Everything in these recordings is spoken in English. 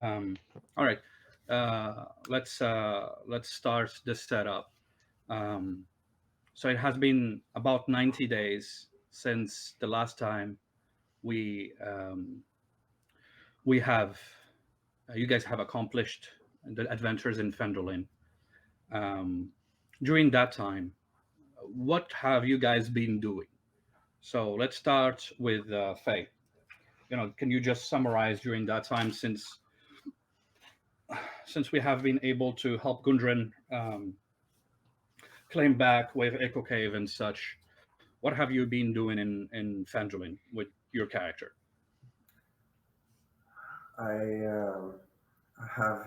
Um, all right, let's start the setup. Um, so it has been about 90 days since the last time we we have you guys have accomplished the adventures in Phandalin. Um, During that time, what have you guys been doing? So let's start with Faye. Can you just summarize during that time, since we have been able to help Gundren claim back with Echo Cave and such? What have you been doing in Phandalin with your character? I have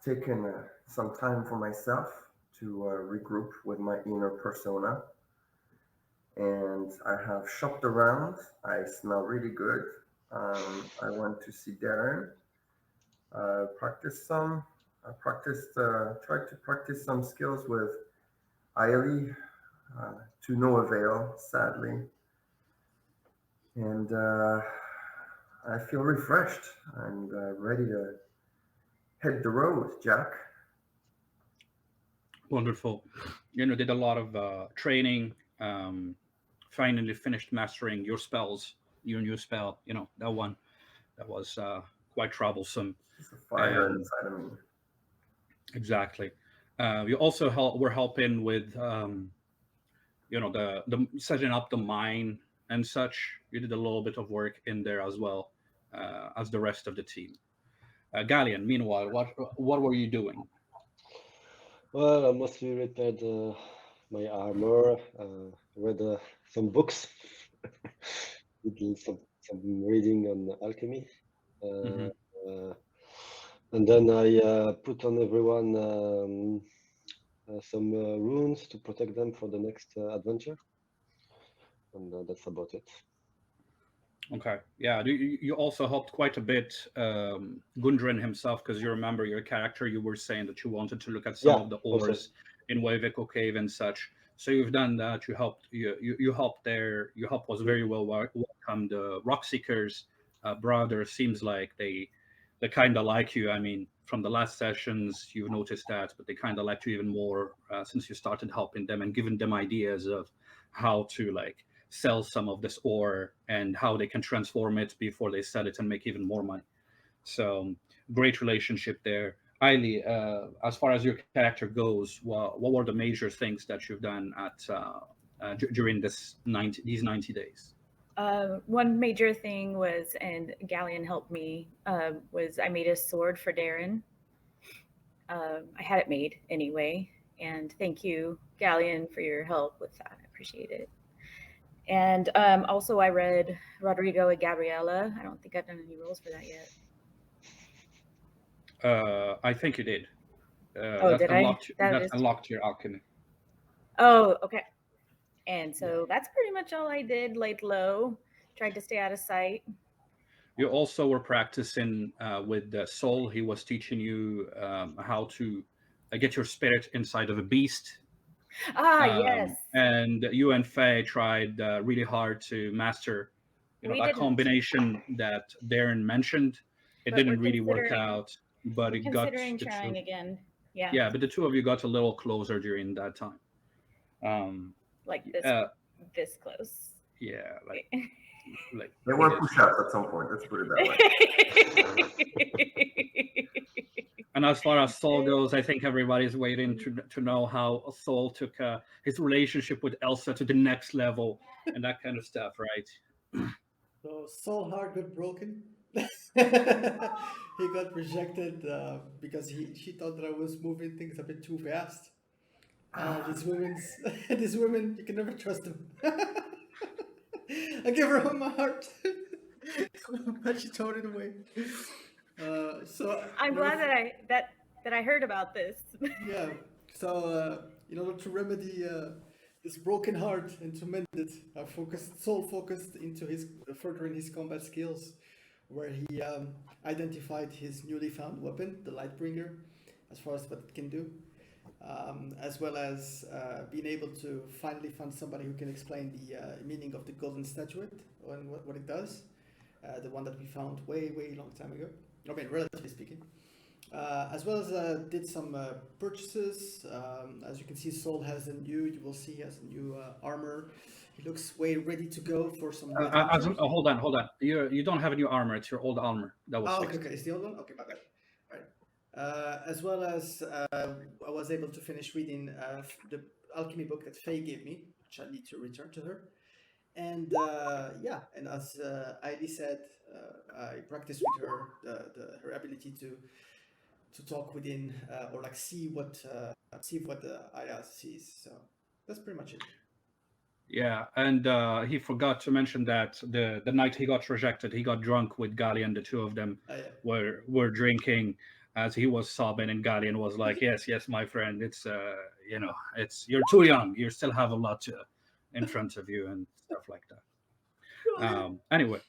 taken some time for myself to regroup with my inner persona, and I have shopped around. I smell really good. I went to see Darren. Practice some. Tried to practice some skills with Aieli, uh, to no avail, sadly. And I feel refreshed and ready to hit the road, Jack. Wonderful. Did a lot of training. Finally finished mastering your spells, your new spell. That one that was quite troublesome. There's a fire And inside of me. exactly, you also were helping with the setting up the mine and such. You did a little bit of work in there as well as the rest of the team. Gallean, meanwhile, what were you doing? Well, I mostly repaired my armor, read some books, did some reading on alchemy, uh, Hmm. uh, and then I put on everyone some runes to protect them for the next adventure, and that's about it. Okay, yeah. You also helped quite a bit, Gundren himself, because you remember your character. You were saying that you wanted to look at some Yeah, of the also. ores in Waveko Cave and such. So you've done that. You helped there. Your help was Mm. very well welcomed. The Rockseekers, brother, seems like they kind of like you. I mean, from the last sessions, you've noticed that, but they kind of like you even more since you started helping them and giving them ideas of how to like sell some of this ore and how they can transform it before they sell it and make even more money. So great relationship there. Aieli, as far as your character goes, what were the major things that you've done during these 90 days? One major thing was, and Galleon helped me, was I made a sword for Darren. I had it made anyway, and thank you, Galleon, for your help with that. I appreciate it. And also, I read Rodrigo and Gabriella. I don't think I've done any rolls for that yet. I think you did. Oh, did I? That That is. unlocked your alchemy. Oh, okay. And Yeah. so that's pretty much all I did. Laid low, tried to stay out of sight. You also were practicing with Soul. He was teaching you how to get your spirit inside of a beast. Ah, yes. And you and Faye tried really hard to master, We that didn't, combination that Darren mentioned. It but didn't really work out, but we're it got considering the two. trying again. Yeah, Yeah, but the two of you got a little closer during that time. Um, like this, uh, this close. yeah, like There were really. push-ups at some point. Let's put it that way. And as far as Saul goes, I think everybody's waiting to know how Saul took his relationship with Elsa to the next level and that kind of stuff, right? So Soul Heart got broken. He got rejected because she thought that I was moving things a bit too fast. These women's these women, you can never trust them. I gave her my heart, but she thrown it away. So I'm in order glad that I heard about this. yeah, so in order to remedy this broken heart and to mend it, I focused into his furthering his combat skills, where he identified his newly found weapon, the Lightbringer, as far as what it can do, as well as being able to finally find somebody who can explain the meaning of the golden statuette and what it does, the one that we found way long time ago. I mean, relatively speaking. As well as did some purchases. As you can see, Sol has a new. You will see he has a new armor. He looks way ready to go for some new adventures. Hold on. You don't have a new armor. It's your old armor that was Oh, fixed. okay. It's the old one. Okay, my bad. All right. As well as I was able to finish reading the alchemy book that Faye gave me, which I need to return to her. And yeah, and as Aieli said, I practiced with her her ability to talk within or like see what Aya sees. So that's pretty much it. Yeah, and he forgot to mention that the night he got rejected, he got drunk with Gallean. The two of them Yeah. were drinking as he was sobbing, and Gallean was like, "Yes, my friend. It's you're too young. You still have a lot in front of you and stuff like that." Anyway,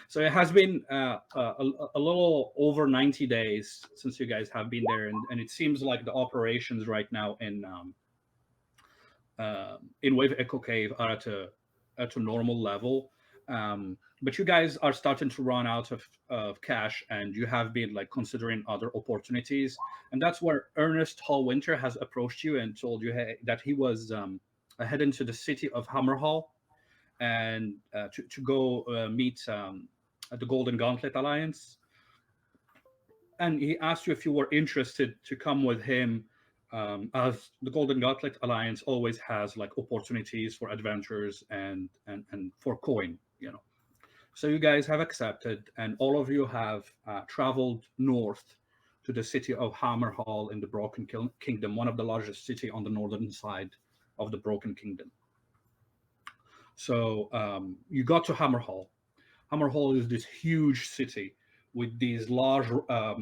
so it has been a little over 90 days since you guys have been there, and it seems like the operations right now in Wave Echo Cave are at a normal level. But you guys are starting to run out of cash, and you have been like considering other opportunities. And that's where Ernest Hallwinter has approached you and told you that he was heading to the city of Hammerhall and to go meet the Golden Gauntlet Alliance. And he asked you if you were interested to come with him, as the Golden Gauntlet Alliance always has like opportunities for adventures and for coin, you know. So you guys have accepted, and all of you have traveled north to the city of Hammerhall in the Broken Kingdom, one of the largest city on the northern side of the Broken Kingdom. So you got to Hammerhall. Hammerhall is this huge city with these large uh,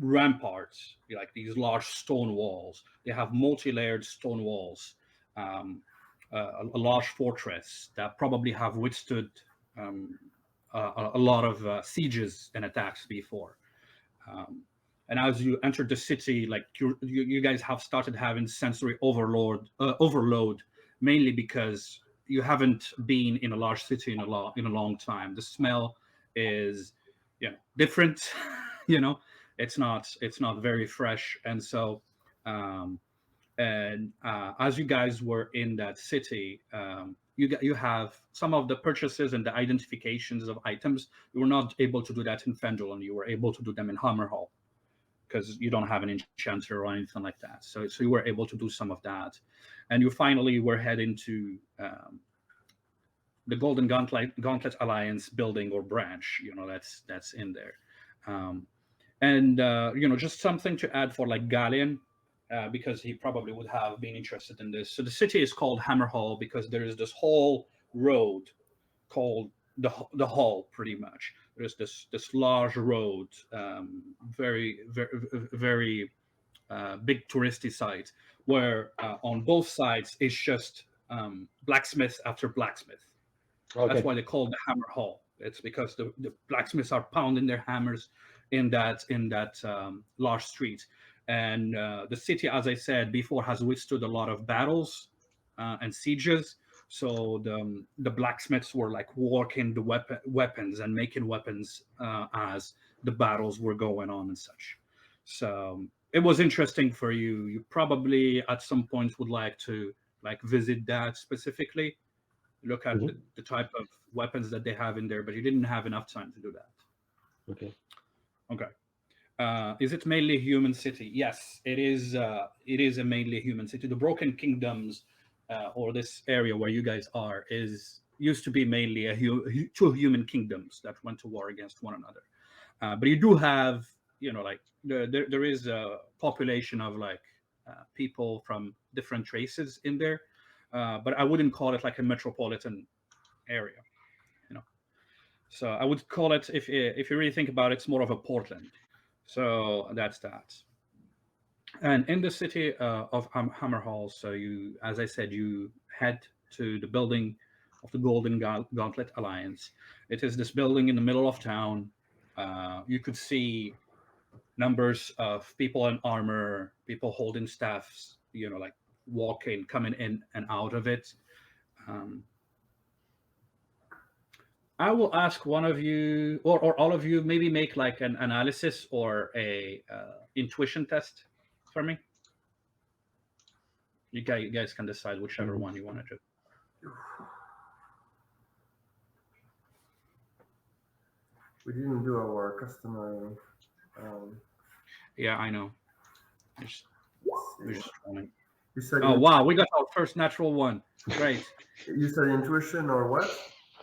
ramparts, like these large stone walls. They have multi-layered stone walls, a large fortress that probably have withstood um, a lot of sieges and attacks before. Um, and as you enter the city, like you guys have started having sensory overload, mainly because you haven't been in a large city in a long time. The smell is, different. you know, it's not very fresh, and so um, and as you guys were in that city, you have some of the purchases and the identifications of items. You were not able to do that in Phandalin. You were able to do them in Hammerhall because you don't have an enchanter or anything like that. So you were able to do some of that, and you finally were heading to the Golden Gauntlet Alliance building or branch. That's in there. And just something to add for like Gallean, because he probably would have been interested in this. So the city is called Hammerhall because there is this whole road called the Hall. Pretty much, there's this large road, very very very big touristy site, where on both sides is just blacksmith after blacksmith. Okay. That's why they call it the Hammer Hall. It's because the blacksmiths are pounding their hammers in that large street. And the city, as I said before, has withstood a lot of battles and sieges. So the blacksmiths were like working the weapons and making weapons as the battles were going on and such. So it was interesting for you. You probably at some point would like to like visit that specifically, look at Mhm. the type of weapons that they have in there, but you didn't have enough time to do that. Okay. Okay. Is it mainly a human city? Yes, it is. It is a mainly human city. The Broken Kingdoms, or this area where you guys are, is used to be mainly two human kingdoms that went to war against one another. But you do have, like there is a population of like people from different races in there, but I wouldn't call it like a metropolitan area. You know, so I would call it, if you really think about it, it's more of a Portland. So that's that. And in the city of Hammerhall, so you, as I said, you head to the building of the Golden Gauntlet Alliance. It is this building in the middle of town. You could see numbers of people in armor, people holding staffs, like coming in and out of it. Um, I will ask one of you or all of you maybe make like an analysis or a intuition test for me. You guys can decide whichever one you want to do. We didn't do our customary. Yeah, I know. We're Let's just see. rolling. You said Oh wow, we got our first natural one. Great. you said intuition or what?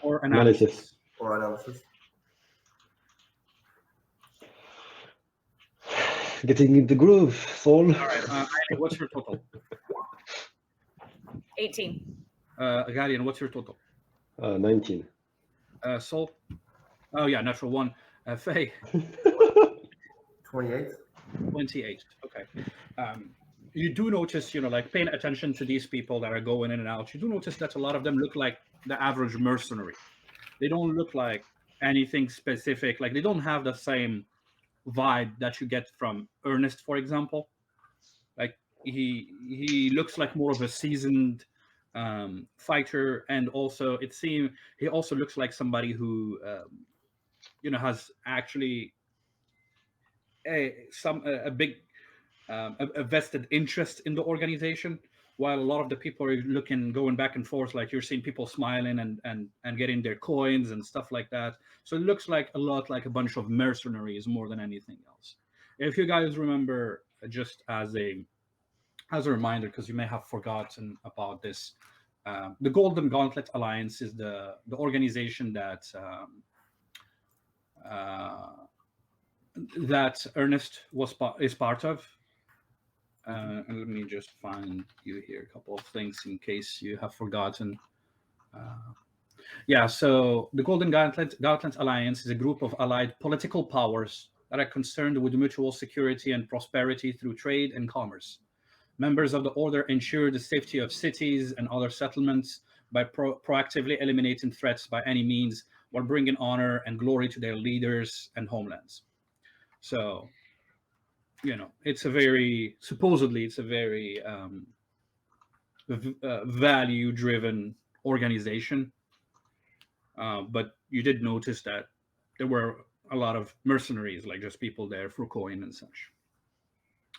Or Analysis. analysis. Or analysis? Getting in the groove, Saul. All right. Aieli, what's your total? 18. Gallean, what's your total? 19. Sol? Oh yeah, natural one. Faye? 28. 28. Okay. You do notice, like paying attention to these people that are going in and out, you do notice that a lot of them look like the average mercenary. They don't look like anything specific. Like they don't have the same vibe that you get from Ernest, for example. Like he looks like more of a seasoned fighter, and also it seems he also looks like somebody who has actually a big a vested interest in the organization, while a lot of the people are going back and forth, like you're seeing people smiling and getting their coins and stuff like that. So it looks like a lot like a bunch of mercenaries more than anything else. If you guys remember, just as a reminder, because you may have forgotten about this, the Golden Gauntlet Alliance is the organization that that Ernest is part of. And let me just find you here a couple of things in case you have forgotten. Yeah, so the Golden Gauntlet Alliance is a group of allied political powers that are concerned with mutual security and prosperity through trade and commerce. Members of the order ensure the safety of cities and other settlements by proactively eliminating threats by any means, while bringing honor and glory to their leaders and homelands. So, it's supposedly it's a very value-driven organization. But you did notice that there were a lot of mercenaries, like just people there for coin and such.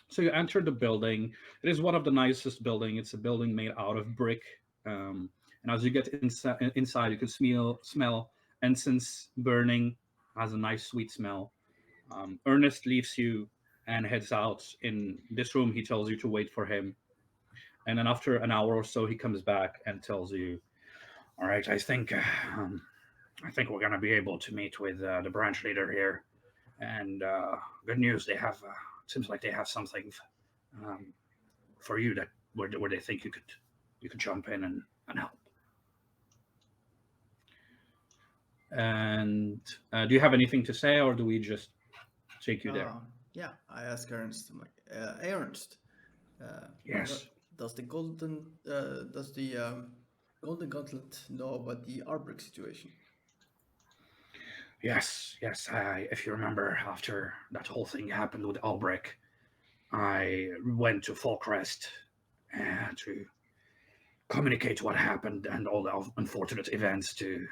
So you enter the building. It is one of the nicest buildings. It's a building made out of brick. And as you get inside, you can smell incense burning. Has a nice sweet smell. Ernest leaves you and heads out. In this room, he tells you to wait for him. And then after an hour or so, he comes back and tells you, "All right, I think we're gonna be able to meet with the branch leader here. And good news, they have. Seems like they have something for you that where they think you could jump in and help." And do you have anything to say, or do we just take you there? Yeah, I ask Ernst. I'm like, hey, Ernst. Yes. Does the Golden Gauntlet know about the Arbrick situation? Yes. If you remember, after that whole thing happened with Albrecht, I went to Falkrest to communicate what happened and all the unfortunate events to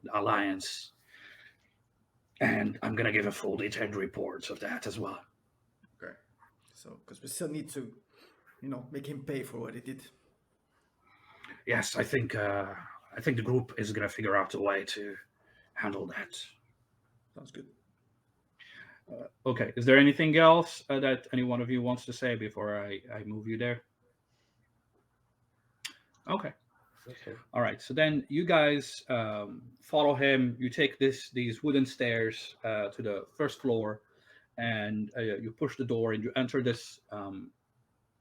the Alliance. And I'm going to give a full detailed report of that as well. Okay. So, because we still need to, make him pay for what he did. Yes, I think the group is going to figure out a way to handle that. Sounds good. Okay. Is there anything else that any one of you wants to say before I move you there? Okay. All right. So then you guys follow him. You take these wooden stairs to the first floor, and you push the door and you enter this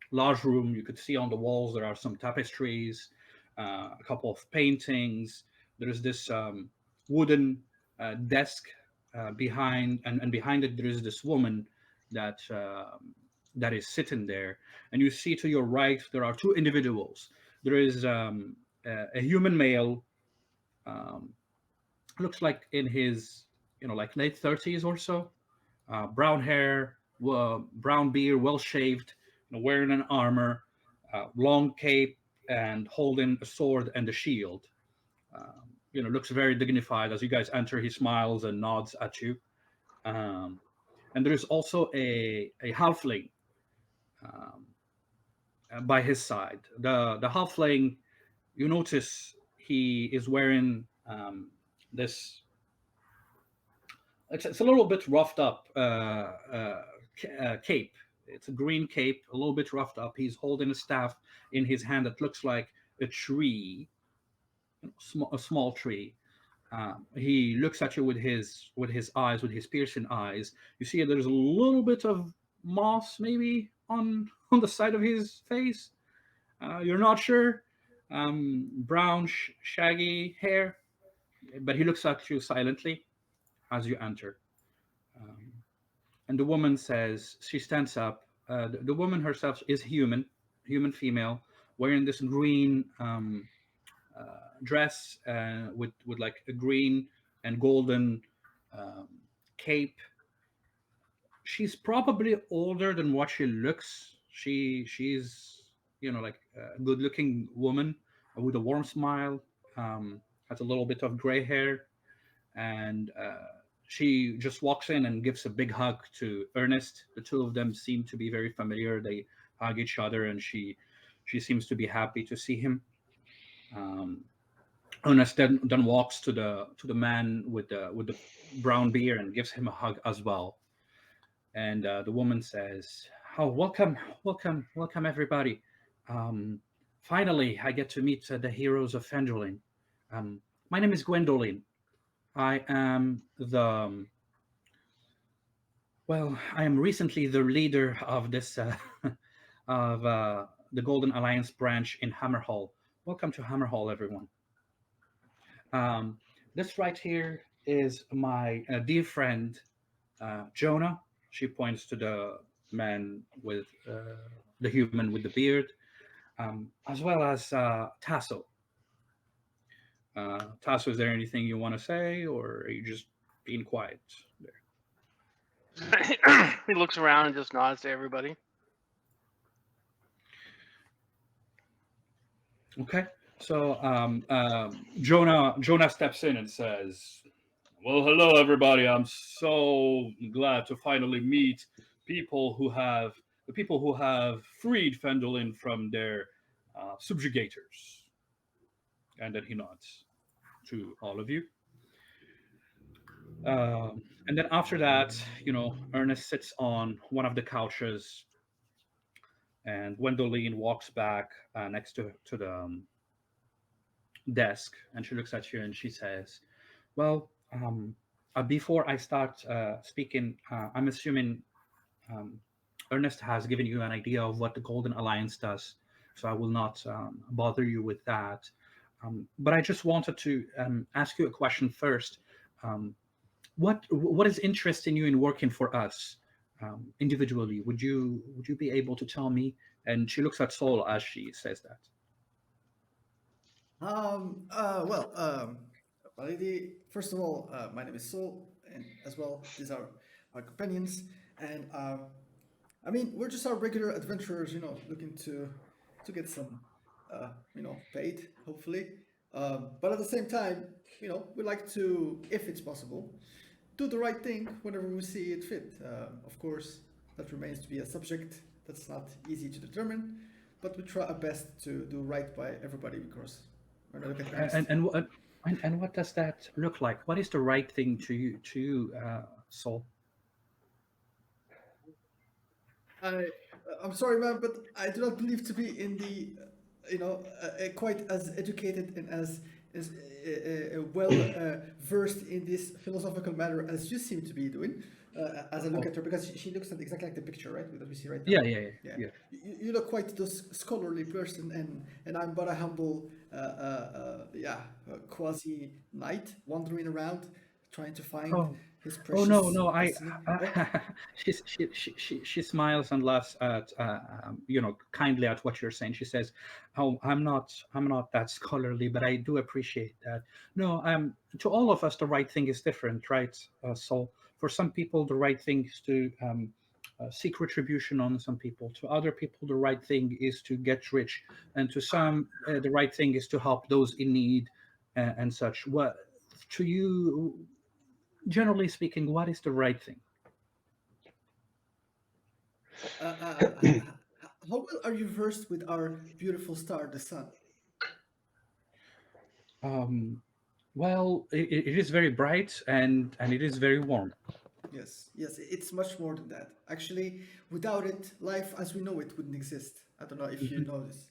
large room. You could see on the walls there are some tapestries, a couple of paintings. There is this wooden desk behind, and behind it there is this woman that is sitting there. And you see to your right there are two individuals. There is a human male, looks like in his like late 30s or so, brown hair, brown beard, well shaved, wearing an armor, long cape, and holding a sword and a shield. looks very dignified as you guys enter. He smiles and nods at you. And there is also a halfling um, by his side. The halfling, you notice he is wearing this. It's a little bit roughed up cape. It's a green cape, a little bit roughed up. He's holding a staff in his hand that looks like a tree, a small tree. He looks at you with his eyes, with his piercing eyes. You see there's a little bit of moss maybe on the side of his face. You're not sure. Brown, shaggy hair, but he looks at you silently as you enter. Um, and the woman says, she stands up. The woman herself is human female, wearing this green dress with like a green and golden um, cape. She's probably older than what she looks. She's like a good looking woman with a warm smile. Has a little bit of gray hair, and she just walks in and gives a big hug to Ernest. The two of them seem to be very familiar. They hug each other, and she seems to be happy to see him. Um, Ernest then walks to the man with the brown beard and gives him a hug as well. And the woman says, "Oh, welcome, welcome, welcome, everybody! Um, Finally, I get to meet the heroes of Phandalin. My name is Gwendolyn. I am I am recently the leader of this of the Golden Alliance branch in Hammerhall. Welcome to Hammerhall, everyone. Um, this right here is my dear friend Jonah." She points to the man with the human with the beard, as well as Tasso. Tasso, is there anything you want to say, or are you just being quiet there? He looks around and just nods to everybody. Okay. So Jonah steps in and says, "Well, hello everybody. I'm so glad to finally meet people who have the people who have freed Phandalin from their subjugators." And then he nods to all of you. And then after that, Ernest sits on one of the couches, and Gwendoline walks back next to the desk, and she looks at you and she says, "Well, before I start speaking, I'm assuming um, Ernest has given you an idea of what the Golden Alliance does, so I will not bother you with that. But I just wanted to ask you a question first. Um, what is interesting you in working for us individually? Would you be able to tell me?" And she looks at Soul as she says that. Well, first of all, my name is Sol, and as well, these are our companions. And I mean, we're just our regular adventurers, looking to get some, paid, hopefully. But at the same time, we like to, if it's possible, do the right thing whenever we see it fit. Of course, that remains to be a subject that's not easy to determine, but we try our best to do right by everybody because we're not looking at And what does that look like? What is the right thing to you, Soul? I'm sorry, man, but I do not believe to be in the, quite as educated and as well versed in this philosophical matter as you seem to be doing. As I look at her, because she looks exactly like the picture, right, that we see right now. Yeah. You look quite this scholarly person, and I'm but a humble, quasi knight wandering around, trying to find Oh, his oh precious no! destiny. She smiles and laughs at kindly at what you're saying. She says, "Oh, I'm not that scholarly, but I do appreciate that. No, to all of us, the right thing is different, right? So for some people, the right thing is to seek retribution on some people. To other people, the right thing is to get rich, and to some, the right thing is to help those in need. and such. What to you, generally speaking, what is the right thing? How well are you versed with our beautiful star, the sun? Um, well, it is very bright and it is very warm. Yes, yes, it's much more than that. Actually, without it, life as we know it wouldn't exist. I don't know if you Mhm. know this.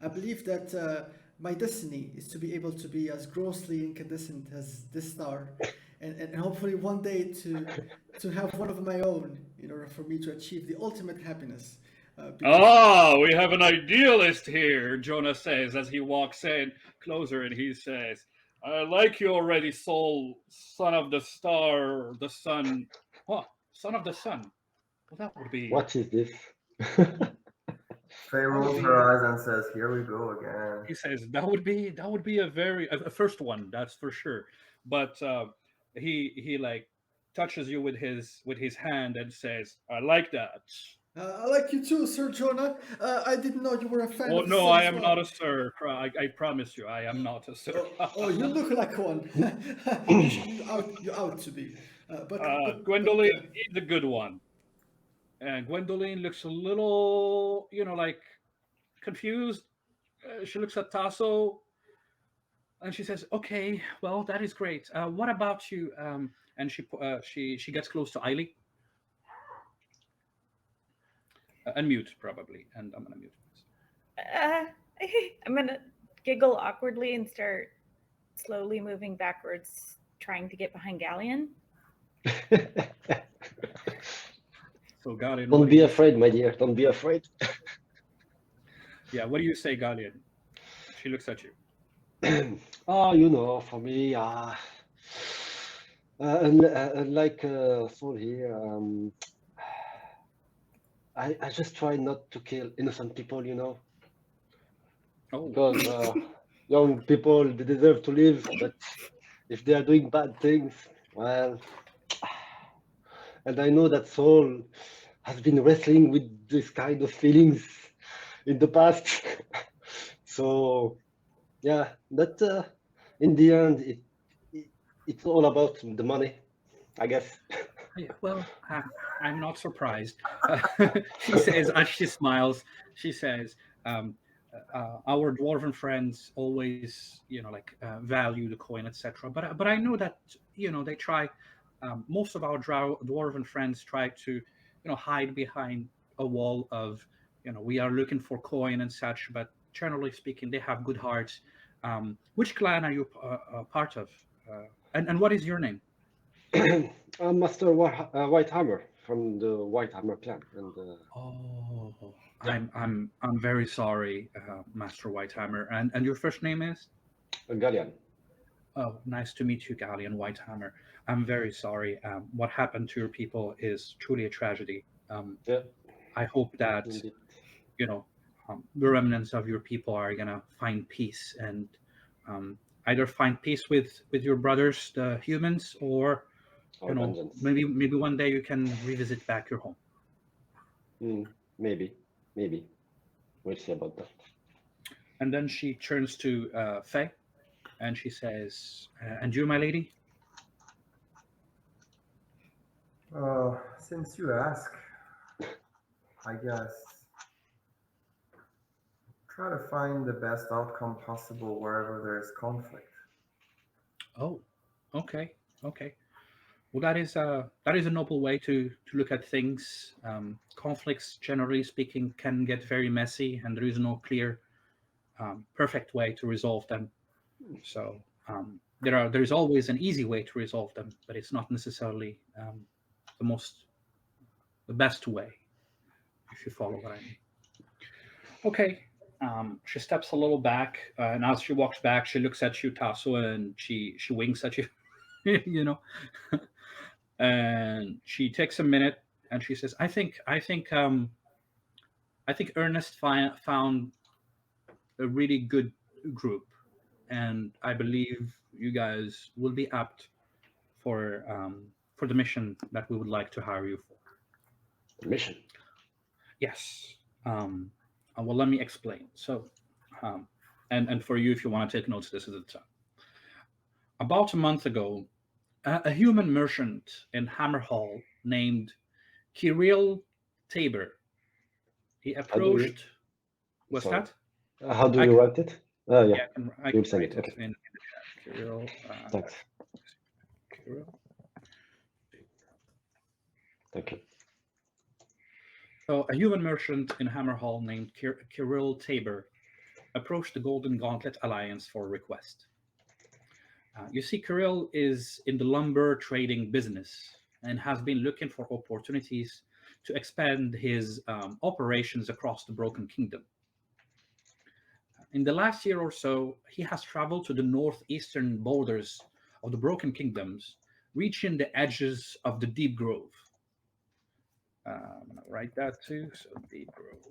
I believe that my destiny is to be able to be as grossly incandescent as this star, and hopefully one day to have one of my own in order for me to achieve the ultimate happiness. Because Ah, we have an idealist here, Jonah says as he walks in closer and he says, I like you already, soul, son of the star, the sun. What? Son of the sun. Well, that would be, What is this? Faye that would rolls be, her eyes and says, "Here we go again." he says, that would be a first one, that's for sure. But he like touches you with his hand and says, I like that. I like you too, Sir Jonah. I didn't know you were a fan Oh, of the no, sun I as am not well. a sir. I promise you, I am not a sir. Oh, you look like one. You out to be. But Gwendoline is a good one. And Gwendoline looks a little, like confused. She looks at Tasso and she says, "Okay, well, that is great. What about you?" And she gets close to Aieli. Unmute probably, and I'm gonna mute. Uh, I'm gonna giggle awkwardly and start slowly moving backwards, trying to get behind Gallean. So Galleon, Don't what do be you? afraid, my dear. Don't be afraid. Yeah, what do you say, Galleon? She looks at you. Oh, for me, unlike Saul here, I just try not to kill innocent people, Oh, because young people, they deserve to live, but if they are doing bad things, well, and I know that Saul has been wrestling with this kind of feelings in the past. So yeah, but in the end, it it's all about the money, I guess. yeah, well, I'm not surprised. She says as she smiles. She says, um, "Our dwarven friends always, value the coin, etc. But I know that they try. Most of our dwarven friends try to, hide behind a wall of, we are looking for coin and such. But generally speaking, they have good hearts. Which clan are you part of? And what is your name?" I'm Master Whitehammer from the Whitehammer clan, and Oh, yeah, I'm very sorry, Master Whitehammer. And your first name is? a Gallean. Oh, nice to meet you, Gallean Whitehammer. I'm very sorry. What happened to your people is truly a tragedy. Yeah, I hope that indeed. you know the remnants of your people are gonna find peace and either find peace with your brothers, the humans, or Or vengeance. maybe one day you can revisit back your home. Mm, maybe, maybe. We'll see about that. And then she turns to Faye and she says, "And you, my lady?" Since you ask, I guess try to find the best outcome possible wherever there is conflict. Oh, okay, okay. Well, that is a noble way to look at things. Conflicts, generally speaking, can get very messy, and there is no clear, perfect way to resolve them. So there is always an easy way to resolve them, but it's not necessarily the most the best way, if you follow what I mean. Okay. She steps a little back, and as she walks back, she looks at you, Tasso, and she winks at you, you know. And she takes a minute, and she says, "I think Ernest found a really good group, and I believe you guys will be apt for the mission that we would like to hire you for." The mission. Yes. Well, let me explain. So, um, and for you, if you want to take notes, this is the time. About a month ago, a human merchant in Hammerhall named Kirill Tabor. He How do you? approached. What's Sorry. that? How do I you can, write it? Yeah, yeah, I you'll can send write it. it Okay, in the chat. Kirill. thanks. Kirill. Thank you. So, a human merchant in Hammerhall named Kirill Tabor approached the Golden Gauntlet Alliance for a request. You see, Kirill is in the lumber trading business and has been looking for opportunities to expand his operations across the Broken Kingdom. In the last year or so, he has traveled to the northeastern borders of the Broken Kingdoms, reaching the edges of the Deep Grove. I'm going to write that too. So, Deep Grove.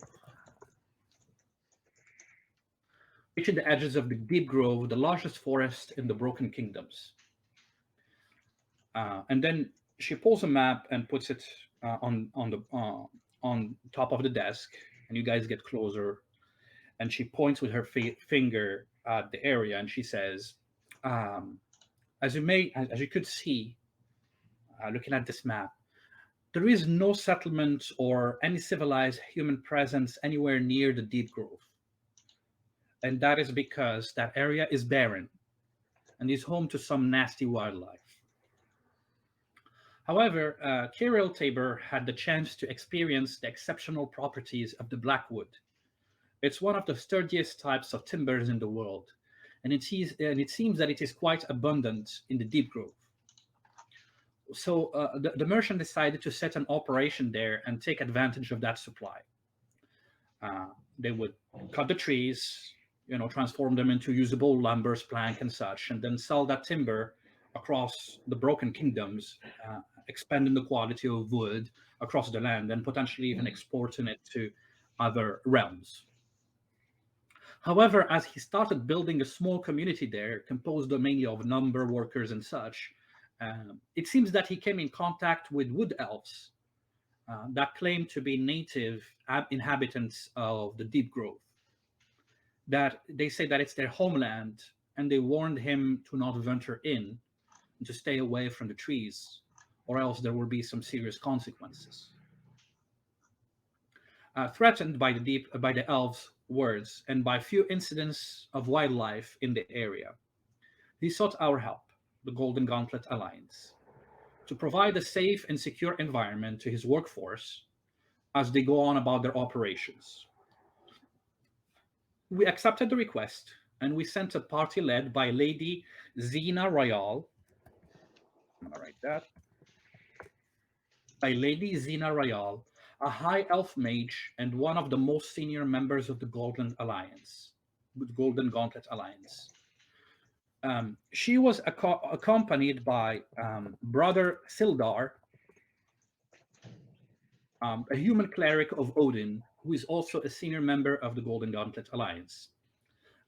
Reaching the edges of the Deep Grove, the largest forest in the Broken Kingdoms. And then she pulls a map and puts it on top of the desk, and you guys get closer. And she points with her finger at the area, and she says, um, "As you could see, looking at this map, there is no settlement or any civilized human presence anywhere near the Deep Grove, and that is because that area is barren and is home to some nasty wildlife." However, Kirill Tabor had the chance to experience the exceptional properties of the blackwood. It's one of the sturdiest types of timbers in the world, and it seems that it is quite abundant in the deep grove. So the merchant decided to set an operation there and take advantage of that supply. They would cut the trees, transform them into usable lumbers, plank, and such, and then sell that timber across the Broken Kingdoms, expanding the quality of wood across the land and potentially even exporting it to other realms. However, as he started building a small community there, composed mainly of lumber workers and such, it seems that he came in contact with wood elves that claim to be native inhabitants of the deep grove. That they say that it's their homeland, and they warned him to not venture in, and to stay away from the trees, or else there will be some serious consequences. Threatened by the elves' words and by few incidents of wildlife in the area, he sought our help, the Golden Gauntlet Alliance, to provide a safe and secure environment to his workforce as they go on about their operations. We accepted the request, and we sent a party led by Lady Zena Royal. I'm going to write that. By Lady Zena Royal, a high elf mage and one of the most senior members of the Golden Gauntlet Alliance. She was accompanied by Brother Sildar, a human cleric of Odin, who is also a senior member of the Golden Gauntlet Alliance.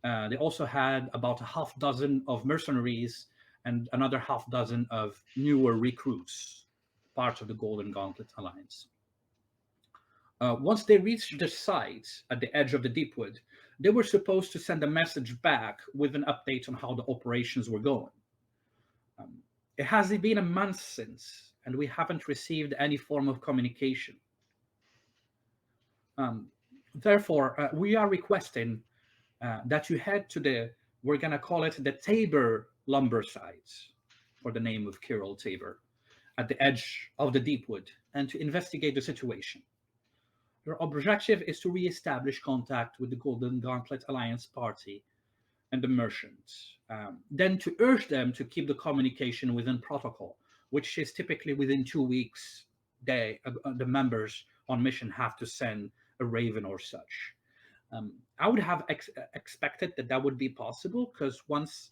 They also had about a half dozen of mercenaries and another half dozen of newer recruits, part of the Golden Gauntlet Alliance. Once they reached the site at the edge of the Deepwood, they were supposed to send a message back with an update on how the operations were going. It has been a month since, and we haven't received any form of communication. Therefore, we are requesting that you head to we're going to call it the Tabor lumber site, for the name of Kirill Tabor, at the edge of the Deepwood, and to investigate the situation. Your objective is to re-establish contact with the Golden Gauntlet Alliance party and the merchants. Then to urge them to keep the communication within protocol, which is typically within 2 weeks. The members on mission have to send a raven or such. I would have expected that would be possible, because once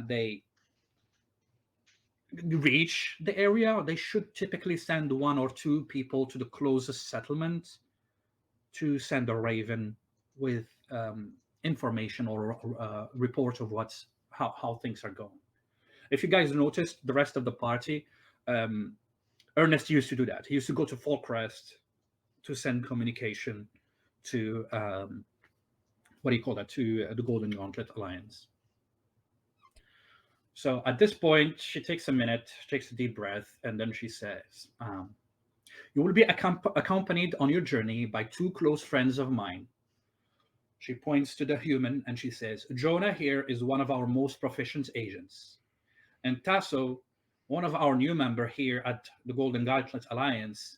they reach the area, they should typically send 1 or 2 people to the closest settlement to send a raven with information or report of how things are going. If you guys noticed, the rest of the party, Ernest used to do that. He used to go to Falkrest to send communication to to the Golden Gauntlet Alliance. So at this point, she takes a minute, takes a deep breath, and then she says, "You will be accompanied on your journey by two close friends of mine." She points to the human and she says, "Jonah here is one of our most proficient agents, and Tasso, one of our new member here at the Golden Gauntlet Alliance,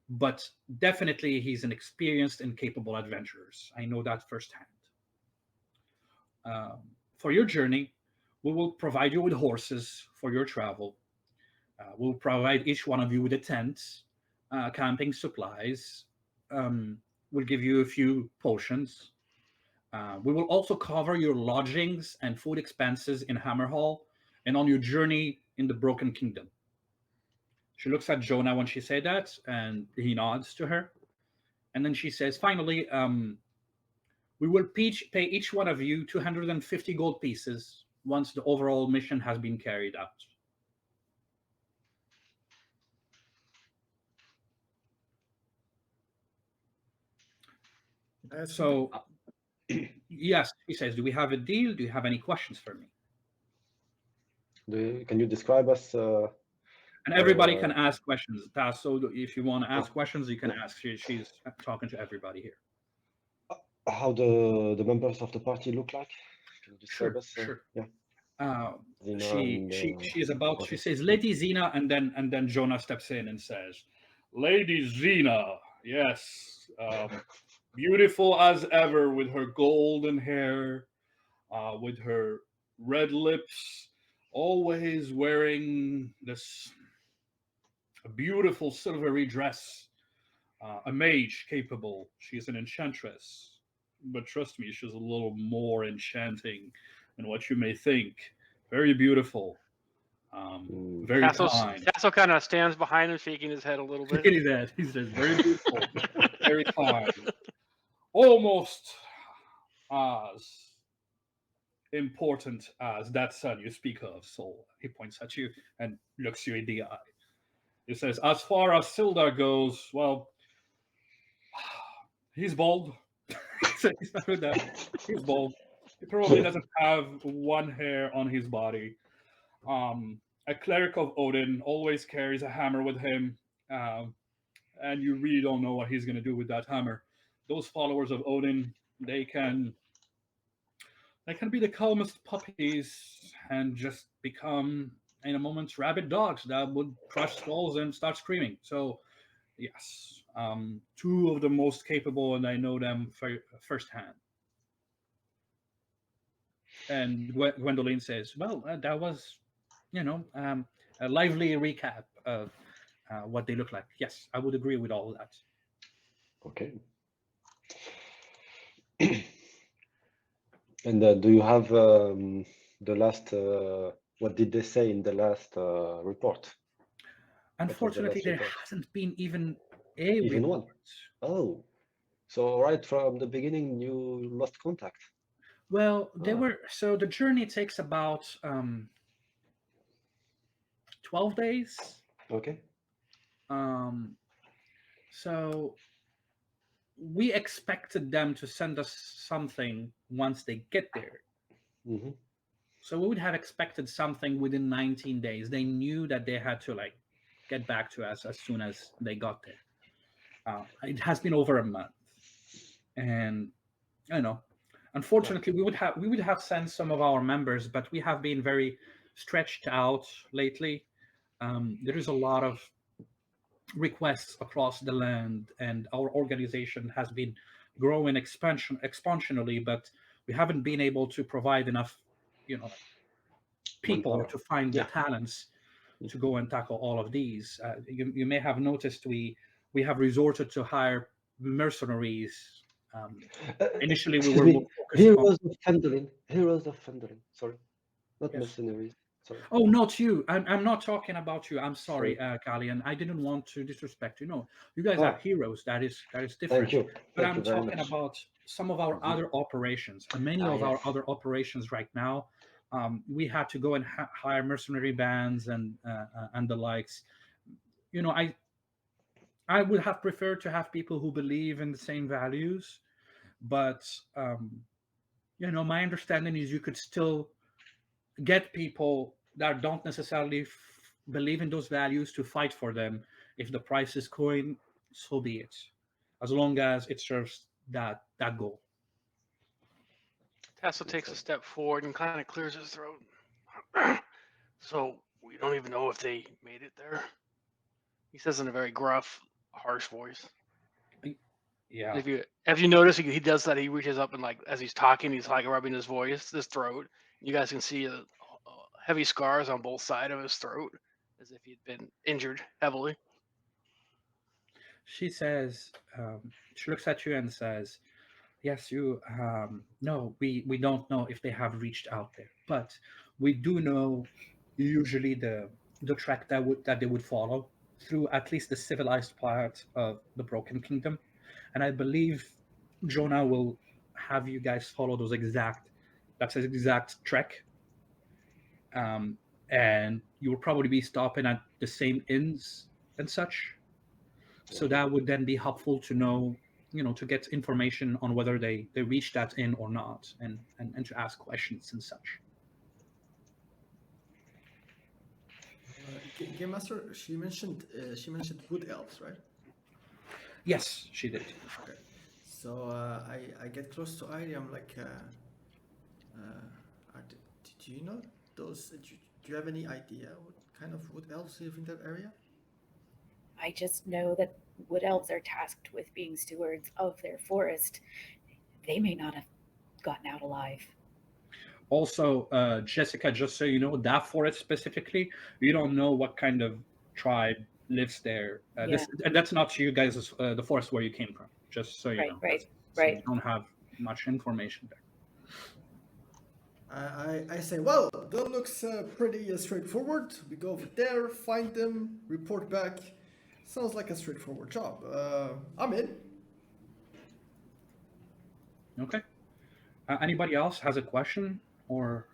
but definitely he's an experienced and capable adventurer. I know that firsthand. For your journey, we will provide you with horses for your travel. We'll provide each one of you with a tent, camping supplies. We'll give you a few potions. We will also cover your lodgings and food expenses in Hammerhall and on your journey in the Broken Kingdom." She looks at Jonah when she said that, and he nods to her. And then she says, "Finally, we will pay each one of you 250 gold pieces once the overall mission has been carried out." So, yes, he says, "Do we have a deal? Do you have any questions for me?" Can you describe us? And everybody can uh, ask questions. So if you want to ask oh, questions, you can yeah. ask. She's talking to everybody here. How the members of the party look like? Can you describe Sure, us? sure. Yeah, Uh, Zena she and she she is about. She okay. says, "Lady Zena," and then Jonah steps in and says, "Lady Zena, yes, beautiful as ever with her golden hair, with her red lips, always wearing this beautiful silvery dress. A mage capable. She's an enchantress, but trust me, she's a little more enchanting than what you may think. Very beautiful, very Tasso, kind." Tasso kind of stands behind him, shaking his head a little bit. He says, "Very beautiful, very kind, almost as important as that son you speak of." So he points at you and looks you in the eye. He says, "As far as Sildar goes, well, he's bald." So he's not with that. He's bald. He probably doesn't have one hair on his body. A cleric of Odin always carries a hammer with him, um, and you really don't know what he's going to do with that hammer. Those followers of Odin, they can be the calmest puppies and just become, in a moment, rabid dogs that would crush skulls and start screaming. So, yes, two of the most capable, and I know them firsthand. And Gwendoline says, "Well, that was, you know, a lively recap of what they look like. Yes, I would agree with all of that." Okay. And do you have the last? What did they say in the last report? What was the Unfortunately, last there report? hasn't been even a Even one? report. Oh, so right from the beginning you lost contact. Well, they Ah, were so the journey takes about 12 days. okay. Um, so we expected them to send us something once they get there. Mm-hmm. So we would have expected something within 19 days. They knew that they had to like get back to us as soon as they got there. It has been over a month, and you know, Yeah. unfortunately, we would have sent some of our members, but we have been very stretched out lately. There is a lot of requests across the land, and our organization has been growing expansionally, but we haven't been able to provide enough, like people or Manpower. to find the Yeah. talents to Mhm. go and tackle all of these. You may have noticed we have resorted to hire mercenaries. Initially, we Excuse were more me. focused on. Heroes of Phandalin. Heroes of Phandalin. Sorry, not Yes. mercenaries. Sorry. Oh, not you. I'm not talking about you. I'm Sorry. sorry, Gallean. I didn't want to disrespect you. No, you guys are Ah, heroes. That is thank different. you. But Thank you I'm very talking much. about some of our Mhm. other operations. Many Ah, of yes. our other operations right now, we had to go and hire mercenary bands and the likes. I would have preferred to have people who believe in the same values, but my understanding is you could still get people that don't necessarily believe in those values to fight for them. If the price is coin, so be it, as long as it serves that goal. Tasso takes a step forward and kind of clears his throat. So we don't even know if they made it there. He says in a very gruff, harsh voice. Yeah. If you notice, he does that. He reaches up and like as he's talking, he's like rubbing his throat. You guys can see heavy scars on both sides of his throat, as if he'd been injured heavily. She says, she looks at you and says, yes, you, no, we don't know if they have reached out there, but we do know usually the track that they would follow through at least the civilized part of the Broken Kingdom. And I believe Jonah will have you guys follow that's his exact trek. And you will probably be stopping at the same inns and such. So that would then be helpful to know, to get information on whether they reach that inn or not, and to ask questions and such. Game Master, she mentioned wood elves, right? Yes, she did. Okay. So I get close to Aieli. I'm like, do you know those? Do you have any idea what kind of wood elves live in that area? I just know that wood elves are tasked with being stewards of their forest. They may not have gotten out alive. Also, Jessica, just so you know, that forest specifically, you don't know what kind of tribe lives there. And that's not you guys, the forest where you came from, just so you know. Right. So you don't have much information there. I say, well, that looks pretty straightforward. We go over there, find them, report back. Sounds like a straightforward job. I'm in. Okay. Anybody else has a question or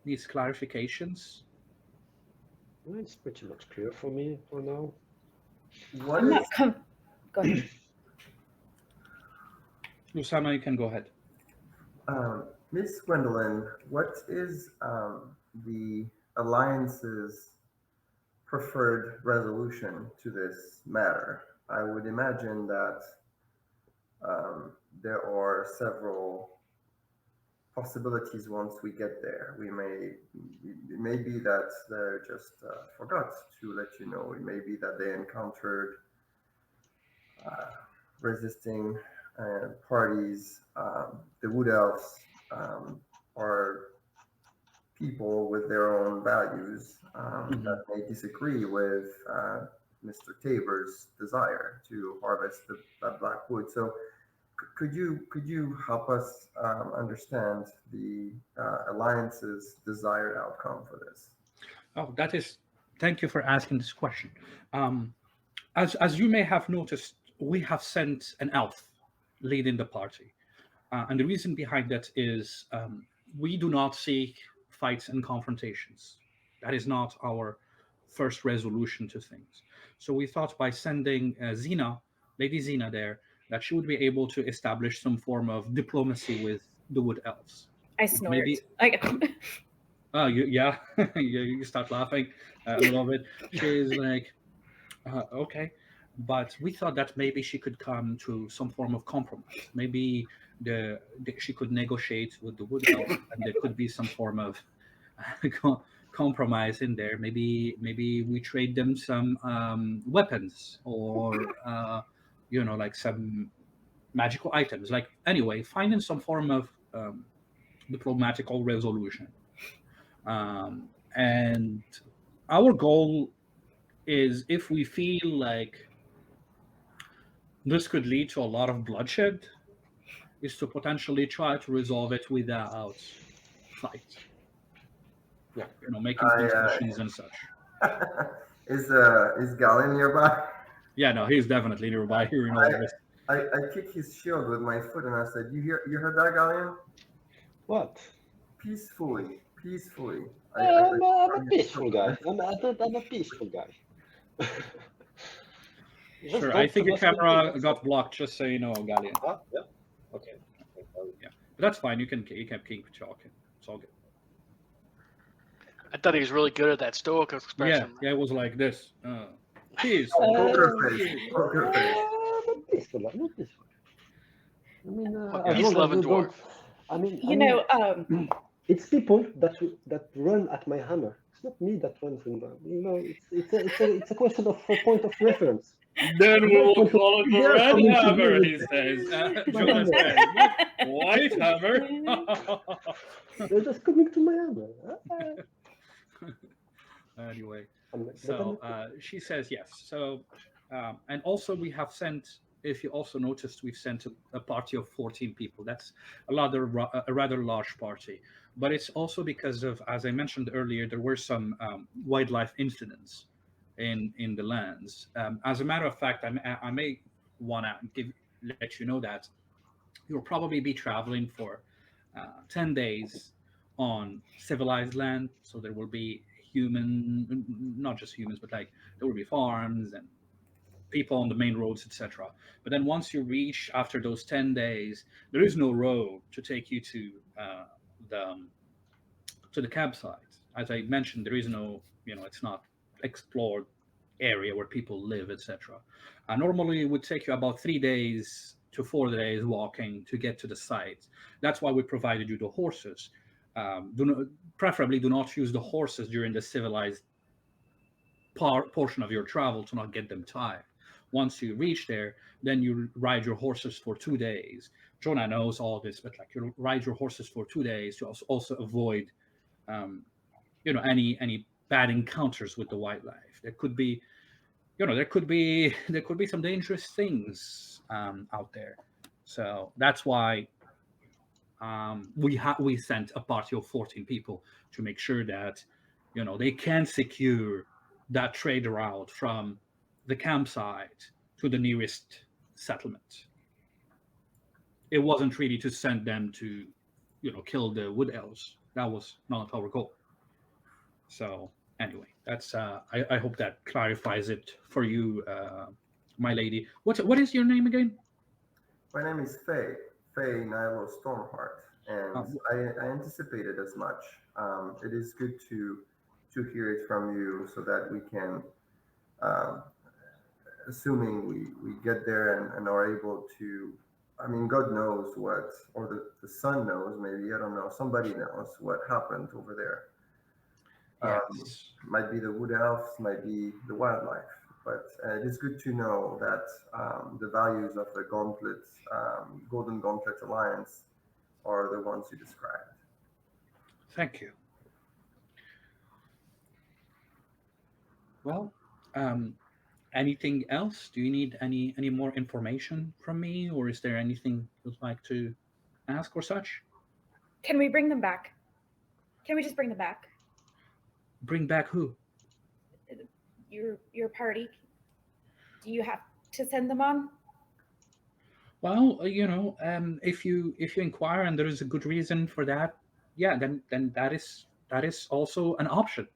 needs clarifications? Well, it's pretty much clear for me for now. Go ahead. Lusana, you can go ahead. Miss Gwendolyn, what is the Alliance's preferred resolution to this matter? I would imagine that there are several possibilities once we get there. It may be that they just forgot to let you know. It may be that they encountered resisting parties. The Wood Elves are people with their own values that may disagree with Mr. Tabor's desire to harvest that black wood. So could you help us understand the Alliance's desired outcome for this? Oh, thank you for asking this question. As you may have noticed, we have sent an elf leading the party. And the reason behind that is we do not seek fights and confrontations. That is not our first resolution to things. So we thought by sending Lady Xena there, that she would be able to establish some form of diplomacy with the Wood Elves. I snort. Maybe. You start laughing a little bit. She's like, okay. But we thought that maybe she could come to some form of compromise. Maybe she could negotiate with the Wood Elves, and there could be some form of compromise in there. Maybe we trade them some weapons, or like some magical items. Like anyway, finding some form of diplomatical resolution. And our goal is, if we feel like this could lead to a lot of bloodshed, is to potentially try to resolve it without fight. Yeah, making concessions and such. Is Gallean nearby? Yeah, no, he's definitely nearby hearing all this. I kicked his shield with my foot and I said, you heard that, Gallean? What? Peacefully. I'm a peaceful guy. I'm a peaceful guy. Sure, I think your camera got blocked, just so you know, Gallean. Yeah. Okay. Yeah, but that's fine. You can keep talking. It's all good. I thought he was really good at that stoic Yeah, expression. yeah, it was like this. Peace. Poker Uh, face. Poker face. not peaceful, not peaceful. I mean, Fucking as peace long as loving you don't. dwarf. You know, It's people that run at my hammer. It's not me that runs in the. It's a question of a point of reference. Then we My will point of call it they the are red coming to me hammer, with he says. my Jonas hammer. says, what? White hammer? They're just coming to my hammer. Anyway, I'm like, but so she says yes. So, and also we have sent, if you also noticed, we've sent a party of 14 people. That's a rather large party. But it's also because of, as I mentioned earlier, there were some wildlife incidents in the lands. As a matter of fact, I may want to let you know that you'll probably be traveling for 10 days on civilized land. So there will be not just humans, but like there will be farms and people on the main roads, etc. But then once you reach after those 10 days, there is no road to take you the to the campsite. As I mentioned, there is no, it's not explored area where people live, etc. Normally, it would take you about 3 days to 4 days walking to get to the site. That's why we provided you the horses. Preferably, do not use the horses during the civilized portion of your travel to not get them tired. Once you reach there, then you ride your horses for 2 days. Jonah knows all this, but like you ride your horses for 2 days to also avoid any bad encounters with the wildlife. There could be some dangerous things out there. So that's why we sent a party of 14 people to make sure that they can secure that trade route from the campsite to the nearest settlement. It wasn't really to send them to kill the wood elves. That was not our goal. So anyway, that's I hope that clarifies it for you, my lady. What is your name again? My name is Faye, Faye Nilo Stormheart, and Uh, I anticipated as much. It is good to hear it from you so that we can, um, assuming we get there and are able to. I mean, God knows what, or the sun knows, maybe, I don't know, somebody knows what happened over there. yes. Might be the wood elves, might be the wildlife. But it is good to know that the values of the Golden Gauntlet Alliance are the ones you described. Thank you. Well, um, anything else? Do you need any more information from me, or is there anything you'd like to ask or such? can we bring them back? Can we just bring them back? Bring back who? Your party? Do you have to send them on? Well, if you inquire and there is a good reason for that, yeah, then that is also an option.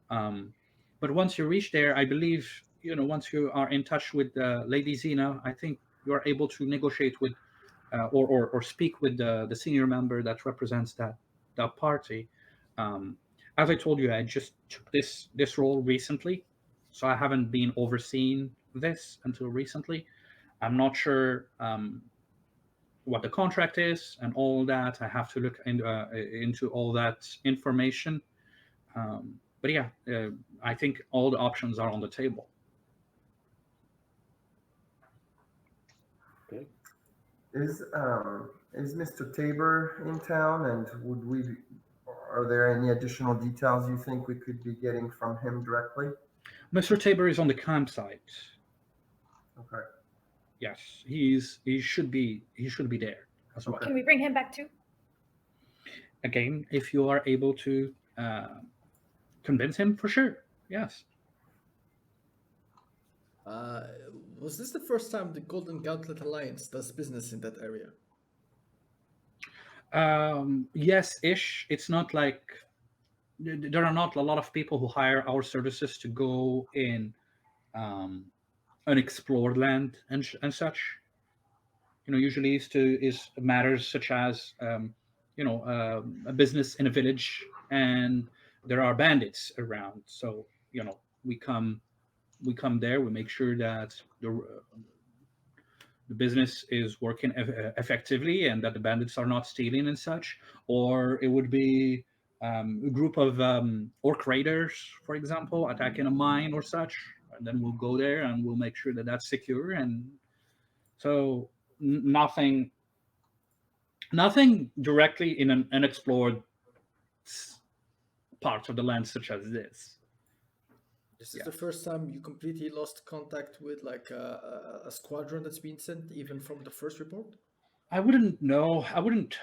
Um, but once you reach there, I believe once you are in touch with Lady Zena, I think you are able to negotiate with or speak with the senior member that represents that party. Um, as I told you, I just took this role recently, so I haven't been overseeing this until recently. I'm not sure what the contract is and all that. I have to look into all that information. But yeah, I think all the options are on the table. Okay. Is Mr. Tabor in town, and are there any additional details you think we could be getting from him directly? Mr. Tabor is on the campsite. Okay. Yes, he should be there as well. Okay. Can we bring him back too? Again, if you are able to convince him, for sure. Yes. Was this the first time the Golden Gauntlet Alliance does business in that area? Yes-ish. It's not like there are not a lot of people who hire our services to go in um, unexplored land and such. Usually is matters such as a business in a village and there are bandits around. So we come there. We make sure that the business is working effectively and that the bandits are not stealing and such. Or it would be a group of orc raiders, for example, attacking a mine or such. And then we'll go there and we'll make sure that that's secure. And so nothing directly in an unexplored part of the land such as this. This is the first time you completely lost contact with like a squadron that's been sent, even from the first report. I wouldn't know. I wouldn't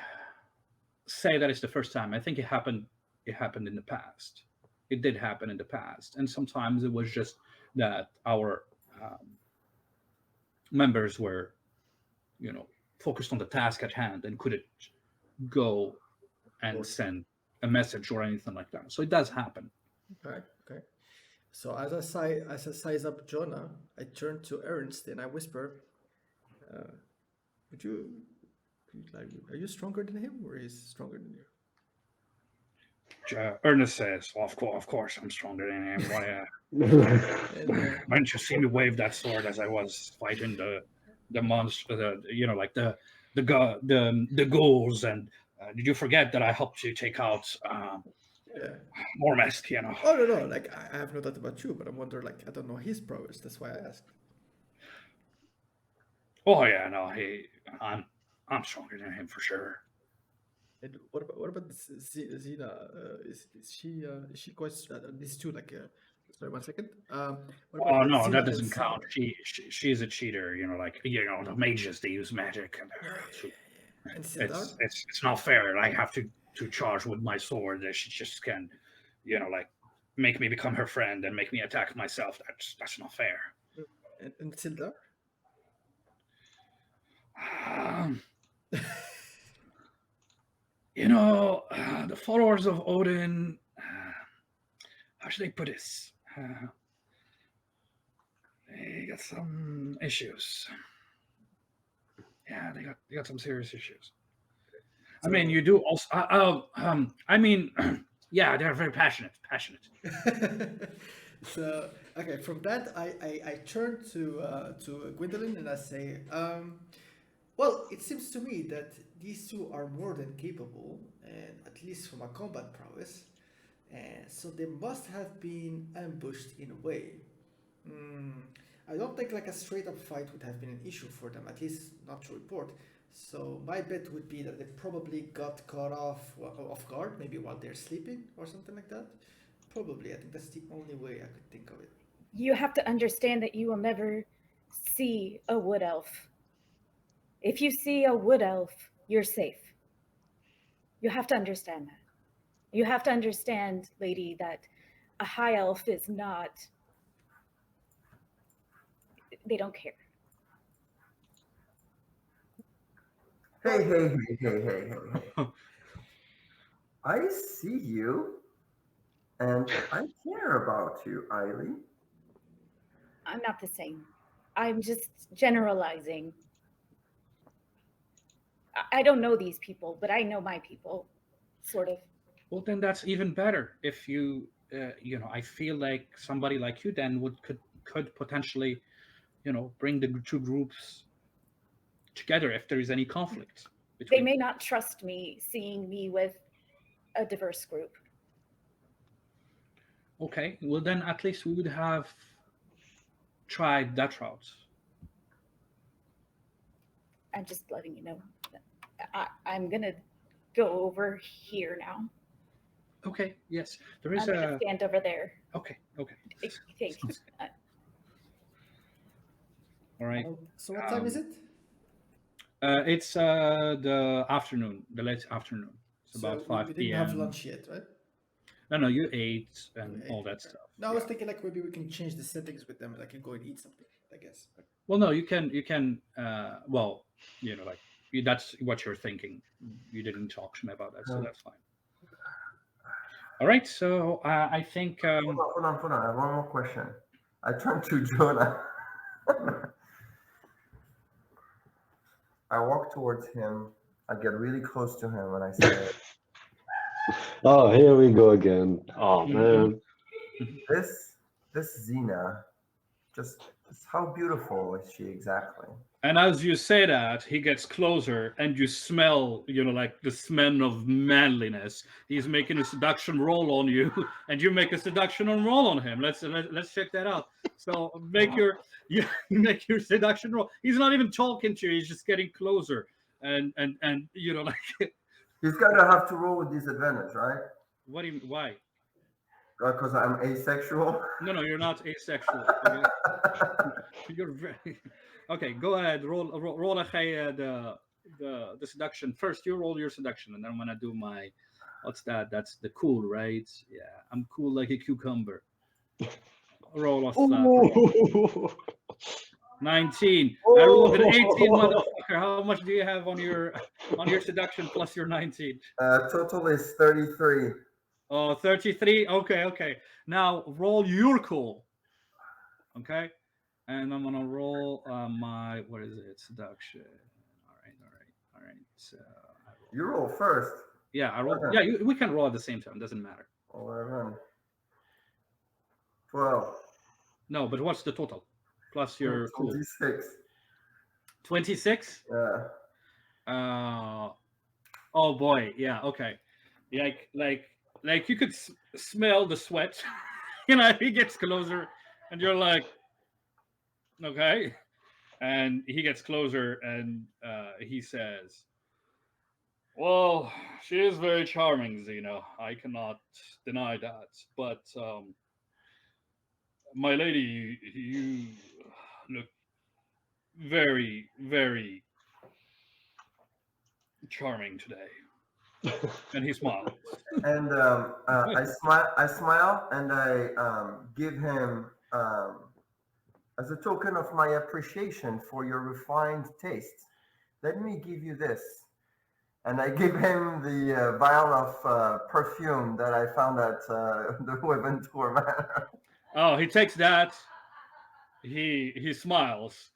say that it's the first time. I think it happened. It happened in the past. It did happen in the past, and sometimes it was just that our members were, focused on the task at hand and couldn't go and send a message or anything like that. So it does happen. Okay. Okay. So as I size up Jonah, I turn to Ernst and I whisper, "Would you like? Are you stronger than him, or is he stronger than you?" Ernest says, well, of course, I'm stronger than him. Why, And, why didn't you see me wave that sword as I was fighting the monster, the ghouls? And did you forget that I helped you take out yeah. Mormesk? Oh no, like I have no doubt about you, but I'm wondering, like, I don't know his prowess. That's why I asked. Oh yeah, no, I'm stronger than him for sure. And what about Zena? Is she quite these two like? Sorry, 1 second. What Oh about no, Zena that and doesn't count. Cinder? She's a cheater. The mages, they use magic, and And Sildar? it's not fair. I have to charge with my sword. She just can, make me become her friend and make me attack myself. That's not fair. And Sildar? Um, the followers of Odin. How should I put this? They got some issues. Yeah, they got some serious issues. I mean, you do also. I mean, yeah, they're very passionate. So okay, from that I turn to Gwendolyn and I say, well, it seems to me that these two are more than capable, and at least from a combat prowess, and so they must have been ambushed in a way. Mm, I don't think like a straight up fight would have been an issue for them, at least not to report. So my bet would be that they probably got caught off guard, maybe while they're sleeping or something like that. Probably, I think that's the only way I could think of it. You have to understand that you will never see a wood elf. If you see a wood elf, you're safe. You have to understand that. You have to understand, lady, that a high elf is not, they don't care. Hey. I see you, and I care about you, Aieli. I'm not the same. I'm just generalizing. I don't know these people, but I know my people, sort of. Well, then that's even better. If I feel like somebody like you then could potentially, bring the two groups together if there is any conflict They between. may not trust me seeing me with a diverse group. Okay, well then at least we would have tried that route. I'm just letting you know. I'm gonna go over here now. Okay, yes, there I'm is gonna stand over there. Okay. Thank you. All right. So what time is it? It's the afternoon, the late afternoon. It's So about we 5 didn't p.m. have lunch yet, right? No, you ate and You ate, all that okay. stuff. No, I was thinking like maybe we can change the settings with them and I can go and eat something, I guess. Well, no, you can. Well, that's what you're thinking. You didn't talk to me about that, so that's fine. All right. So I think. Hold on. I have one more question. I turn to Jonah. I walk towards him. I get really close to him and I say, Oh, here we go again. Oh Mhm. man. This Xena, just how beautiful is she exactly? And as you say that, he gets closer, and you smell, like the smell of manliness. He's making a seduction roll on you, and you make a seduction roll on him. Let's check that out. So make your you make your seduction roll. He's not even talking to you. He's just getting closer, and like He's gonna have to roll with disadvantage, right? what do you why? Because I'm asexual. No, you're not asexual. You're very okay. Go ahead. Roll the seduction first. You roll your seduction, and then I'm gonna do my. What's that? That's the cool, right? Yeah, I'm cool like a cucumber. Roll a flat roll. Ooh. 19. I rolled an 18, Oh. motherfucker. How much do you have on your seduction plus your 19? Total is 33. Oh, 33. Okay. Now roll your cool. Okay. And I'm gonna roll my what is it? Seduction. All right. So I You roll. roll first. Yeah, I roll. 11, Yeah, we can roll at the same time. Doesn't matter. 11, 12, No, but what's the total? Plus your cool. 26. 26. Yeah. Oh boy. Yeah. Okay. Like you could smell the sweat. He gets closer, and you're like, okay. And he gets closer, and he says, "Well, she is very charming, Xena. I cannot deny that. But my lady, you look very, very charming today." And he smiles. And I smile, and I give him, as a token of my appreciation for your refined taste. Let me give you this. And I give him the vial of perfume that I found at the Women Tour Manor. Oh, he takes that. He smiles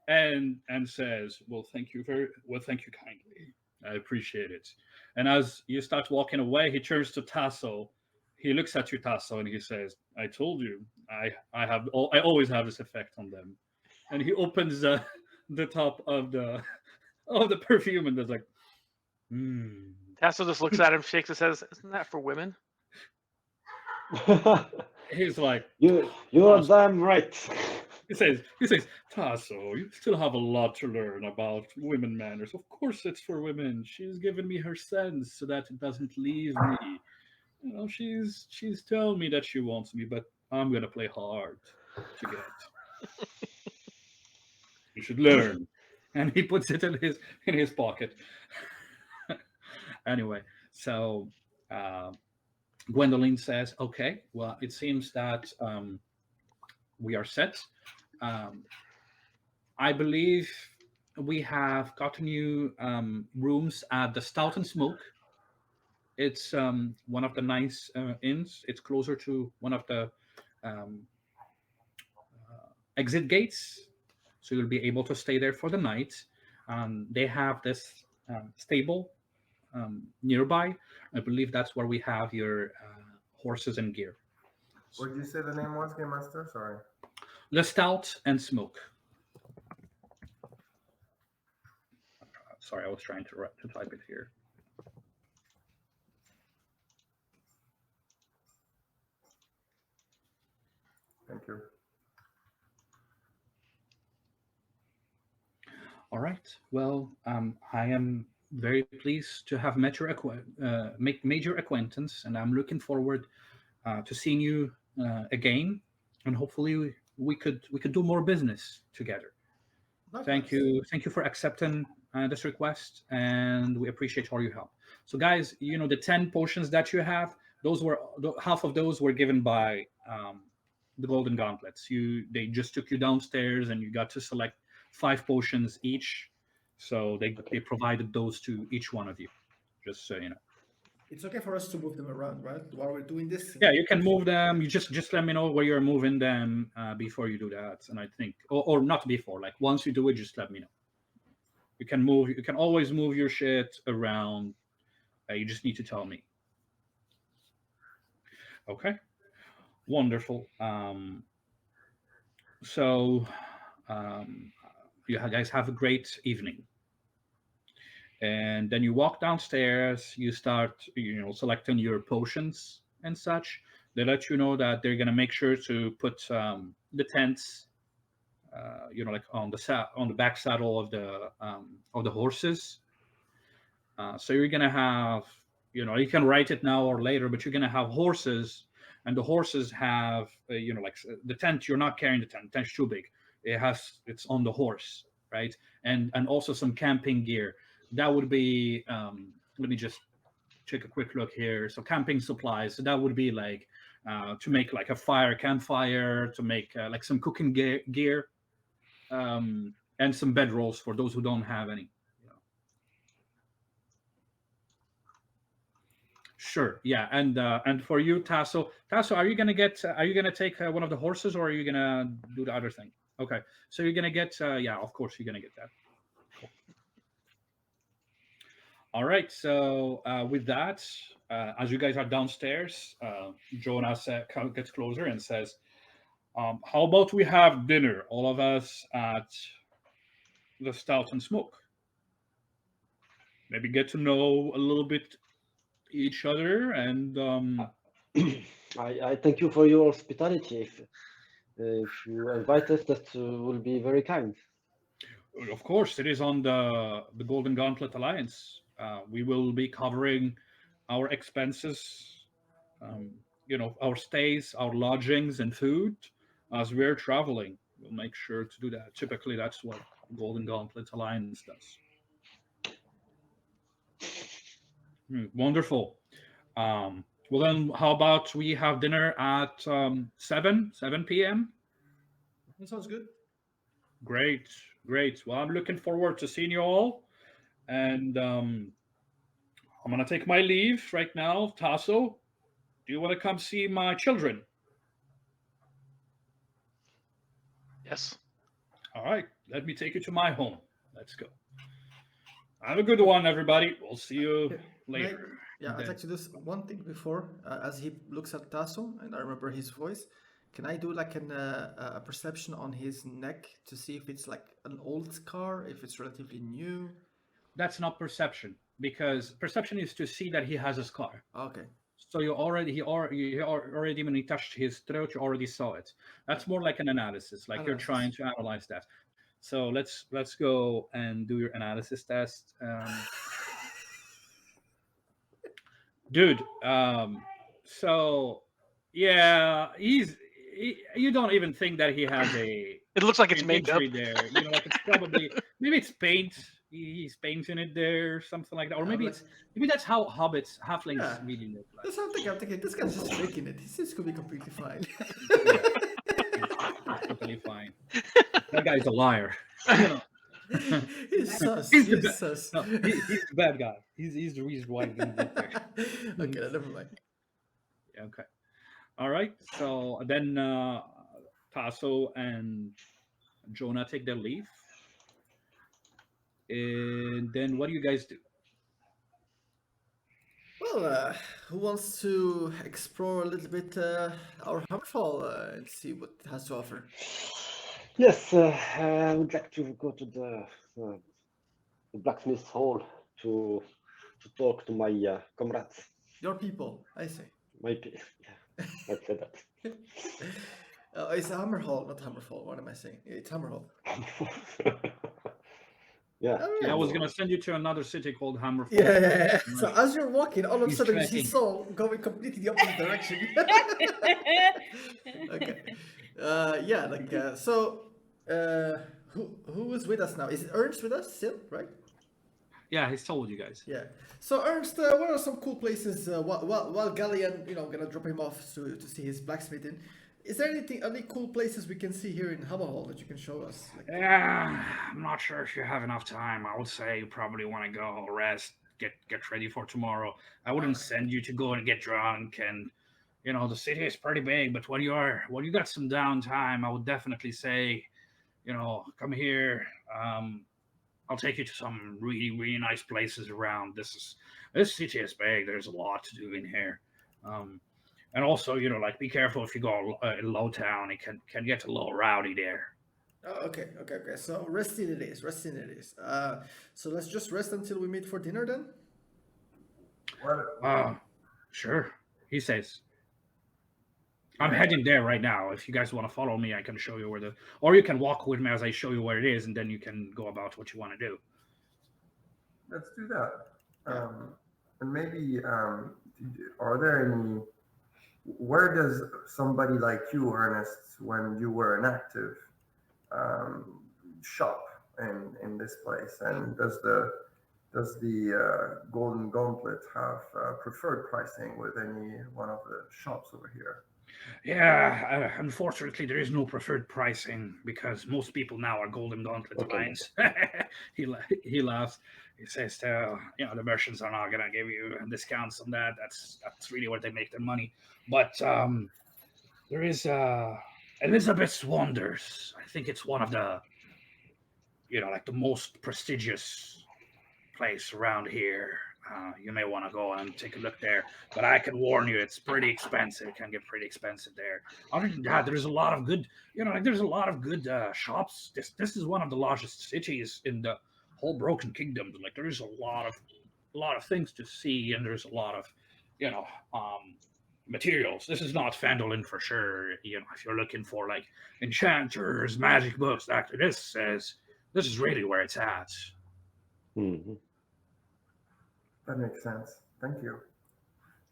and says, Thank you kindly. I appreciate it." And as you start walking away, he turns to Tasso. He looks at you, Tasso, and he says, "I told you, I always have this effect on them." And he opens the top of the perfume, and there's like, hmm. Tasso just looks at him, shakes his head. Isn't that for women? He's like, You're Tasso. damn right. He says, "Tasso, you still have a lot to learn about women manners. Of course, it's for women. She's given me her sense so that it doesn't leave me. She's telling me that she wants me, but I'm gonna play hard to get. You should learn." And he puts it in his pocket. Anyway, so uh, Gwendolyn says, "Okay, well, it seems that we are set. Um, I believe we have gotten you rooms at the Stout and Smoke. It's one of the nice inns. It's closer to one of the um, exit gates, so you'll be able to stay there for the night. They have this stable nearby. I believe that's where we have your horses and gear. What did you say the name was, Game Master? Sorry. The Stout and Smoke. Sorry, I was trying to type it here. Thank you. All right. Well, I am very pleased to have met your make major acquaintance, and I'm looking forward to seeing you again, and hopefully we could do more business together. Thank you for accepting this request, and we appreciate all your help. So, guys, the 10 potions that you have, half of those were given by the Golden Gauntlets. They just took you downstairs, and you got to select 5 potions each. So they provided those to each one of you, just so you know. It's okay for us to move them around, right? While we're doing this. Yeah, you can move them. You just let me know where you're moving them before you do that, and I think, or not before, like once you do it, just let me know. You can always move your shit around. You just need to tell me. Okay, wonderful. So um, you guys have a great evening, and then you walk downstairs. You start, selecting your potions and such. They let you know that they're gonna make sure to put the tents, like on the back saddle of the horses. So you're gonna have, you can write it now or later, but you're gonna have horses, and the horses have, the tent. You're not carrying the tent. The tent's too big. It's on the horse, right? And also some camping gear. That would be. Let me just take a quick look here. So camping supplies. So that would be like to make like a campfire, to make like some cooking gear, and some bedrolls for those who don't have any. Sure. Yeah. And for you, Tasso, are you gonna take one of the horses, or are you gonna do the other thing? Okay. So you're gonna get. Yeah. Of course, you're gonna get that. Cool. All right. So with that, as you guys are downstairs, Jonas gets closer and says, "How about we have dinner, all of us, at the Stout and Smoke? Maybe get to know a little bit each other, and I thank you for your hospitality. If you invite us, that will be very kind. of course, it is on the Golden Gauntlet Alliance. We will be covering our expenses, our stays, our lodgings, and food as we're traveling. We'll make sure to do that. Typically, that's what Golden Gauntlet Alliance does. Wonderful. Well, then, how about we have dinner at 7 p.m.? That sounds good. Great, great. Well, I'm looking forward to seeing you all. And I'm gonna take my leave right now. Tasso, do you want to come see my children? Yes. All right, let me take you to my home. Let's go. Have a good one, everybody. We'll see you May- later. yeah, I'd like to do one thing before, as he looks at Tasso, and I remember his voice. Can I do like a perception on his neck to see if it's like an old scar, if it's relatively new? That's not perception, because perception is to see that he has a scar. Okay. So already, when he touched his throat, you already saw it. That's more like an analysis, like you're trying to analyze that. So let's go and do your analysis test, dude. So yeah, you don't even think that he has It looks like it's an makeup. injury there. Like it's probably, maybe it's paint. He's painting it there, something like that, or maybe that's how halflings really look like. That's what I'm thinking. I'm thinking this guy's just faking it. He seems to be completely fine. Yeah, he's totally fine. That guy's a liar. He's sus. He's the He's sus. no, he's the bad guy. He's the reason why he didn't get there. Okay, never mind. Yeah, okay. All right. So then Tasso and Jonah take their leave. And then what do you guys do? Well, who wants to explore a little bit our Hammerfall and see what it has to offer? Yes, I would like to go to the blacksmith hall to talk to my comrades. Your people, I say. Yeah, let's say that. It's a Hammer Hall, not Hammerfall. What am I saying? It's Hammer Hall. Yeah. Alright. I was gonna send you to another city called Hammerfall. Yeah. So as you're walking, all of a He's sudden you see tracking. Saul going completely the opposite direction. Okay. Yeah. Who is with us now? Is Ernst with us still? Right. Yeah, he's told you guys. Yeah. So Ernst, what are some cool places while Gallean, gonna drop him off to see his blacksmithing? Is there any cool places we can see here in Hammerhall that you can show us? Yeah, I'm not sure if you have enough time. I would say you probably want to go rest, get ready for tomorrow. I wouldn't send you to go and get drunk, and the city is pretty big. But when you got some downtime, I would definitely say, come here. I'll take you to some really, really nice places around. This city is big. There's a lot to do in here. And also, like be careful if you go in low town. It can get a little rowdy there. Oh, okay. So resting it is. Resting it is. So let's just rest until we meet for dinner then. What? Uh, sure. He says, I'm Yeah, heading there right now. If you guys want to follow me, I can show you or you can walk with me as I show you where it is, and then you can go about what you want to do. let's do that. Yeah. And maybe, are there any? Where does somebody like you, Ernest, when you were an active, um, shop in this place? And does the Golden Gauntlet have preferred pricing with any one of the shops over here? Yeah, unfortunately, there is no preferred pricing because most people now are Golden Gauntlet Okay. clients. He laughs. He says, the merchants are not gonna give you discounts on that. That's really where they make their money. But there is Elizabeth's Wonders. I think it's one of the like the most prestigious place around here. You may want to go and take a look there, but I can warn you, it's pretty expensive. It can get pretty expensive there. Other than that, there's a lot of good, there's a lot of good shops. This is one of the largest cities in the whole Broken Kingdom. Like there is a lot of things to see, and there's a lot of, you know, um, materials. This is not Phandalin for sure. If you're looking for like enchanters, magic books, this is really where it's at. Mhm. That makes sense. Thank you.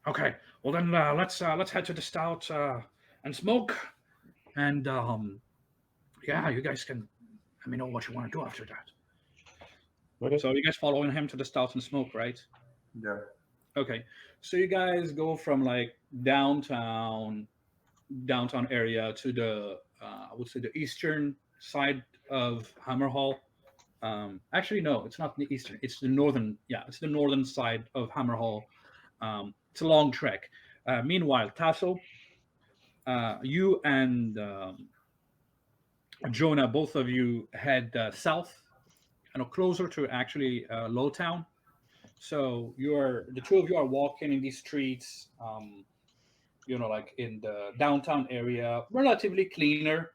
Okay, well then let's head to the stout and smoke, and yeah, you guys can let me know what you want to do after that. Okay. So you guys following him to the stout and smoke, right? Yeah. Okay, so you guys go from like downtown area to the I would say the eastern side of Hammerhall. Actually, no, it's not the eastern. It's the northern. Yeah, it's the northern side of Hammerhall. It's a long trek. Meanwhile, Tasso, you and Jonah, both of you head south, closer to actually Lowtown. So the two of you are walking in these streets. Like in the downtown area, relatively cleaner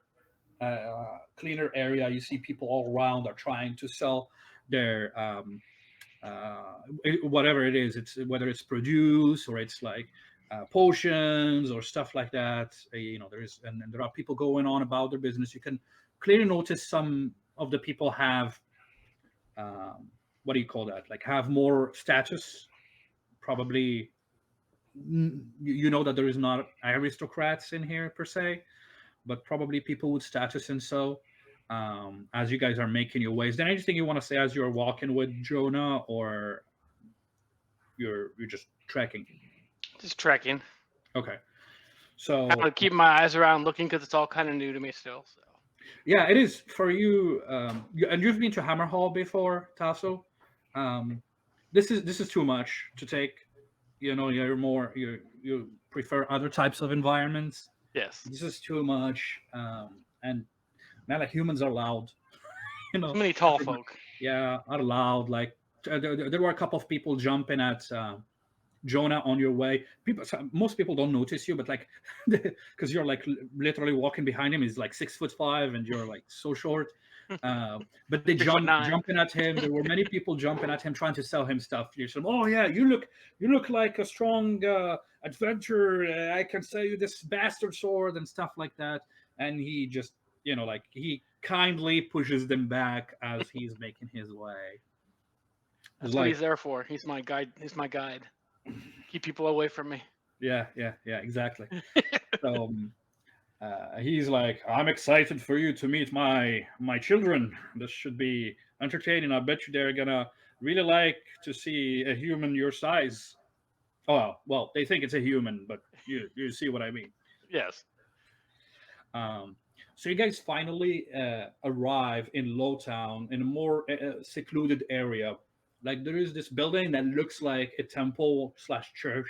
area. You see people all around are trying to sell their whatever it is. It's whether it's produce or it's like potions or stuff like that. And there are people going on about their business. You can clearly notice some of the people have what do you call that? Like have more status. Probably you know that there is not aristocrats in here per se, but probably people with status. And so as you guys are making your way, is there anything you want to say as you're walking with Jonah, or you're just trekking? Just trekking. Okay, I'm so gonna keep my eyes around looking because it's all kind of new to me still. So yeah, it is for you, and you've been to Hammerhall before, Tasso. um, this is too much to take. You prefer other types of environments. yes, This is too much. And man, like humans are loud. you too know many tall folk. yeah, are loud. Like there were a couple of people jumping at Jonah on your way. Most people don't notice you, but like, because you're like literally walking behind him. He's like 6'5", and you're like so short. But they 3'9". jumping at him. There were many people jumping at him, trying to sell him stuff. You said, "Oh yeah, you look like a strong adventurer. I can sell you this bastard sword and stuff like that." And he just, like he kindly pushes them back as he's making his way. It's That's what like, he's there for. He's my guide. He's my guide. Keep people away from me. yeah, exactly. So he's like, I'm excited for you to meet my children. This should be entertaining. I bet you they're gonna really like to see a human your size. Oh well, they think it's a human, but you see what I mean. Yes. Um, so you guys finally arrive in Lowtown, in a more secluded area. Like there is this building that looks like a temple slash church.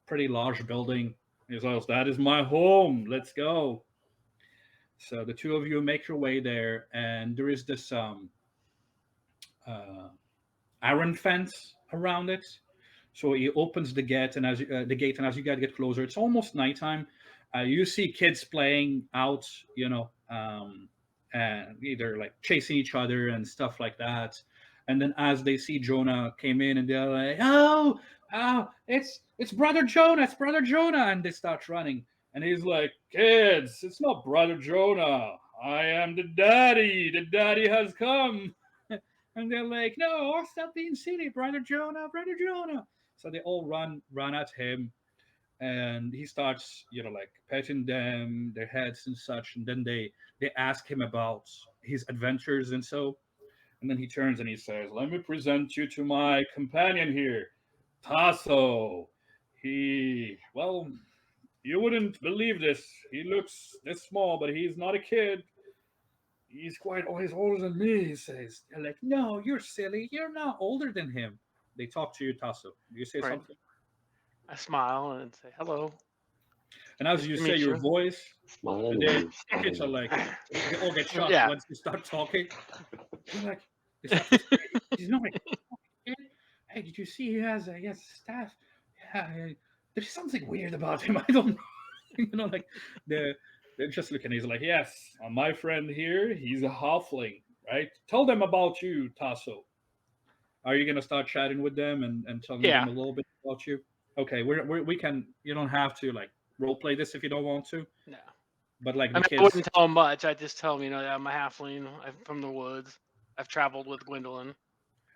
Pretty large building. He says, "That is my home. Let's go." So the two of you make your way there, and there is this uh, iron fence around it. So he opens the gate, and as you guys get closer, it's almost nighttime. You see kids playing out, and either like chasing each other and stuff like that. And then as they see Jonah came in, and they're like, "Oh, oh, it's brother Jonah, it's brother Jonah," and they start running. And he's like, "Kids, it's not brother Jonah. I am the daddy. The daddy has come." And they're like, "No, stop being silly, brother Jonah, brother Jonah." So they all run at him, and he starts, like petting them, their heads and such. And then they ask him about his adventures and so. And then he turns and he says, "Let me present you to my companion here, Tasso. Well, you wouldn't believe this. He looks this small, but he's not a kid. He's older than me," he says. They're like, "No, you're silly. You're not older than him." They talk to you, Tasso. Do you say Right. something? I smile and say hello. And as Nice you to say meet your you. voice, Smile and the wave. Smile kids and are wave. like, they all get shocked Yeah. once you start talking. They're like, they start to say, "He's not a kid. Hey, did you see he has a staff? Yeah, there's something weird about him. I don't know." Like they're, they're just looking. He's like, "Yes, my friend here, he's a halfling, right? Tell them about you, Tasso." Are you gonna start chatting with them and telling them Yeah. a little bit about you? Okay, we can. You don't have to like role play this if you don't want to, No. but like I the mean, I kids. wouldn't tell them much. I just tell them, that I'm a halfling. I'm from the woods. I've traveled with Gwendolyn.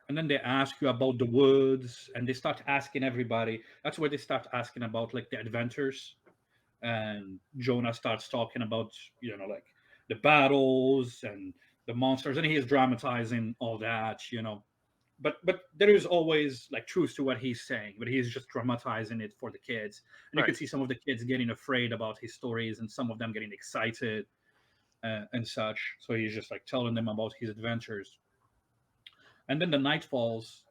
And then they ask you about the woods, and they start asking everybody. That's where they start asking about like the adventures. And Jonah starts talking about, like the battles and the monsters, and he is dramatizing all that. But there is always like truth to what he's saying, but he's just dramatizing it for the kids. And you can Right. see some of the kids getting afraid about his stories, and some of them getting excited and such. So he's just like telling them about his adventures. And then the night falls,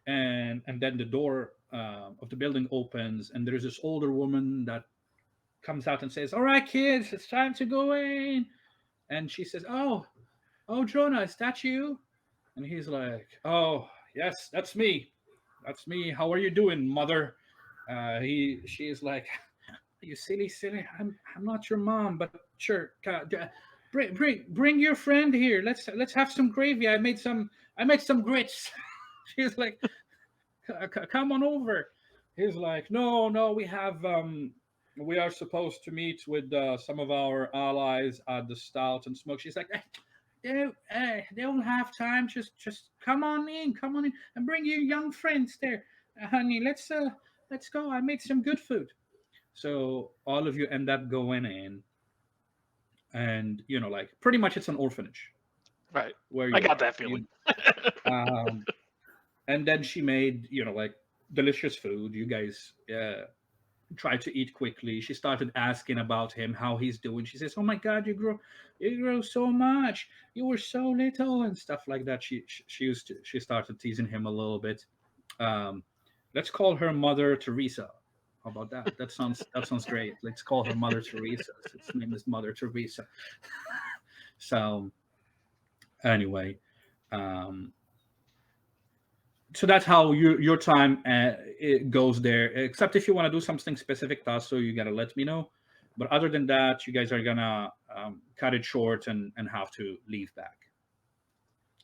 and then the door of the building opens, and there's this older woman that comes out and says, "All right, kids, it's time to go in." And she says, "Oh, Jonah, is that you?" And he's like, "Oh, yes, that's me. That's me. How are you doing, mother?" She is like, "You silly. I'm not your mom, but sure. Bring your friend here. Let's have some gravy. I made some grits." She's like, "Come on over." He's like, "No, we are supposed to meet with some of our allies at the Stout and Smoke." She's like, they don't have time. Just come on in, and bring your young friends there, honey. Let's go. I made some good food." So all of you end up going in, and like pretty much it's an orphanage Right. where I you got are. that feeling. Um, and then she made like delicious food. You guys tried to eat quickly. She started asking about him, how he's doing. She says, "Oh my God, you grow so much. You were so little," and stuff like that. She started teasing him a little bit. Um, let's call her Mother Teresa. How about that? That sounds great. Let's call her Mother Teresa. Its name is Mother Teresa. So anyway, um, so that's how your time it goes there. Except if you want to do something specific, Tasso, you gotta let me know. But other than that, you guys are gonna cut it short and have to leave back.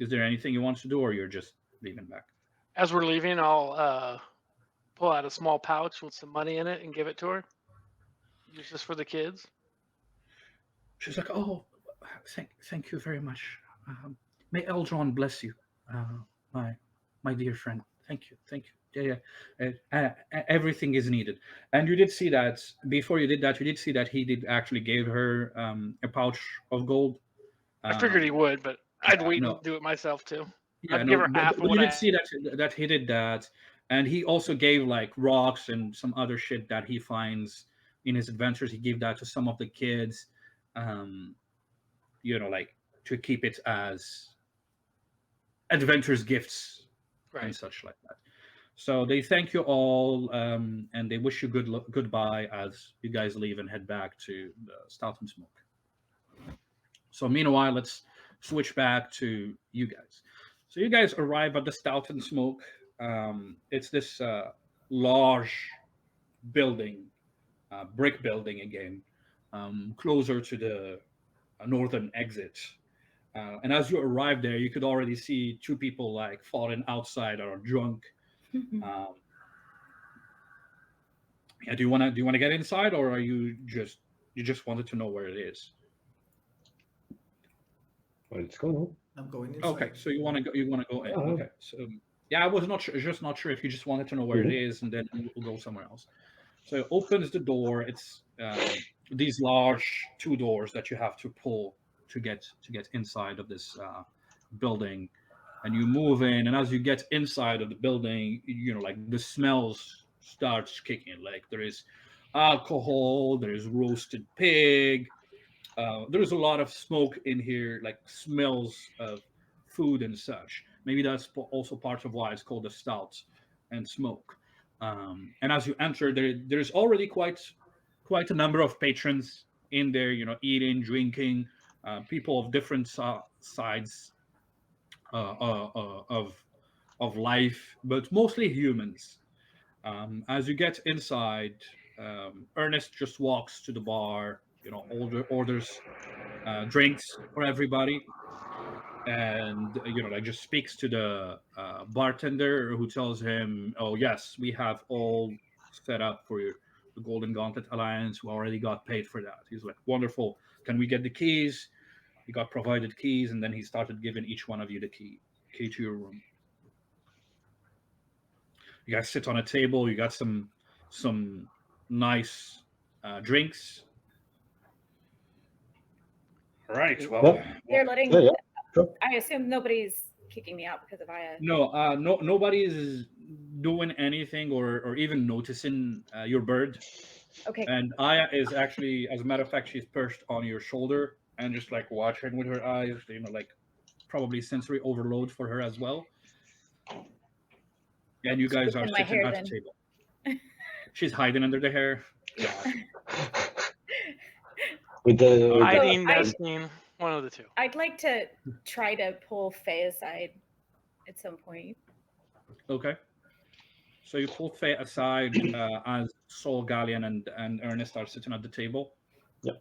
Is there anything you want to do, or you're just leaving back? As we're leaving, I'll pull out a small pouch with some money in it and give it to her. Use this for the kids. She's like, "Oh, thank you very much. May Eldron bless you, uh, my my dear friend. Thank you. Yeah, yeah. Everything is needed." And you did see that before you did that. You did see that he did actually gave her a pouch of gold. I figured he Um, would, but I'd wait no, and do it myself too. yeah, I'd give no, her half of but you what did I. see that he did that, and he also gave like rocks and some other shit that he finds in his adventures. He gave that to some of the kids. Um, like to keep it as adventures gifts and Right. such like that. So they thank you all, and they wish you goodbye as you guys leave and head back to the Stout and Smoke. So meanwhile, let's switch back to you guys. So you guys arrive at the Stout and Smoke. It's this large building, brick building again, closer to the northern exit. And as you arrive there, you could already see two people like falling outside or drunk. Um, yeah, do you want to get inside, or are you just wanted to know where it is? Well, let's go, no? I'm going Okay, inside. so you want to go in. Uh-huh. Okay, so yeah, I was not sure, just not sure if you just wanted to know where it is, and then we'll go somewhere else. So it opens the door. It's these large two doors that you have to pull to get inside of this building, and you move in. And as you get inside of the building, like the smells starts kicking. Like there is alcohol, there is roasted pig. There's a lot of smoke in here, like smells of food and such. Maybe that's also part of why it's called a stout and smoke. And as you enter, there's already quite a number of patrons in there, eating, drinking, people of different sides of life, but mostly humans. As you get inside, Ernest just walks to the bar, orders drinks for everybody, and like just speaks to the bartender, who tells him, "Oh yes, we have all set up for you. The Golden Gauntlet Alliance. We already got paid for that." He's like, "Wonderful. Can we get the keys?" He got provided keys, and then he started giving each one of you the key to your room. You guys sit on a table. You got some nice drinks. All right. Well, Yeah, They're letting. yeah, yeah. Sure. I assume nobody's kicking me out because of Aya. no, nobody is doing anything or even noticing your bird. Okay. And Aya is actually, as a matter of fact, she's perched on your shoulder and just like watching with her eyes. Like probably sensory overload for her as well. And you guys are In my sitting hair, at then. the table. She's hiding under the hair. Yeah. With the, Alright. Hiding, I- nesting, one of the two. I'd like to try to pull Faye aside at some point. Okay. So you pull Faye aside as Sol, Gallean, and Ernest are sitting at the table. Yeah.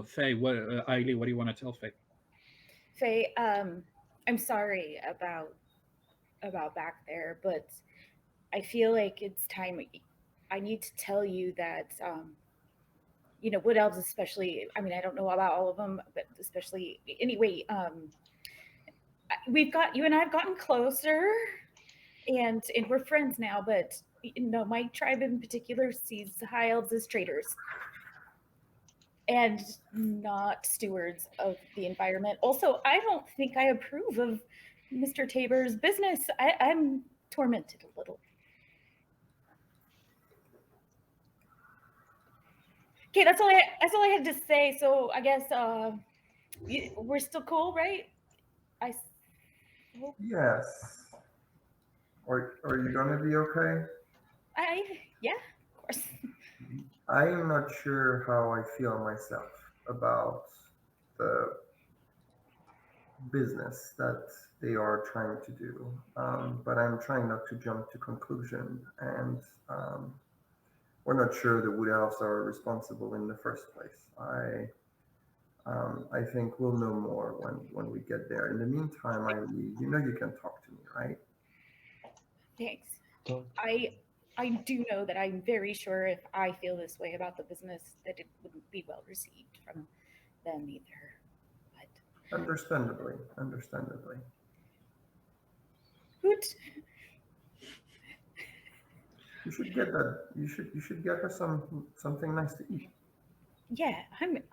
Faye, Aieli, what do you want to tell Faye? Faye, I'm sorry about back there, but I feel like it's time. I need to tell you that Wood Elves especially. I mean, I don't know about all of them, but especially anyway. You and I've gotten closer, and we're friends now. But my tribe in particular sees High Elves as traitors and not stewards of the environment. Also, I don't think I approve of Mr. Tabor's business. I'm tormented a little. Okay, that's all I had to say. So I guess we're still cool, right? I hope. Yes. Are you gonna be okay? Yeah, of course. I am not sure how I feel myself about the business that they are trying to do, but I'm trying not to jump to conclusion, and we're not sure the Wood Elves are responsible in the first place. I think we'll know more when we get there. In the meantime, you can talk to me, right? Thanks. Don't. I do know that I'm very sure if I feel this way about the business that it wouldn't be well received from them either. But Understandably. Hoot. You should get that. You should get her something nice to eat. Yeah,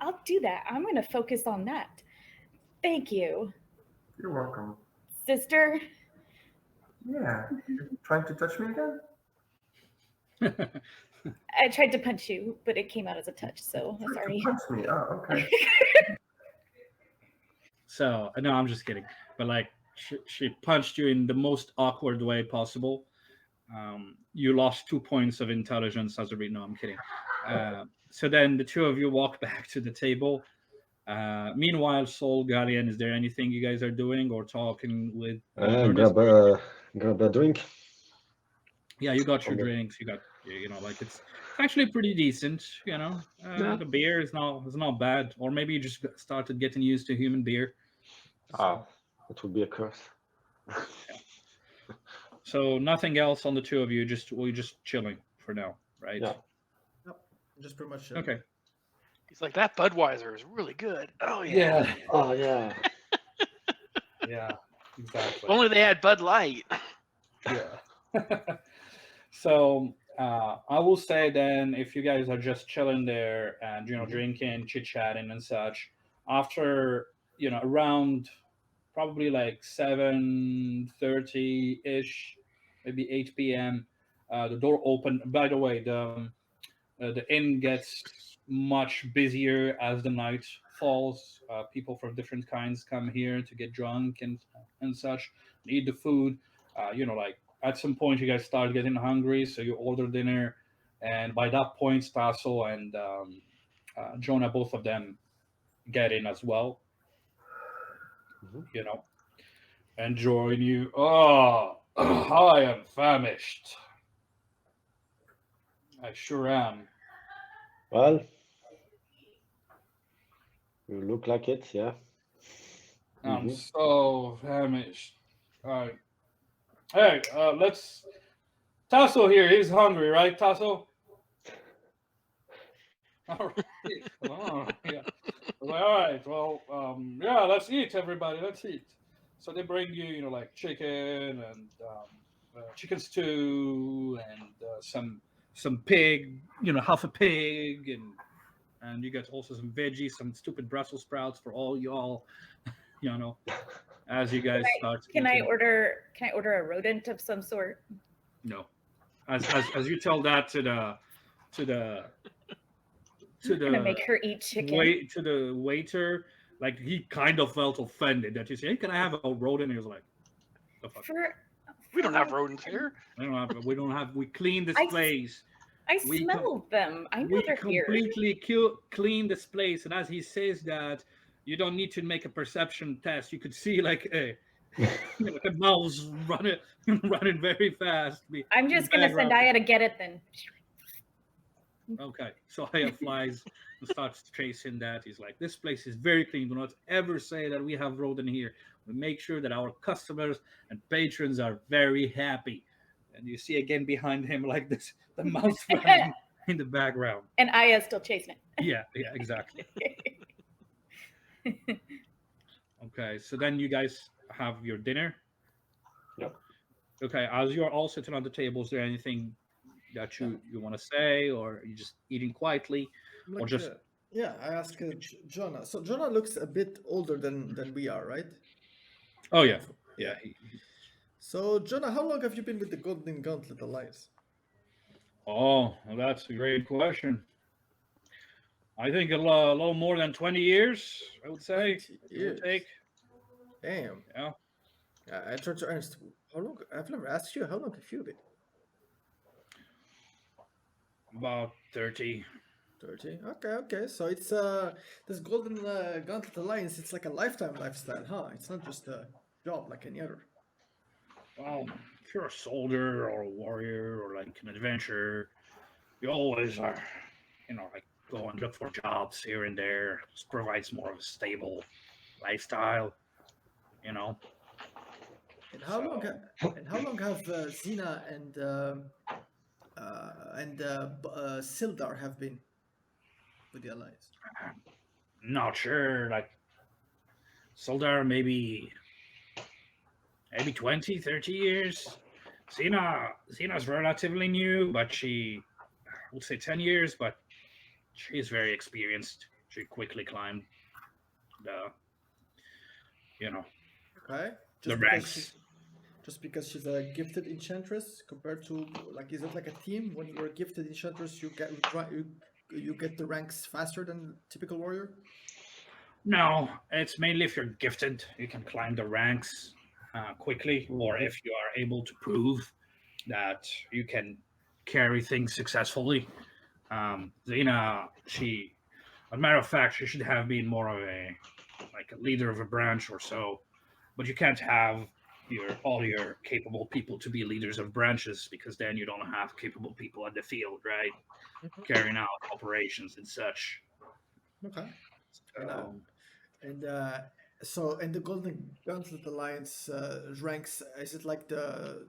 I'll do that. I'm gonna focus on that. Thank you, You're welcome. sister. Yeah. You're trying to touch me again? I tried to punch you, but it came out as a touch, so Tried to sorry. punch me. Oh, okay. So no, I'm just kidding. But like, she punched you in the most awkward way possible. You lost 2 points of intelligence as a read. No, I'm kidding. So then the two of you walk back to the table. Meanwhile, Sol, Gallean, is there anything you guys are doing or talking with Ernest? Grab a drink. Yeah, you got your Okay. drinks. You got like it's actually pretty decent. Yeah. The beer is not bad. Or maybe you just started getting used to human beer. Ah, So it would be a curse. so nothing else on the two of you. We're just chilling for now, right? Yeah. Yep. Just pretty much chilling. Okay. He's like, that Budweiser is really good. Oh yeah. Yeah. Oh yeah. Yeah. If Exactly. only they had Bud Light. Yeah. So I will say then, if you guys are just chilling there and Mhm. drinking, chit chatting and such, after around probably like 7:30 ish, maybe 8 p.m., the door opened. By the way, the inn gets much busier as the night falls. People from different kinds come here to get drunk and such, and eat the food. Like at some point, you guys start getting hungry, so you order dinner, and by that point, Tasso and Jonah, both of them, get in as well. Mhm. You know, and join you. Oh, I am famished. I sure am. Well, you look like it. Yeah. I'm Hmm. so famished. All right. Hey, let's. Tasso here. He's hungry, right, Tasso? All right. Yeah. All right. Well, yeah. Let's eat, everybody. Let's eat. So they bring you, like chicken and chicken stew and some pig, half a pig, and you get also some veggies, some stupid Brussels sprouts for all y'all, you know, as you guys start Can I eating. order a rodent of some sort? No, as you tell that to the to I'm not gonna the make her eat chicken. wait to the waiter, like he kind of felt offended that you say, "Hey, can I have a rodent?" And he was like, "The fuck? For We don't have rodents here. We don't have. We don't have. We clean this I, place. I We smelled them. I know we they're here. completely clean this place." And as he says that, you don't need to make a perception test. You could see like like a mouse running running very fast I'm in the just gonna send background. Aya to get it then. Okay, so Aya flies and starts chasing that. He's like, "This place is very clean. Do not ever say that we have rodent here. We make sure that our customers and patrons are very happy." And you see again behind him like this, the mouse running in the background. And Aya's still chasing Yeah, exactly. it. Okay, so then you guys have your dinner. Yep. Okay, as you're all sitting on the table, is there anything that Yeah. you want to say, or are you just eating quietly, or Like, just yeah, I asked Jonah. So Jonah looks a bit older than we are, right? oh yeah, yeah. Yeah. So Jonah, how long have you been with the Golden Gauntlet Alliance? Oh, well, that's a great question. I think a little more than 20 years, I would say, 20 give or years. take. Damn. Yeah, I turned to Ernst. How long? I've never asked you. How long have you been? about 30. 30. Okay. So it's this Golden Gauntlet Alliance. It's like a lifetime lifestyle, huh? It's not just a job like any other. Well, if you're a soldier or a warrior or like an adventurer, you always are, like go and look for jobs here and there. This provides more of a stable lifestyle, you know. And how long? So, And how long have Xena and Sildar have been with the Alliance? not sure. Like Soldar, maybe 20, 30 years. Xena's relatively new, but I would say 10 years, but she's very experienced. She quickly climbed the, you know, Okay, the ranks. just because she's a gifted enchantress compared to like, is it like a team? When you're a gifted enchantress, you get the ranks faster than typical warrior. No, it's mainly if you're gifted, you can climb the ranks quickly, or Mhm. if you are able to prove that you can carry things successfully. Xena, as a matter of fact, she should have been more of a leader of a branch or so, but you can't have all your capable people to be leaders of branches, because then you don't have capable people in the field, right? Carrying out operations and such. Okay. So, And so, and the Golden Gauntlet Alliance ranks, is it like the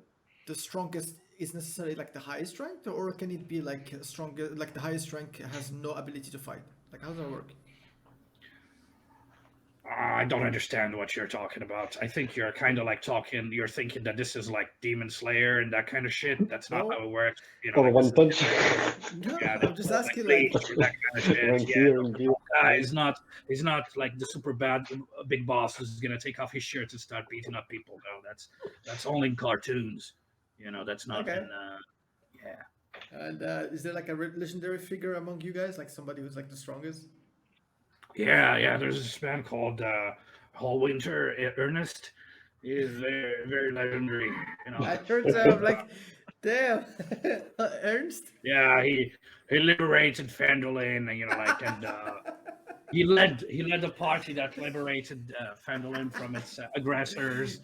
strongest is necessarily like the highest ranked, or can it be like stronger, like the highest rank has no ability to fight? Like, how does that work? I don't understand what you're talking about. I think you're kind of like you're thinking that this is like Demon Slayer and that kind of shit. That's not No, how it works. Or Like this one punch. no, yeah, I'm just like asking, like, Bleach or that kind of shit. Rank Yeah, here no, and here. he's not like the super bad big boss who's gonna take off his shirt and start beating up people. No, that's only in cartoons. That's not okay. in. Yeah. And is there like a legendary figure among you guys, like somebody who's like the strongest? Yeah. There's this man called Hallwinter Ernest. He's very, very legendary. It turns out, like, damn, Ernst. Yeah, he liberated Phandalin, and he led the party that liberated Phandalin from its aggressors.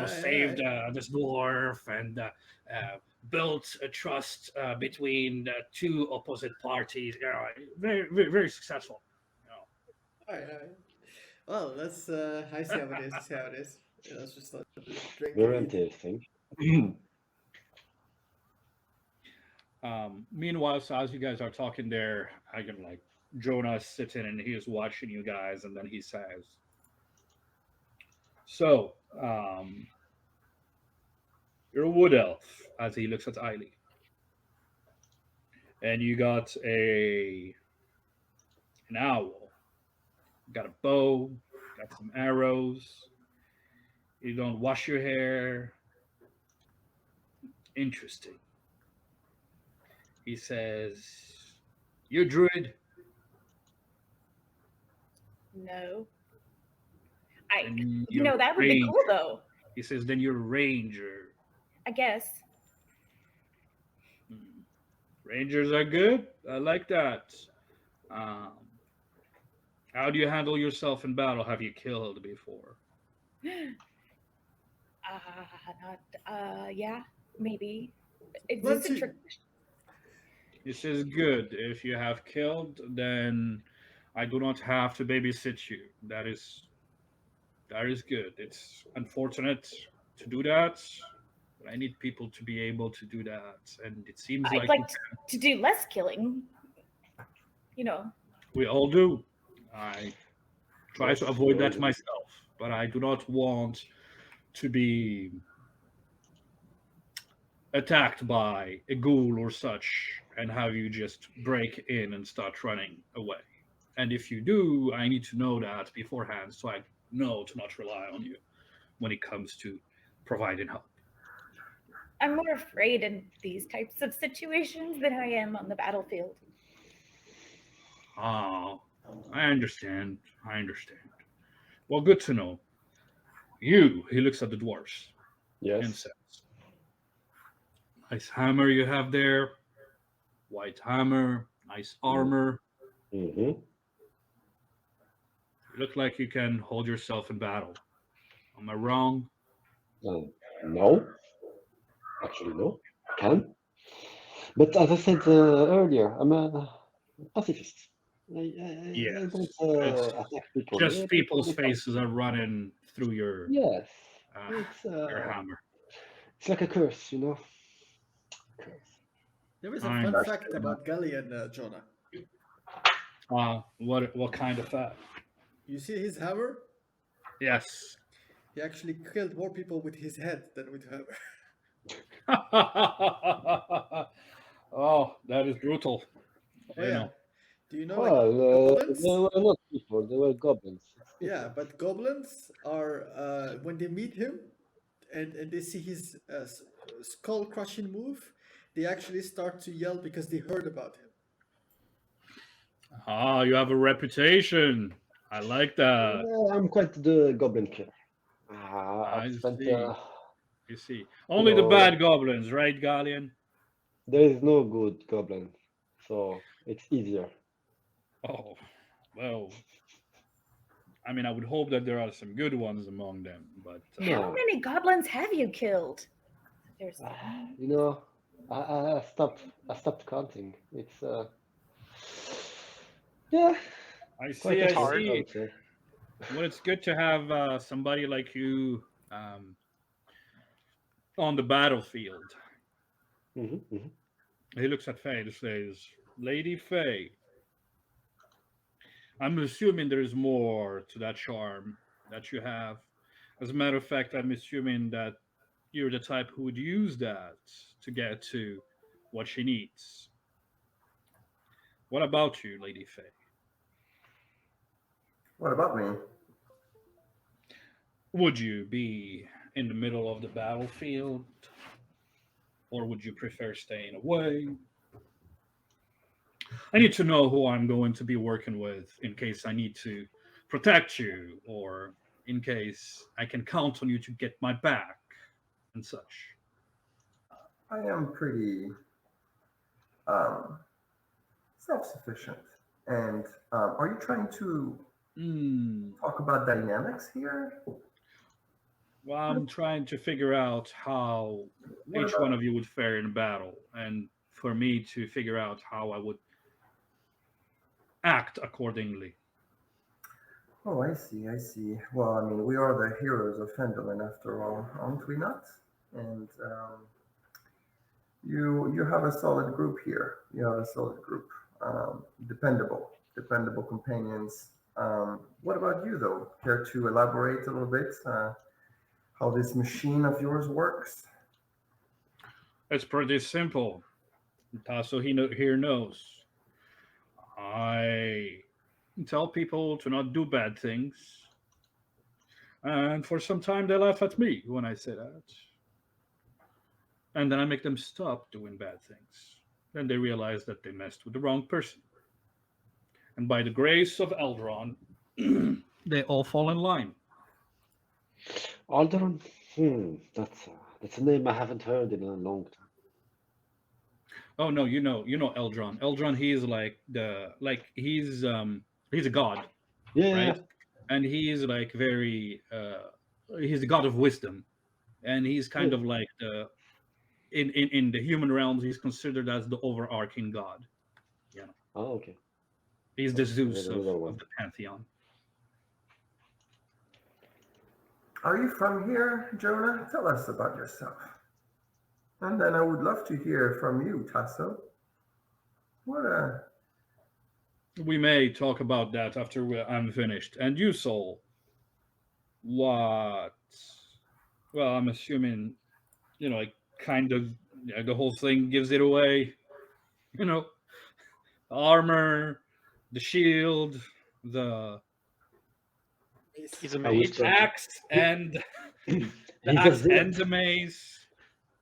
Saved this dwarf and built a trust between two opposite parties. Very, very, very successful. All right. Well, that's I see how it is. I see how it is. Yeah, that's just like drink. Very and eat. interesting. Meanwhile, so as you guys are talking there, I can like Jonah's sitting and he is watching you guys, and then he says, "So, you're a wood elf," as he looks at Aieli, and you got an owl, got a bow, got some arrows. You don't wash your hair. Interesting. He says, "You're a druid." No. And That would be cool though. He says, "Then you're a ranger." I guess. Rangers are good. I like that. Um, how do you handle yourself in battle? Have you killed before? Yeah, maybe. It's Let's a see. trick question. This is good. If you have killed, then I do not have to babysit you. That is good. It's unfortunate to do that, but I need people to be able to do that. And it seems I'd like like to do less killing. we all do. I try to avoid that Sure. myself, but I do not want to be attacked by a ghoul or such and have you just break in and start running away. And if you do, I need to know that beforehand so I know to not rely on you when it comes to providing help. I'm more afraid in these types of situations than I am on the battlefield. Ah, I understand. Well, good to know. He looks at the dwarves and Yes. says, "Nice hammer you have there. White hammer, nice armor. Mm-hmm. You look like you can hold yourself in battle. Am I wrong?" No, actually no, I can. But as I said earlier, I'm a pacifist. I Yes. don't It's attack people. just people's faces are running through Yes, your hammer. it's like a curse, Curse. There is a I fun understand. fact about Gallean, Jonah. What kind of fact? You see his hammer? Yes. He actually killed more people with his head than with hammer. Oh, that is brutal. Oh You yeah. know. Do you know, like, Well, goblins? they were not people; they were goblins. It's Yeah, different. but goblins are when they meet him and they see his skull crushing move, they actually start to yell because they heard about him. You have a reputation. I like that. I'm quite the goblin killer. I I've spent, see. You see. Only the bad goblins, right, Gallean? there is no good goblin, so it's easier. Oh, well. I mean, I would hope that there are some good ones among them, but How No. many goblins have you killed? There's You know, I stopped counting. It's yeah, I quite see, a I few, hard. I see. would say. Well, it's good to have somebody like you on the battlefield. Hmm. He looks at Faye and says, Lady Faye, I'm assuming there's more to that charm that you have. As a matter of fact, I'm assuming that you're the type who would use that to get to what she needs. What about you, Lady Faye? What about me? Would you be in the middle of the battlefield, or would you prefer staying away? I need to know who I'm going to be working with in case I need to protect you, or in case I can count on you to get my back and such. I am pretty um, self-sufficient. And are you trying to Hmm. talk about dynamics here? Well, I'm trying to figure out how What each one about? of you would fare in battle, and for me to figure out how I would act accordingly. Oh, I see, I see. Well, I mean, we are the heroes of Phandalin after all, aren't we not? And you have a solid group here. You have a solid group. Dependable companions. What about you, though? Care to elaborate a little bit how this machine of yours works? It's pretty simple. Tasso here knows. I tell people to not do bad things, and for some time they laugh at me when I say that. And then I make them stop doing bad things. Then they realize that they messed with the wrong person. And by the grace of Eldron, they all fall in line. Alderon? That's a name I haven't heard in a long time. Oh no, you know Eldron. Eldron, he is like he's a god, Yeah, yeah, right? And he is like very he's the god of wisdom, and he's yeah. kind of like the in the human realms he's considered as the overarching god. You know, Oh, okay. he's the So the Zeus middle of one. the pantheon. Are you from here, Jonah? Tell us about yourself. And then I would love to hear from you, Tasso. What We may talk about that after I'm finished. And you, Soul, what? Well, I'm assuming like kind of the whole thing gives it away. You know, the armor, the shield, the He's a I mage. whisper. axe, He, and the he's a axe and zealot. the mace.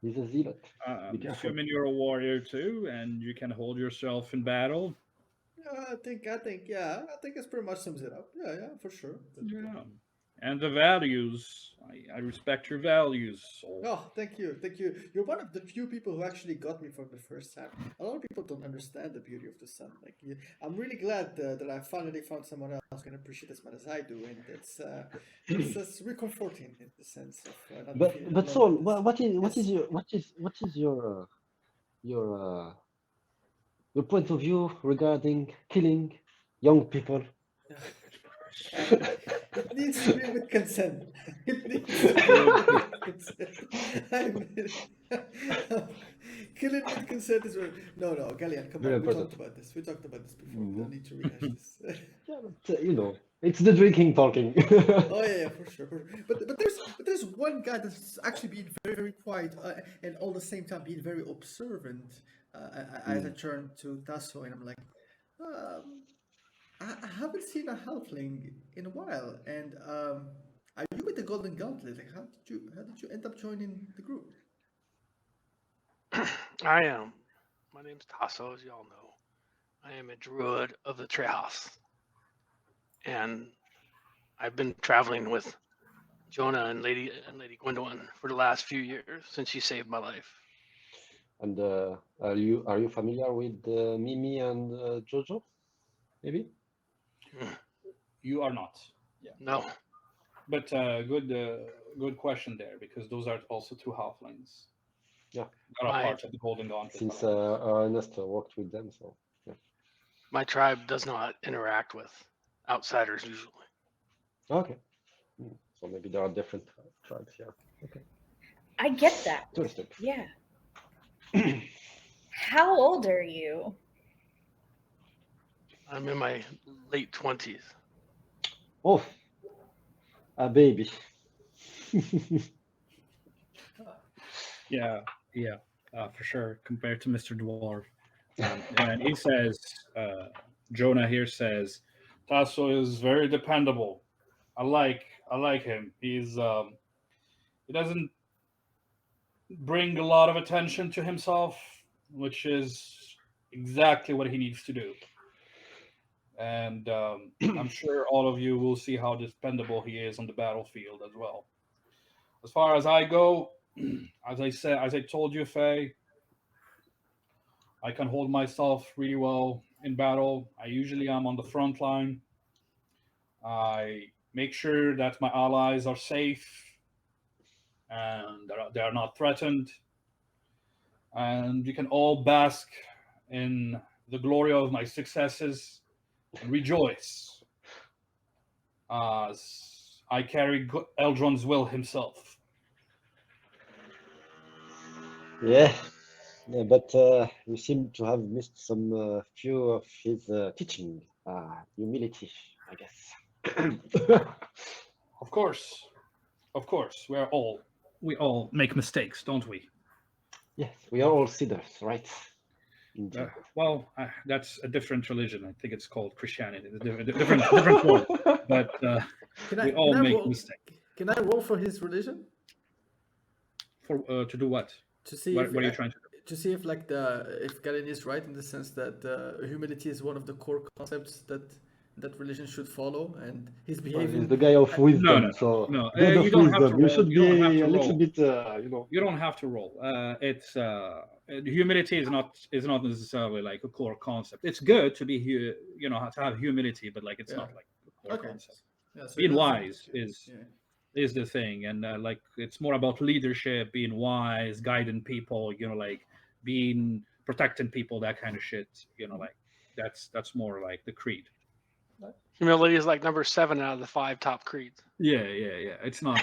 He's a zealot. Be I'm careful. assuming you're a warrior too, and you can hold yourself in battle. Yeah, I think it's pretty much sums it up. Yeah, yeah, for sure. Yeah. And the values. I respect your values, Soul. Oh, thank you, thank you. You're one of the few people who actually got me from the first time. A lot of people don't understand the beauty of the sun. I'm really glad that I finally found someone else who can appreciate as much as I do, and it's reconforting in the sense of not feeling But alone Saul, in this. what is Yes. your your point of view regarding killing young people? It needs to be with consent. It needs to be with consent. I mean, killing with consent is no, Gallean. Come Very on, we important. talked about this. We talked about this before. We Mhm. don't need to rehash this. Yeah, but it's the drinking talking. Oh yeah, for sure, for sure. But there's one guy that's actually being very very quiet and all the same time being very observant. As I turn to Tasso and I'm like, um, I haven't seen a halfling in a while, and are you with the Golden Gauntlet? Like, how did you end up joining the group? I am. My name's Tasso, as y'all know. I am a druid of the Treehouse, and I've been traveling with Jonah and Lady Gwendolyn for the last few years since she saved my life. And are you familiar with Mimi and Jojo? Maybe. You are not. No. But good question there, because those are also two halflings. Yeah. That are My- part of the Golden Gauntlet. Since Alliance. Ernest worked with them, so My tribe does not interact with outsiders usually. okay. So maybe there are different tribes. Yeah. Okay. I get that. Interesting. Yeah. How old are you? I'm in my late 20s. Oh, a baby. Yeah, for sure. Compared to Mr. Dwarf, and he says, Jonah here says, Tasso is very dependable. I like him. He doesn't bring a lot of attention to himself, which is exactly what he needs to do. And I'm sure all of you will see how dependable he is on the battlefield as well. As far as I go, as I told you, Faye, I can hold myself really well in battle. I usually am on the front line. I make sure that my allies are safe and they are not threatened. And you can all bask in the glory of my successes and rejoice as I carry Eldron's will himself. Yeah. But you seem to have missed some few of his teaching. Humility, I guess. Of course, we all make mistakes, don't we? Yes, we are all sinners, right? Indeed. That's a different religion. I think it's called Christianity. It's a different word. But we all make mistakes. Can I roll for his religion For to do what? to see What if are you trying to do? to see if if Gallean is right in the sense that humility is one of the core concepts that religion should follow, and he's Well, behaving. he's the guy of wisdom, so no. God of You don't have to wisdom. You roll. should You don't have be to a little roll. bit, You don't have to roll. It's humility is not necessarily like a core concept. It's good to be to have humility, but like it's Yeah. not like a core Okay. concept. Yeah, so Being it doesn't- wise yeah. is the thing, and like it's more about leadership, being wise, guiding people, like being protecting people, that kind of shit. Like that's more like the creed. Humility is like number 7 out of the 5 top creeds. Yeah. It's not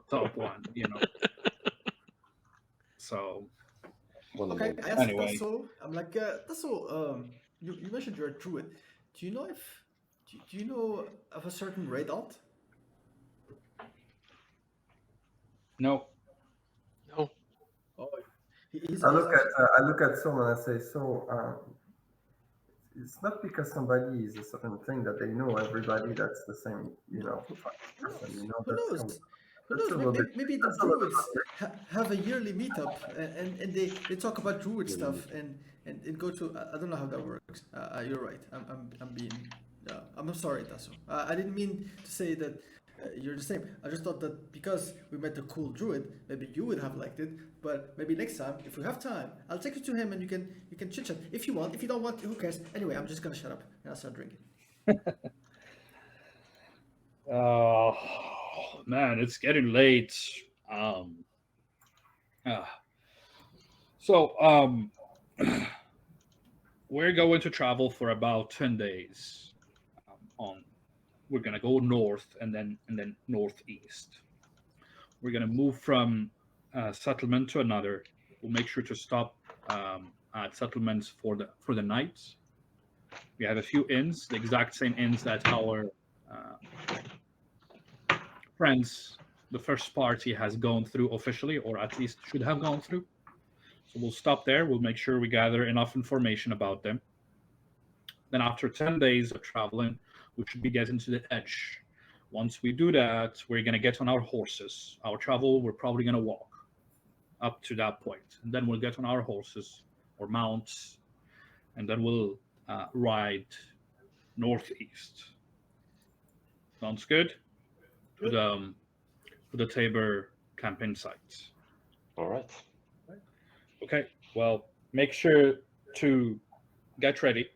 top one. So one Okay, among. I asked Anyway. Tasso. I'm like, Tasso, you mentioned you're a druid. Do you know do you know of a certain red alt? no. No. Oh, he's I actually, look at someone and say, so it's not because somebody is a certain thing that they know everybody that's the same, person. Who That's knows? Who that's knows? a little bit. Maybe the That's a little bit druids have a yearly meetup, and they talk about druid stuff and go to. I don't know how that works. You're right. I'm being. I'm sorry, Tasso. I didn't mean to say that you're the same. I just thought that because we met a cool druid, maybe you would have liked it. But maybe next time, if we have time, I'll take you to him and you can chit chat if you want. If you don't want, who cares? Anyway, I'm just gonna shut up and I'll start drinking. Oh man, it's getting late. So we're going to travel for about 10 days. We're gonna go north and then northeast. We're gonna move from settlement to another. We'll make sure to stop at settlements for the night. We have a few inns, the exact same inns that our friends, the first party, has gone through officially, or at least should have gone through. So we'll stop there. We'll make sure we gather enough information about them. Then after 10 days of traveling, we should be getting to the edge. Once we do that, we're going to get on our horses. Our travel, we're probably going to walk up to that point. And then we'll get on our horses or mounts, and then we'll ride northeast. Sounds good? To the Tabor campaign sites. All right. Okay, well, make sure to get ready.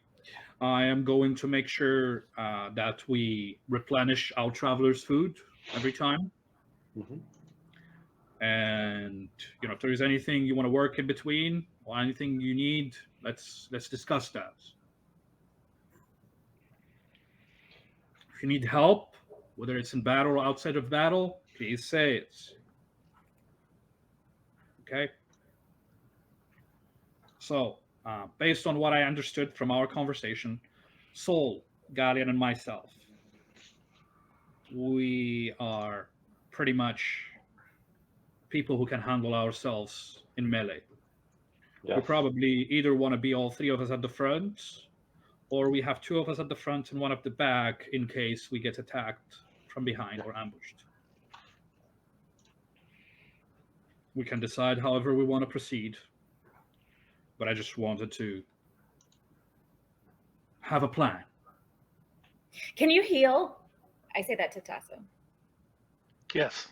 I am going to make sure that we replenish our travelers' food every time. Mhm. And if there is anything you want to work in between or anything you need, let's discuss that. If you need help, whether it's in battle or outside of battle, please say it. Okay. So, based on what I understood from our conversation, Soul, Gallean, and myself, we are pretty much people who can handle ourselves in melee. We Yes. probably either want to be all three of us at the front, or we have two of us at the front and one at the back in case we get attacked from behind or ambushed. We can decide however we want to proceed, but I just wanted to have a plan. Can you heal? I say that to Tasso. Yes.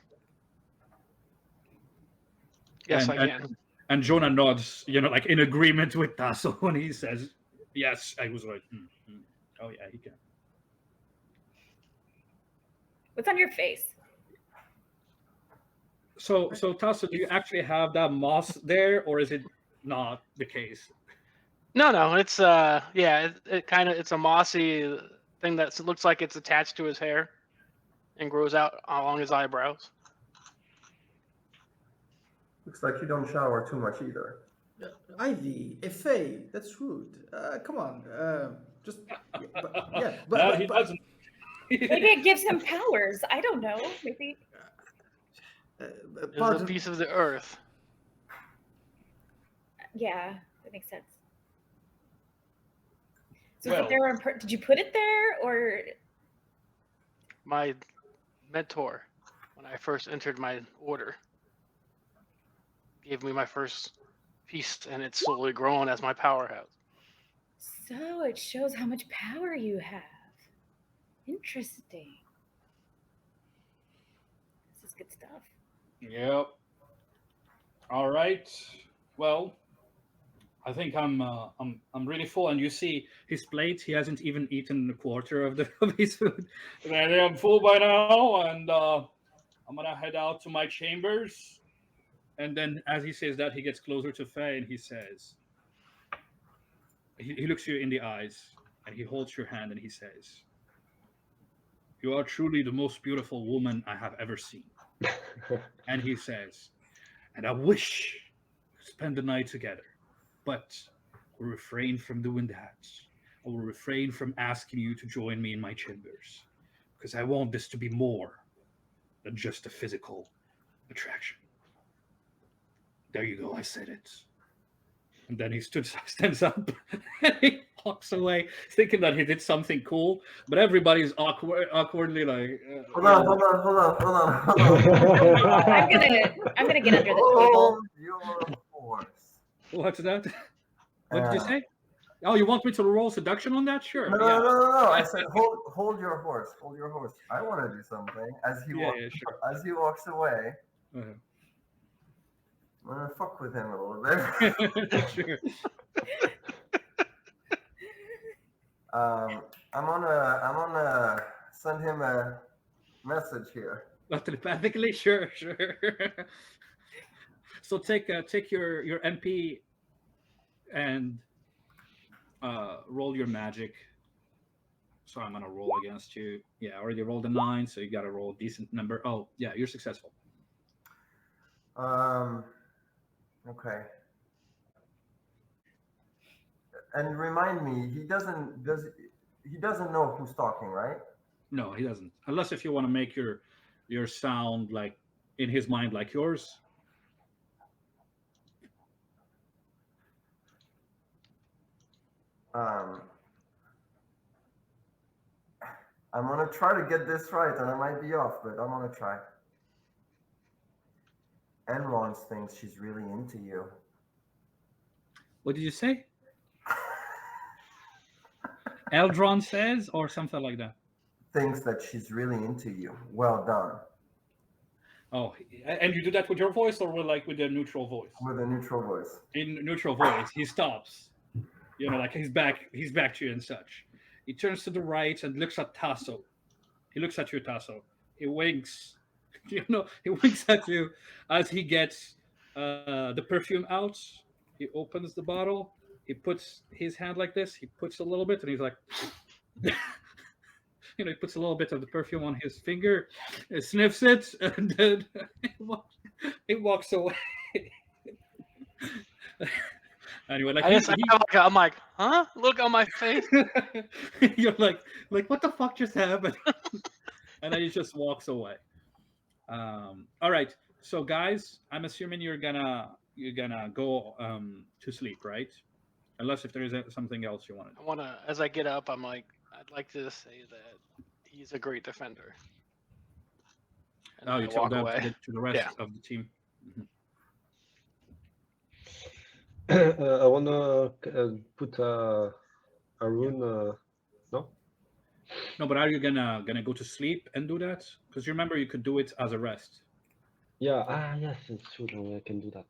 Yes, and, I can. And Jonah nods, like in agreement with Tasso when he says, yes. I was like, oh yeah, he can. What's on your face? So Tasso, do you actually have that moss there, or is it not the case? No, it's it kind of it's a mossy thing that looks like it's attached to his hair and grows out along his eyebrows. Looks like you don't shower too much either. Ivy, Effay, that's rude. Come on, just yeah, No, he doesn't. Maybe it gives him powers. I don't know. Maybe. It's a pardon. piece of the earth. Yeah, that makes sense. So Well- is it there on did you put it there, or My mentor, when I first entered my order, gave me my first piece, and it's slowly grown as my powerhouse. so it shows how much power you have? Interesting. This is good stuff. Yep. All right. Well, I think I'm really full, and you see his plate. He hasn't even eaten a quarter of his food. And I'm full by now, and I'm gonna head out to my chambers. And then, as he says that, he gets closer to Faye, and he says, he looks you in the eyes, and he holds your hand, and he says, "You are truly the most beautiful woman I have ever seen." And he says, "And I wish we could spend the night together, but will refrain from doing that. I will refrain from asking you to join me in my chambers, because I want this to be more than just a physical attraction." There you go, I said it. And then he stands up and he walks away, thinking that he did something cool, but everybody's awkwardly like, Hold on. I'm gonna get under the table. Hold your horse. what's that? What did you say? Oh, you want me to roll seduction on that? Sure. No, yeah. no. I said hold your horse. Hold your horse. I want to do something. As he Yeah, sure. as he walks away, Uh-huh. I'm gonna fuck with him a little bit. Sure. I'm gonna send him a message here. Telepathically, sure. So take your MP and roll your magic. So I'm gonna roll against you. Yeah, I already rolled a 9, so you gotta roll a decent number. Oh, yeah, you're successful. Okay. And remind me, he doesn't know who's talking, right? No, he doesn't. Unless if you want to make your sound like in his mind like yours. I'm gonna try to get this right, and I might be off, but I'm gonna try. Enron thinks she's really into you. What did you say? Eldron says, or something like that. Thinks that she's really into you. Well done. Oh, and you do that with your voice or with the neutral voice? With a neutral voice. In neutral voice, he stops. like he's back to you and such. He turns to the right and looks at Tasso. He looks at you, Tasso. He winks. He winks at you as he gets the perfume out. He opens the bottle. He puts his hand like this. He puts a little bit, and he's like, he puts a little bit of the perfume on his finger, sniffs it, and then he walks away. Anyway, like I guess I'm like, huh? Look on my face. you're like what the fuck just happened? And then he just walks away. All right, so guys, I'm assuming you're gonna go to sleep, right? Unless if there is something else you want to I do. want to, as I get up, I'm like, I'd like to say that he's a great defender. And Oh, then you I tell walk that away. to the rest Yeah. of the team. Mhm. I wanna put a rune. No. No, but are you gonna go to sleep and do that? Because you remember you could do it as a rest. Yeah. Yes, it's true. No, I can do that.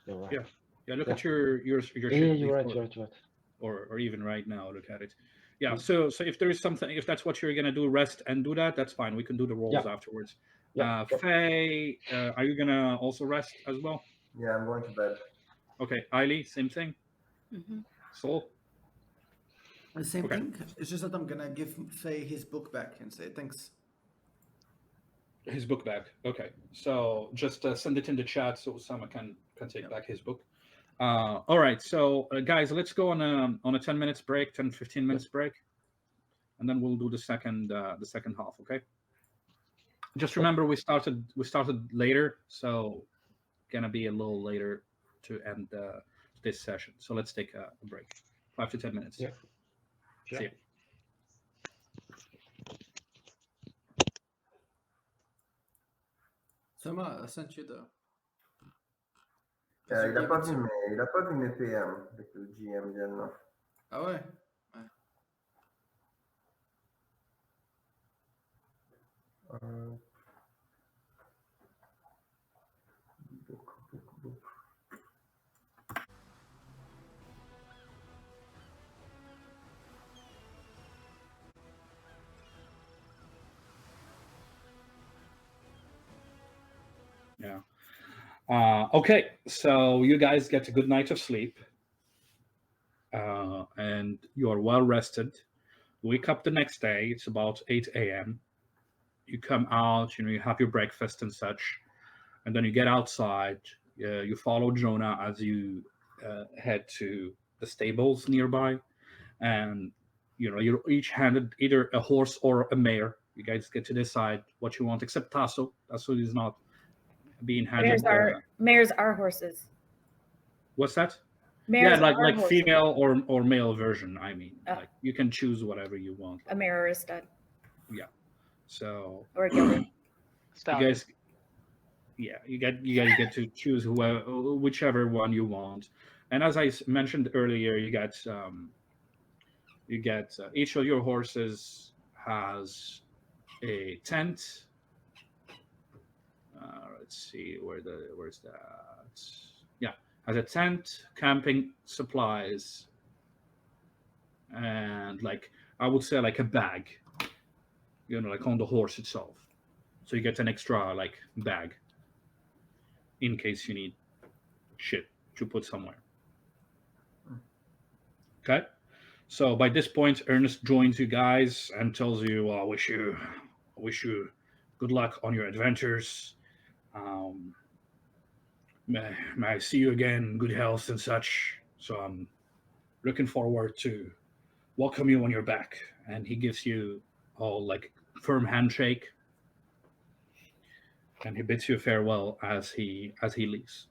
You're right. Yeah. Yeah. Look Yeah. at your Yeah, shit you're right. before, You're right. You're right. or even right now. Look at it. Yeah. Mm. So if there is something, if that's what you're gonna do, rest and do that. That's fine. We can do the rolls Yeah. afterwards. Yeah. Sure. Faye, are you gonna also rest as well? Yeah, I'm going to bed. Okay. Aieli, same thing. Mhm. Soul. The same Okay. thing. It's just that I'm gonna give Faye his book back and say thanks. His book back. Okay. So just send it in the chat so Osama can take back his book. All right. So guys, let's go on a 10 minutes break, 10, 15 minutes break, and then we'll do the second half. Okay. Just remember we started later, so gonna be a little later to end this session. So let's take a break, 5 to 10 minutes. Yeah. Sure. See you. Soma, I sent you the. Il a pas vu mes PM avec le GM vient là. Ah ouais? Book. Yeah. Okay, so you guys get a good night of sleep, and you are well rested. Wake up the next day. It's about 8 a.m. You come out, you have your breakfast and such, and then you get outside. You follow Jonah as you head to the stables nearby, and you're each handed either a horse or a mare. You guys get to decide what you want, except Tasso. Tasso is not being handed. Mares are horses. What's that? Mares Yeah, like horses. female or male version. I mean, Oh. like you can choose whatever you want. A mare or a stud. Yeah. So Or a gelding. you guys, you get to choose whichever one you want. And as I mentioned earlier, you get each of your horses has a tent. Let's see where's that? Yeah, has a tent, camping supplies, and like I would say like a bag, like on the horse itself. So you get an extra like bag in case you need shit to put somewhere. Okay. So by this point, Ernest joins you guys and tells you, "I wish you good luck on your adventures. May I see you again, good health and such. So I'm looking forward to welcome you when you're back." And he gives you all like firm handshake, and he bids you farewell as he leaves.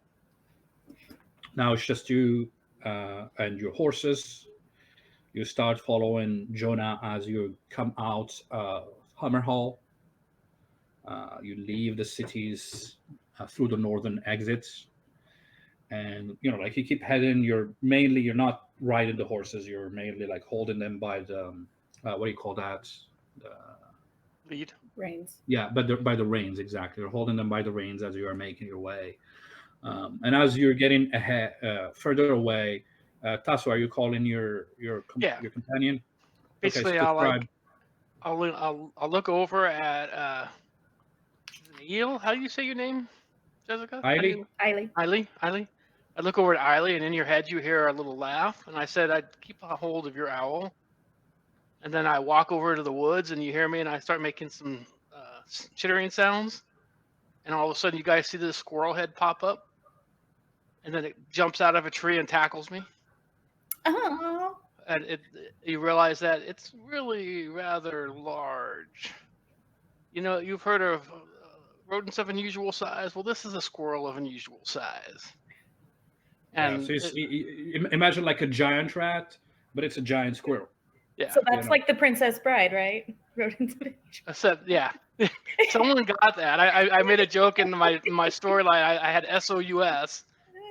Now it's just you and your horses. You start following Jonah as you come out of Hammerhall. You leave the cities through the northern exits, and like you keep heading. You're not riding the horses. You're mainly like holding them by the what do you call that? The Lead. Reins. Yeah, but by the reins, exactly. You're holding them by the reins as you are making your way. And as you're getting ahead, further away, Tasso, are you calling Yeah. your companion? Okay, so Basically, describe. I'll look over at is it Eel? How do you say your name, Jessica? How do Aieli? you Eileen. Eileen? I look over at Eileen, and in your head you hear a little laugh, and I said I'd keep a hold of your owl, and then I walk over to the woods, and you hear me, and I start making some chittering sounds, and all of a sudden you guys see this squirrel head pop up, and then it jumps out of a tree and tackles me, Oh, and you realize that it's really rather large. You know, you've heard of rodents of unusual size. Well, this is a squirrel of unusual size. Yeah, And so imagine like a giant rat, but it's a giant squirrel. yeah, so that's like the Princess Bride, right? Rodents. I said, yeah. Someone got that. I made a joke in my storyline. I had SOUS.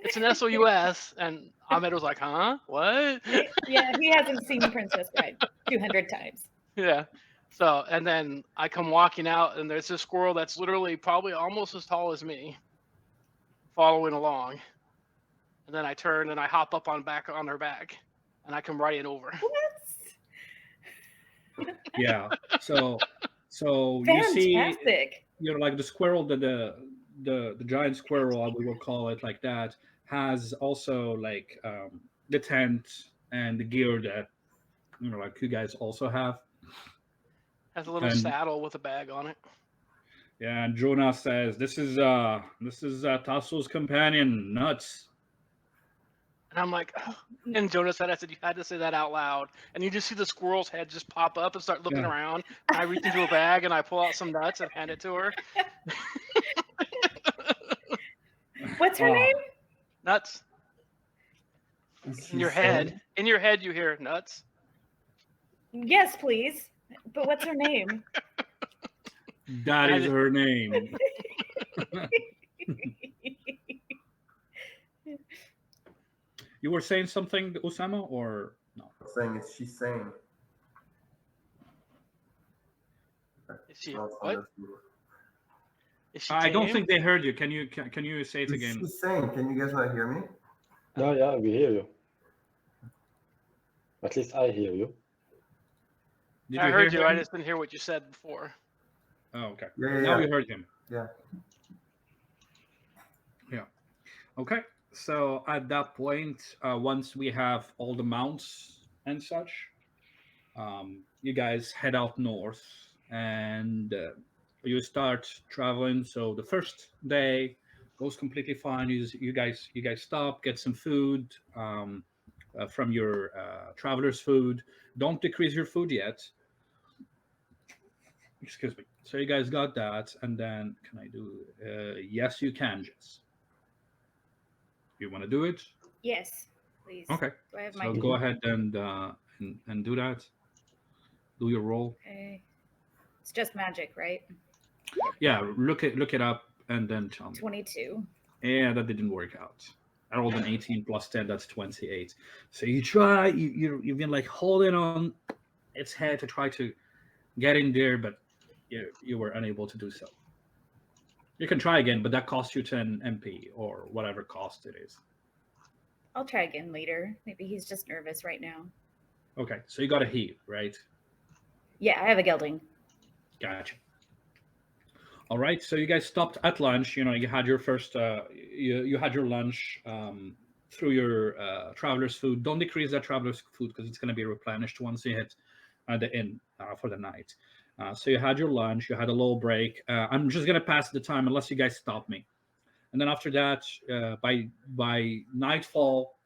It's an SOUS, and Ahmed was like, huh? What? Yeah, he hasn't seen Princess Bride 200 times. Yeah. So, and then I come walking out, and there's this squirrel that's literally probably almost as tall as me, following along. And then I turn and I hop up on her back, and I come riding over. Yeah. So you see, Fantastic. like the squirrel, the giant squirrel, we will call it like that, has also like the tent and the gear that like you guys also have. Has a little And saddle with a bag on it. yeah, and Jonah says, this is Tasso's companion, Nuts. And I'm like, oh. And Jonah said, I said, you had to say that out loud. And you just see the squirrel's head just pop up and start looking Yeah. around. And I reach into a bag and I pull out some nuts and hand it to her. What's her name? Nuts. In your head. In your head, you hear nuts. Yes, please. But what's her name? That is her name. You were saying something, Osama, or no? Saying she's saying. Is she what? Is she I don't tame? think they heard you. Can you say it again? She's saying. Can you guys not hear me? No, yeah, we hear you. At least I hear you. Did I heard hear you. I him? just didn't hear what you said before. Oh, okay. Yeah, Now you heard him. Yeah. Yeah. Okay. So at that point, once we have all the mounts and such, you guys head out north and you start traveling. So the first day goes completely fine. You guys stop, get some food from your traveler's food. Don't decrease your food yet. Excuse me. So you guys got that, and then can I do? Yes, you can, Jess. You want to do it? Yes, please. Okay. Do I have So my go ahead and do that. Do your roll. Okay. It's just magic, right? Yeah, look it up and then tell me. 22. Yeah, that didn't work out. I rolled an 18 plus 10, that's 28. So you try, you've been like holding on its head to try to get in there, but you were unable to do so. You can try again, but that costs you 10 MP or whatever cost it is. I'll try again later. Maybe he's just nervous right now. Okay, so you got a heal, right? Yeah, I have a gelding. Gotcha. All right, so you guys stopped at lunch. You had your first, you had your lunch through your traveler's food. Don't decrease that traveler's food because it's going to be replenished once you hit the inn for the night. So you had your lunch, you had a little break. I'm just going to pass the time unless you guys stop me. And then after that, by nightfall,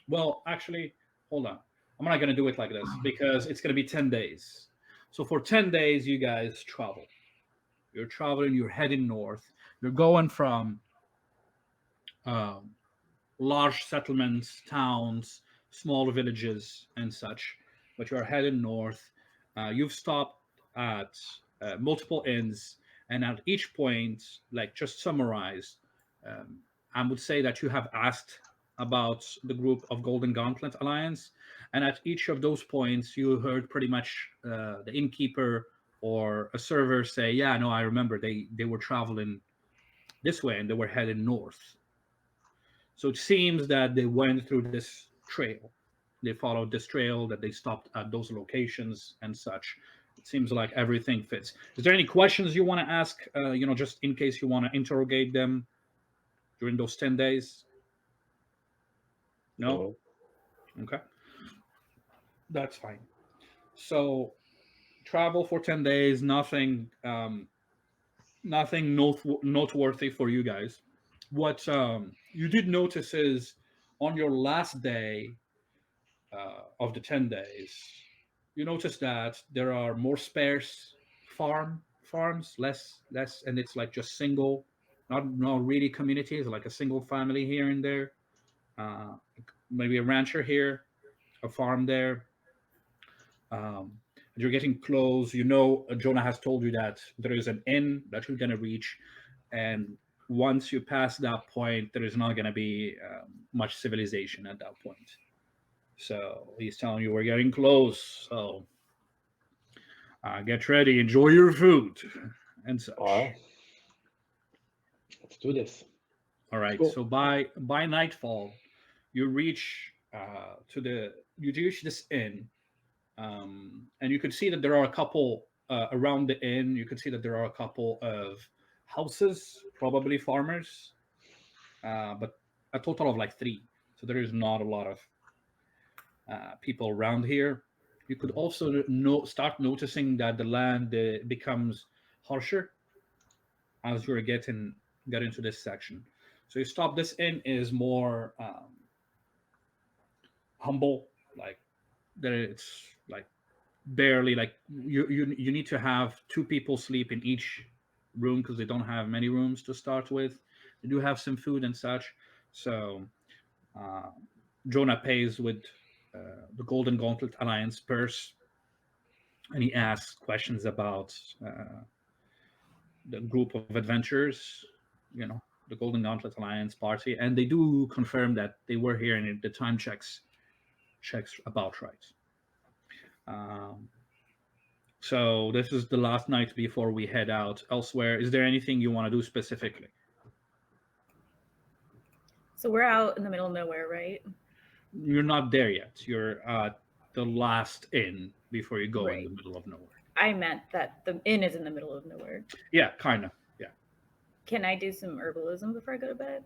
well, actually, hold on. I'm not going to do it like this because it's going to be 10 days. So for 10 days, you guys travel. You're traveling, you're heading north. You're going from large settlements, towns, small villages, and such, but you're heading north. You've stopped at multiple inns, and at each point, like just summarize, I would say that you have asked about the group of Golden Gauntlet Alliance, and at each of those points, you heard pretty much the innkeeper or a server say, "Yeah, no, I remember they were traveling this way and they were heading north." So it seems that they went through this trail. They followed this trail, that they stopped at those locations and such. It seems like everything fits. Is there any questions you want to ask? Just in case you want to interrogate them during those 10 days. No. No. Okay, that's fine. So travel for 10 days. Nothing noteworthy for you guys. What you did notice is on your last day of the 10 days, you notice that there are more sparse farms, less, and it's like just single, not really communities, like a single family here and there, uh, maybe a rancher here, a farm there. You're getting close. Jonah has told you that there is an inn that you're going to reach, and once you pass that point, there is not going to be much civilization at that point. So he's telling you we're getting close. So get ready, enjoy your food, and such. All right. Let's do this. All right. Cool. So by nightfall, you reach this inn, and you could see that there are a couple around the inn. You could see that there are a couple of houses, probably farmers, but a total of like 3. So there is not a lot of people around here. You could also start noticing that the land becomes harsher as you're getting into this section. So you stop. This inn is more humble, like there it's like barely, like you need to have 2 people sleep in each room because they don't have many rooms to start with. They do have some food and such. So Jonah pays with the Golden Gauntlet Alliance purse, and he asks questions about the group of adventurers, the Golden Gauntlet Alliance party, and they do confirm that they were here, and the time checks about right. So this is the last night before we head out elsewhere. Is there anything you want to do specifically? So we're out in the middle of nowhere, right? You're not there yet. You're at the last inn before you go in Right. the middle of nowhere. I meant that the inn is in the middle of nowhere. Yeah, kind of. Yeah. Can I do some herbalism before I go to bed?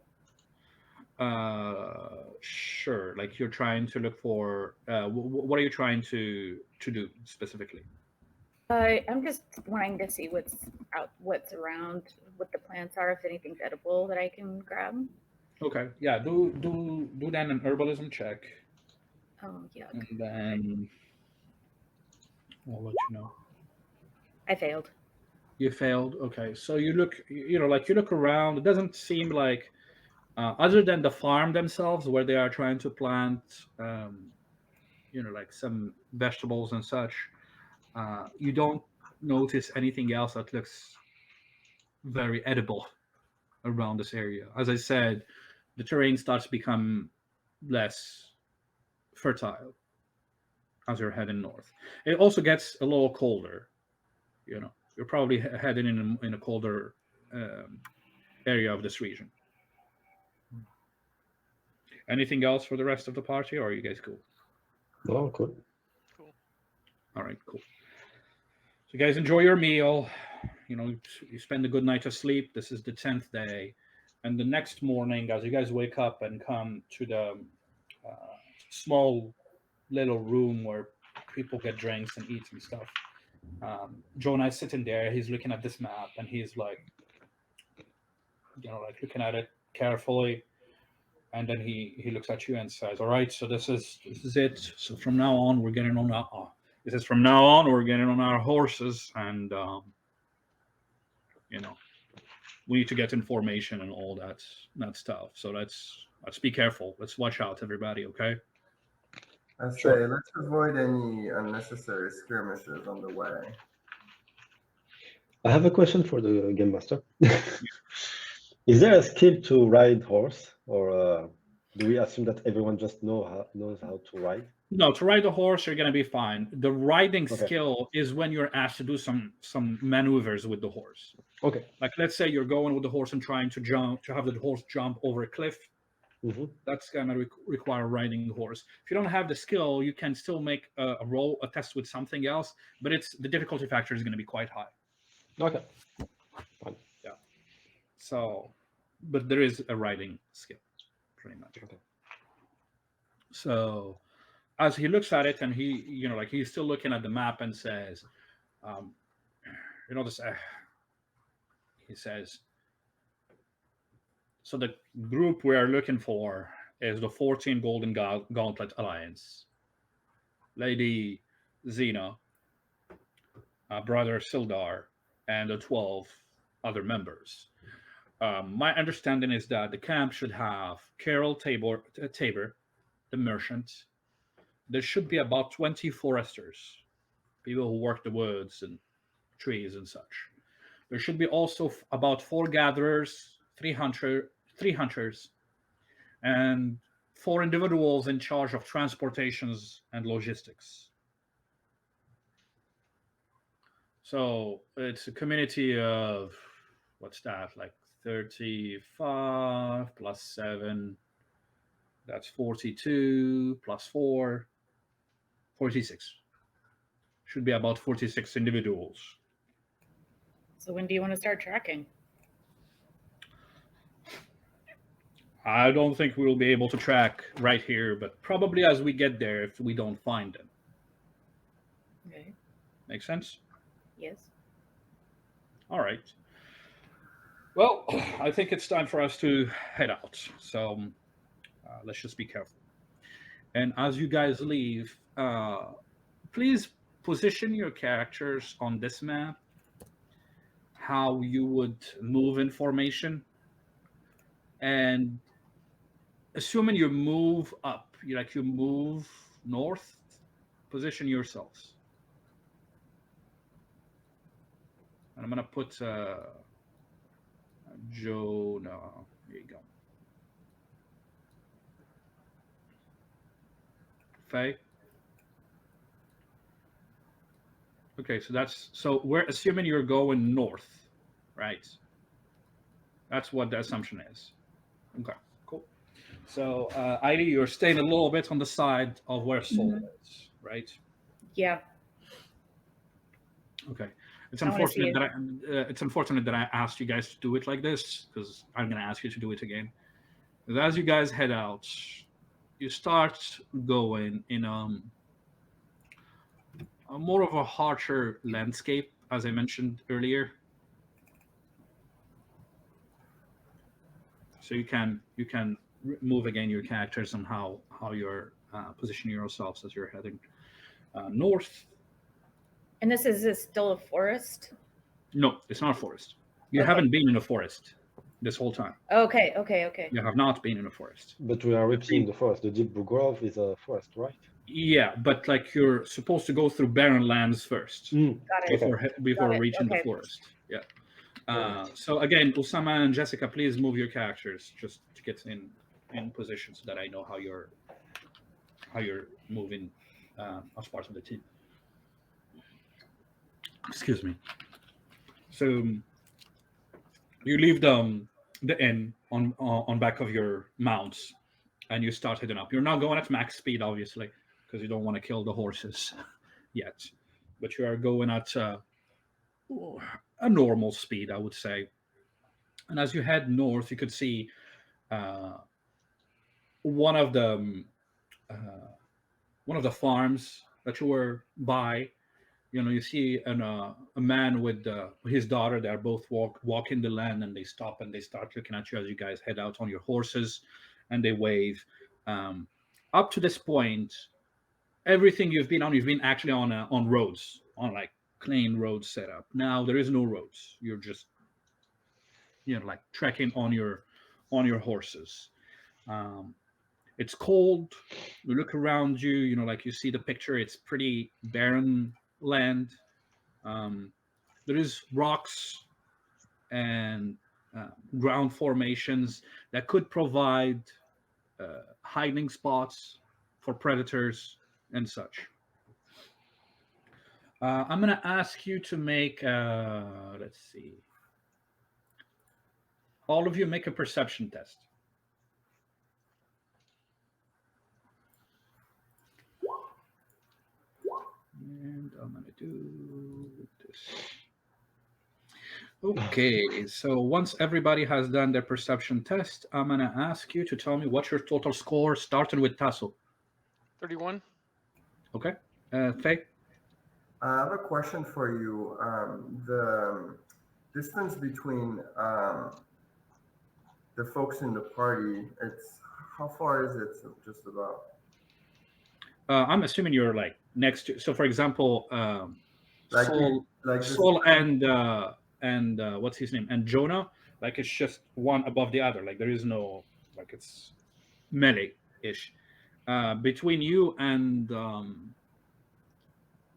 Sure. Like you're trying to look for. What are you trying to do specifically? I'm just wanting to see what's around, what the plants are, if anything's edible that I can grab. Okay. Yeah. Do then an herbalism check, Oh, yuck. and then I'll let you know. I failed. You failed. Okay. So you look. You look around. It doesn't seem like, other than the farm themselves, where they are trying to plant, like some vegetables and such. You don't notice anything else that looks very edible around this area. As I said, the terrain starts to become less fertile as you're heading north. It also gets a little colder. You're probably heading in a colder area of this region. Anything else for the rest of the party, or are you guys cool? No, cool. Cool. All right, cool. So you guys enjoy your meal. You spend a good night of sleep. This is the 10th day. And the next morning, as you guys wake up and come to the small little room where people get drinks and eat and stuff, Jonah is sitting there. He's looking at this map, and he's like looking at it carefully. And then he looks at you and says, "All right, so this is it. So from now on, we're getting on our horses, and we need to get information and all that stuff. So let's be careful. Let's watch out, everybody. Okay." I say, Sure. let's avoid any unnecessary skirmishes on the way. I have a question for the game master. Is there a skill to ride horse, or do we assume that everyone just knows how to ride? No, to ride a horse, you're going to be fine. The riding Okay. skill is when you're asked to do some maneuvers with the horse. Okay. Like, let's say you're going with the horse and trying to have the horse jump over a cliff. That's gonna require a riding horse. If you don't have the skill, you can still make a test with something else, but the difficulty factor is going to be quite high. Okay. Yeah. So, but there is a riding skill, pretty much. Okay. So, as he looks at it, and he's still looking at the map and says, um, this. He says, so the group we are looking for is the 14 Golden Gauntlet Alliance. Lady Xena, Brother Sildar, and the 12 other members. My understanding is that the camp should have Carol Tabor, the merchant. There should be about 20 foresters, people who work the woods and trees and such. There should be also about 4 gatherers, 3 hunters, and 4 individuals in charge of transportations and logistics. So it's a community of, what's that, like 35 plus 7, that's 42 plus 4, 46. Should be about 46 individuals. So when do you want to start tracking? I don't think we'll be able to track right here, but probably as we get there if we don't find them. Okay. Make sense? Yes. All right. Well, I think it's time for us to head out. So let's just be careful. And as you guys leave, please position your characters on this map, how you would move in formation. And assuming you move up, you move north, position yourselves. And I'm going to put Joe, no, there you go. Faye. Okay, so we're assuming you're going north, right? That's what the assumption is. Okay, cool. So, Aieli, you're staying a little bit on the side of where Soul is, right? Yeah. Okay. It's unfortunate that I asked you guys to do it like this, because I'm going to ask you to do it again. Because as you guys head out, you start going in a more of a harsher landscape, as I mentioned earlier. So you can move again your characters and how you're positioning yourselves as you're heading north. And this is still a forest? No, it's not a forest. You haven't been in a forest this whole time. Okay. You have not been in a forest. But we are reaching the forest. The Deep Blue Grove is a forest, right? Yeah, but you're supposed to go through barren lands first Got it. before Got it. reaching the Okay. forest. Yeah. So again, Usama and Jessica, please move your characters just to get in position so that I know how you're moving as part of the team. Excuse me. So you leave the inn on back of your mounts, and you start heading up. You're not going at max speed, obviously, because you don't want to kill the horses yet. But you are going at a normal speed, I would say. And as you head north, you could see one of the farms that you were by. You see a man with his daughter. They're both walking the land, and they stop and they start looking at you as you guys head out on your horses, and they wave. Up to this point, everything you've been actually on roads, on like clean road setup. Now there is no roads. You're just trekking on your horses. It's cold. You look around you. You see the picture. It's pretty barren land. There is rocks and ground formations that could provide hiding spots for predators and such. I'm going to ask you to make, let's see, all of you make a perception test. And I'm gonna do this. Okay, so once everybody has done their perception test, I'm gonna ask you to tell me what's your total score, starting with Tasso. 31. Okay, Faye. I have a question for you. The distance between the folks in the party, it's how far is it? Just about. I'm assuming you're like next to. So, for example, Like Saul, like this. Saul, and what's his name, and Jonah. Like it's just one above the other. Like there is no like it's melee ish. Between you and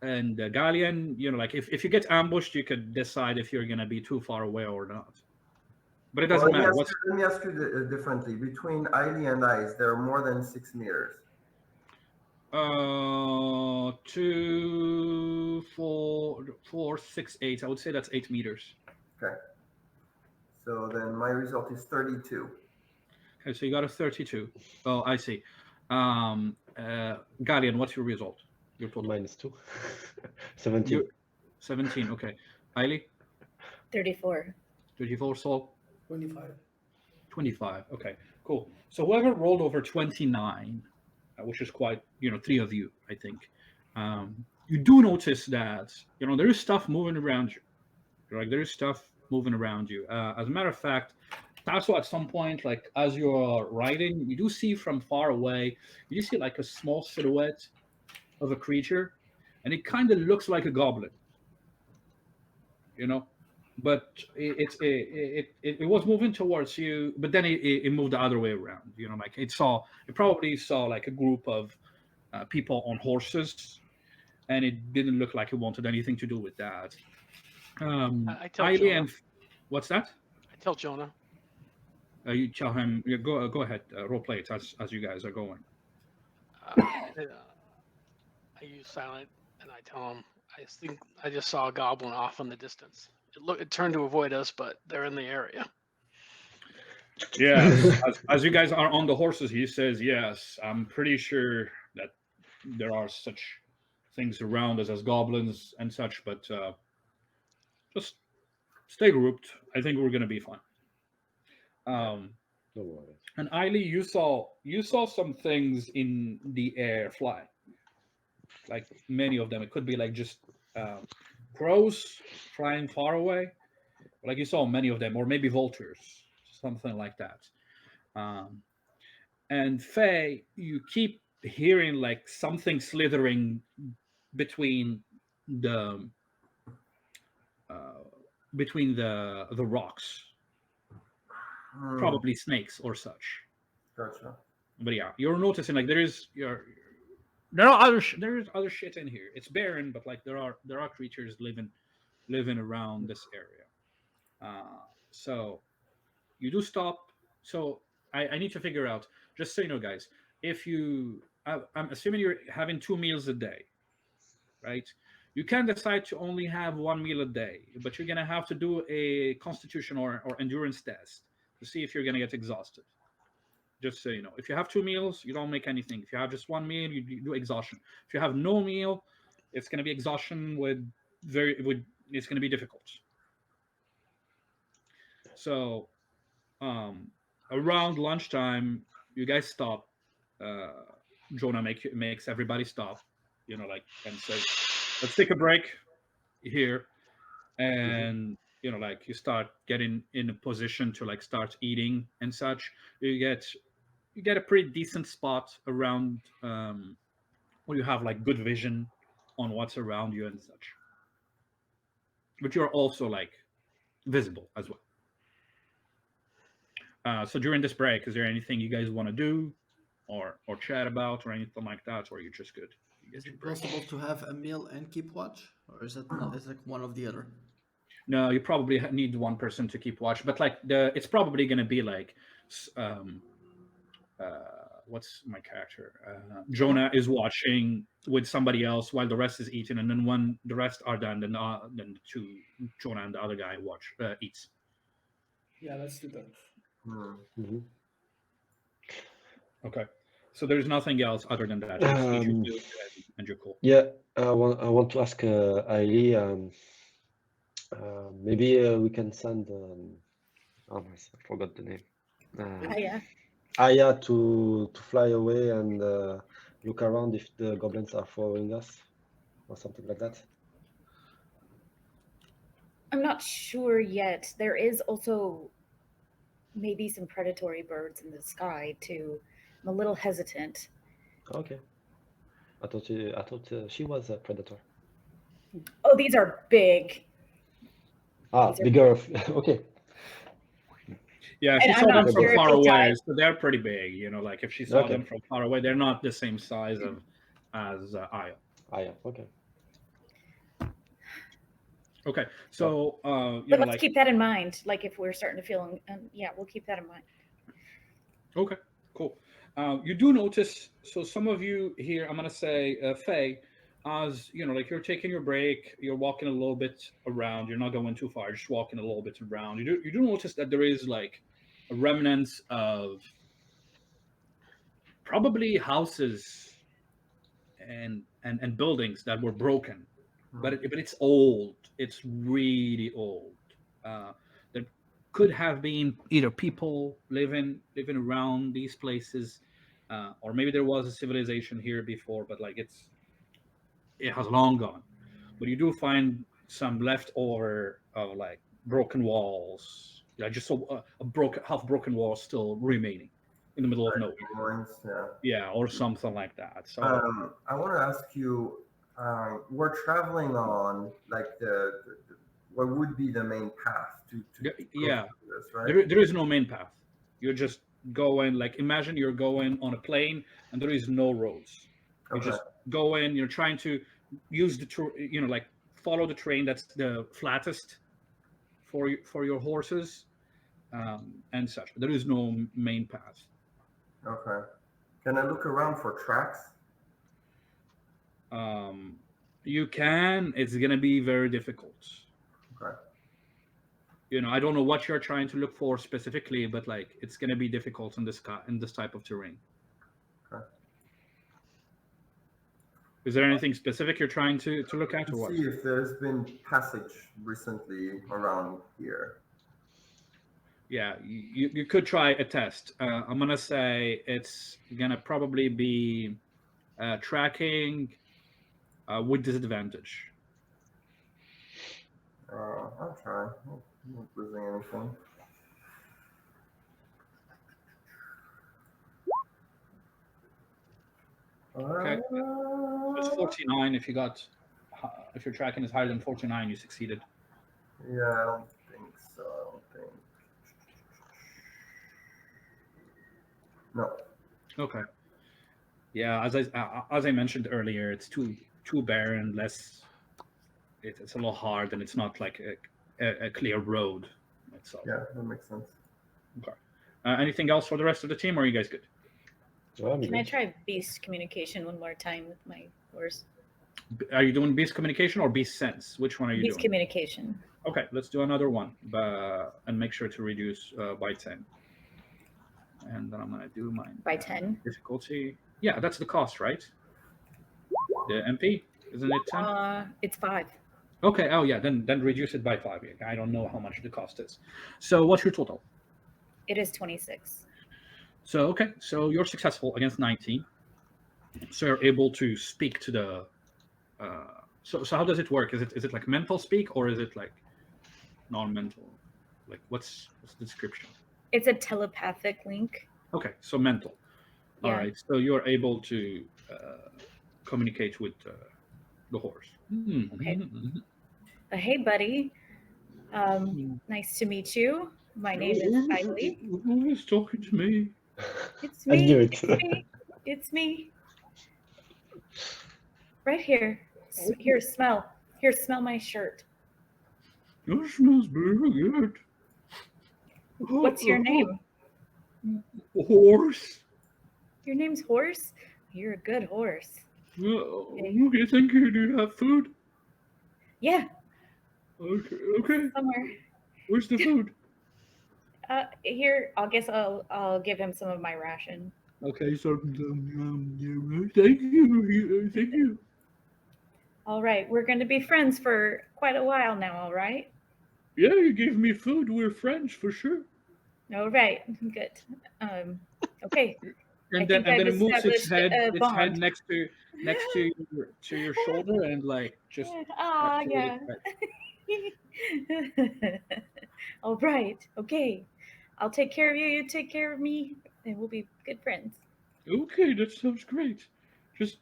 Gallean, like if you get ambushed, you could decide if you're gonna be too far away or not. But it Well, doesn't matter. What's let me ask you differently. Between Aieli and I, is there more than 6 meters? 2, 4, 6, 8. I would say that's 8 meters. Okay. So then my result is 32. Okay, so you got a 32. Oh, I see. Gallean, what's your result? Your total? -2. 17. 17. Okay. Aieli? 34. 34. Saul? 25. 25. Okay, cool. So whoever rolled over 29, which is quite, 3 of you, I think, you do notice that, there is stuff moving around you. Like there is stuff moving around you. As a matter of fact, Tasso at some point, like as you're riding, you do see from far away, you see like a small silhouette of a creature, and it kind of looks like a goblin, but it was moving towards you, but then it moved the other way around. Like it probably saw like a group of people on horses, and it didn't look like it wanted anything to do with that. I tell Aieli Jonah. and what's that? I tell Jonah. You tell him. Go ahead. Role play it as you guys are going. I use silent, and I tell him, I think I just saw a goblin off in the distance. It turned to avoid us, but they're in the area. Yes, as you guys are on the horses, he says, "Yes, I'm pretty sure that there are such things around us as goblins and such, but just stay grouped. I think we're gonna be fine." No worries. And Aieli, you saw some things in the air fly, like many of them. It could be like just crows flying far away, like you saw many of them, or maybe vultures, something like that. And Faye, you keep hearing like something slithering between the the rocks, probably snakes or such. Gotcha. But yeah, you're noticing like there is other shit in here. It's barren, but like there are creatures living around this area. So you do stop. So I need to figure out, just so you know, guys, if I'm assuming you're having 2 meals a day, right? You can decide to only have 1 meal a day, but you're gonna have to do a constitution or endurance test to see if you're gonna get exhausted. Just so you know, if you have 2 meals, you don't make anything. If you have just 1 meal, you do exhaustion. If you have no meal, it's gonna be exhaustion it's gonna be difficult. So around lunchtime, you guys stop. Jonah makes everybody stop, and says, "Let's take a break here," and like you start getting in a position to like start eating and such. You get a pretty decent spot around where you have like good vision on what's around you and such. But you're also like visible as well. So during this break, is there anything you guys want to do, or chat about, or anything like that, or you're just good? Is it possible to have a meal and keep watch, or is it not? Is it one of the other? No, you probably need one person to keep watch, but like it's probably going to be like, what's my character? Jonah is watching with somebody else while the rest is eating, and then when the rest are done, then the two, Jonah and the other guy eats. Yeah, let's do that. Mm-hmm. Okay, so there's nothing else other than that. You just need to do and you're cool. Yeah, I want to ask Aieli, maybe we can send I forgot the name. Yeah. Aya to fly away and look around if the goblins are following us or something like that. I'm not sure yet. There is also maybe some predatory birds in the sky too. I'm a little hesitant. Okay. I thought she was a predator. Oh, these are big. These are Bigger. Okay. Yeah, she And I'm saw them not from sure if far they away, died. so they're pretty big. Like if she saw them Okay. from far away, they're not the same size as Aya. Yeah. Okay. Okay, so But let's like keep that in mind. Like if we're starting to feel, yeah, we'll keep that in mind. okay, cool. You do notice, so some of you here, I'm gonna say, Faye, as like you're taking your break, you're walking a little bit around. You're not going too far, just walking a little bit around. You do notice that there is like a remnants of probably houses and buildings that were broken, but it's old. It's really old. There could have been either people living around these places, or maybe there was a civilization here before, but like it has long gone. But you do find some leftover like broken walls. Yeah, just a broken half broken wall still remaining in the middle of nowhere. Ruins, yeah. Yeah, or something like that. So I want to ask you, we're traveling on like what would be the main path to go yeah, through this, right? there is no main path. You're just going, like, imagine you're going on a plane and there is no roads. You Okay. just go in. You're trying to use like follow the train that's the flattest for your horses, and such. But there is no main path. Okay. Can I look around for tracks? Um, you can. It's gonna be very difficult. Okay. I don't know what you're trying to look for specifically, but like it's gonna be difficult in this type of terrain. Okay. Is there anything specific you're trying to look at, To or what? see if there's been passage recently around here. Yeah, you could try a test. I'm gonna say it's gonna probably be tracking with disadvantage. I'll try. Not losing anything. Okay, it's 49. If your tracking is higher than 49, you succeeded. Yeah, I don't think so. I don't think. No. Okay. Yeah, as I mentioned earlier, it's too barren. It's a little hard, and it's not like a clear road itself. Yeah, that makes sense. Okay. Anything else for the rest of the team, or are you guys good? Can I try beast communication one more time with my horse? Are you doing beast communication or beast sense? Which one are you Beast doing? communication. Okay, let's do another one, and make sure to reduce by 10. And then I'm gonna do my By 10? difficulty. Yeah, that's the cost, right? The MP, isn't it 10? It's 5. Okay. Oh yeah, then reduce it by 5. I don't know how much the cost is. So what's your total? It is 26. So okay, so you're successful against 19. So you're able to speak to the. So how does it work? Is it like mental speak, or is it like non-mental? Like what's the description? It's a telepathic link. Okay, so mental. All Yeah. right, so you're able to communicate with the horse. Okay. Hey, buddy. Nice to meet you. My name is Aieli. Who's talking to me? It's I knew me. it. It's me. It's me. Right here. Here, smell. Here, smell my shirt. Your smells very good. What's your name? Horse. Your name's Horse? You're a good horse. Okay, thank you. Do you have food? Yeah, Okay. somewhere. Where's the food? Here, I'll give him some of my ration. Okay, so thank you. All right, we're going to be friends for quite a while now. All right. Yeah, you gave me food. We're friends for sure. All right. Good. Um, okay. I And then think and I've then it moves established a its head bond. next to your shoulder and like just Ah, to it. yeah. All right. Okay. I'll take care of you. You take care of me, and we'll be good friends. Okay, that sounds great. Just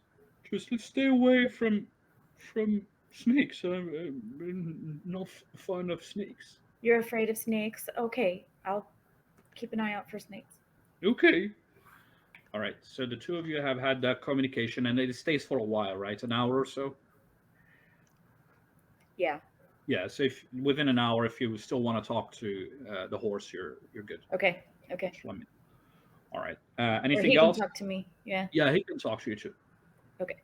just let's stay away from snakes. I'm not fond of snakes. You're afraid of snakes? Okay. I'll keep an eye out for snakes. Okay. All right. So the two of you have had that communication, and it stays for a while, right? An hour or so. Yeah. Yeah. So if within an hour, if you still want to talk to the horse, you're good. Okay. Okay. Just let me. All right. Or Anything he can else? talk to me. Yeah. Yeah, he can talk to you too. Okay.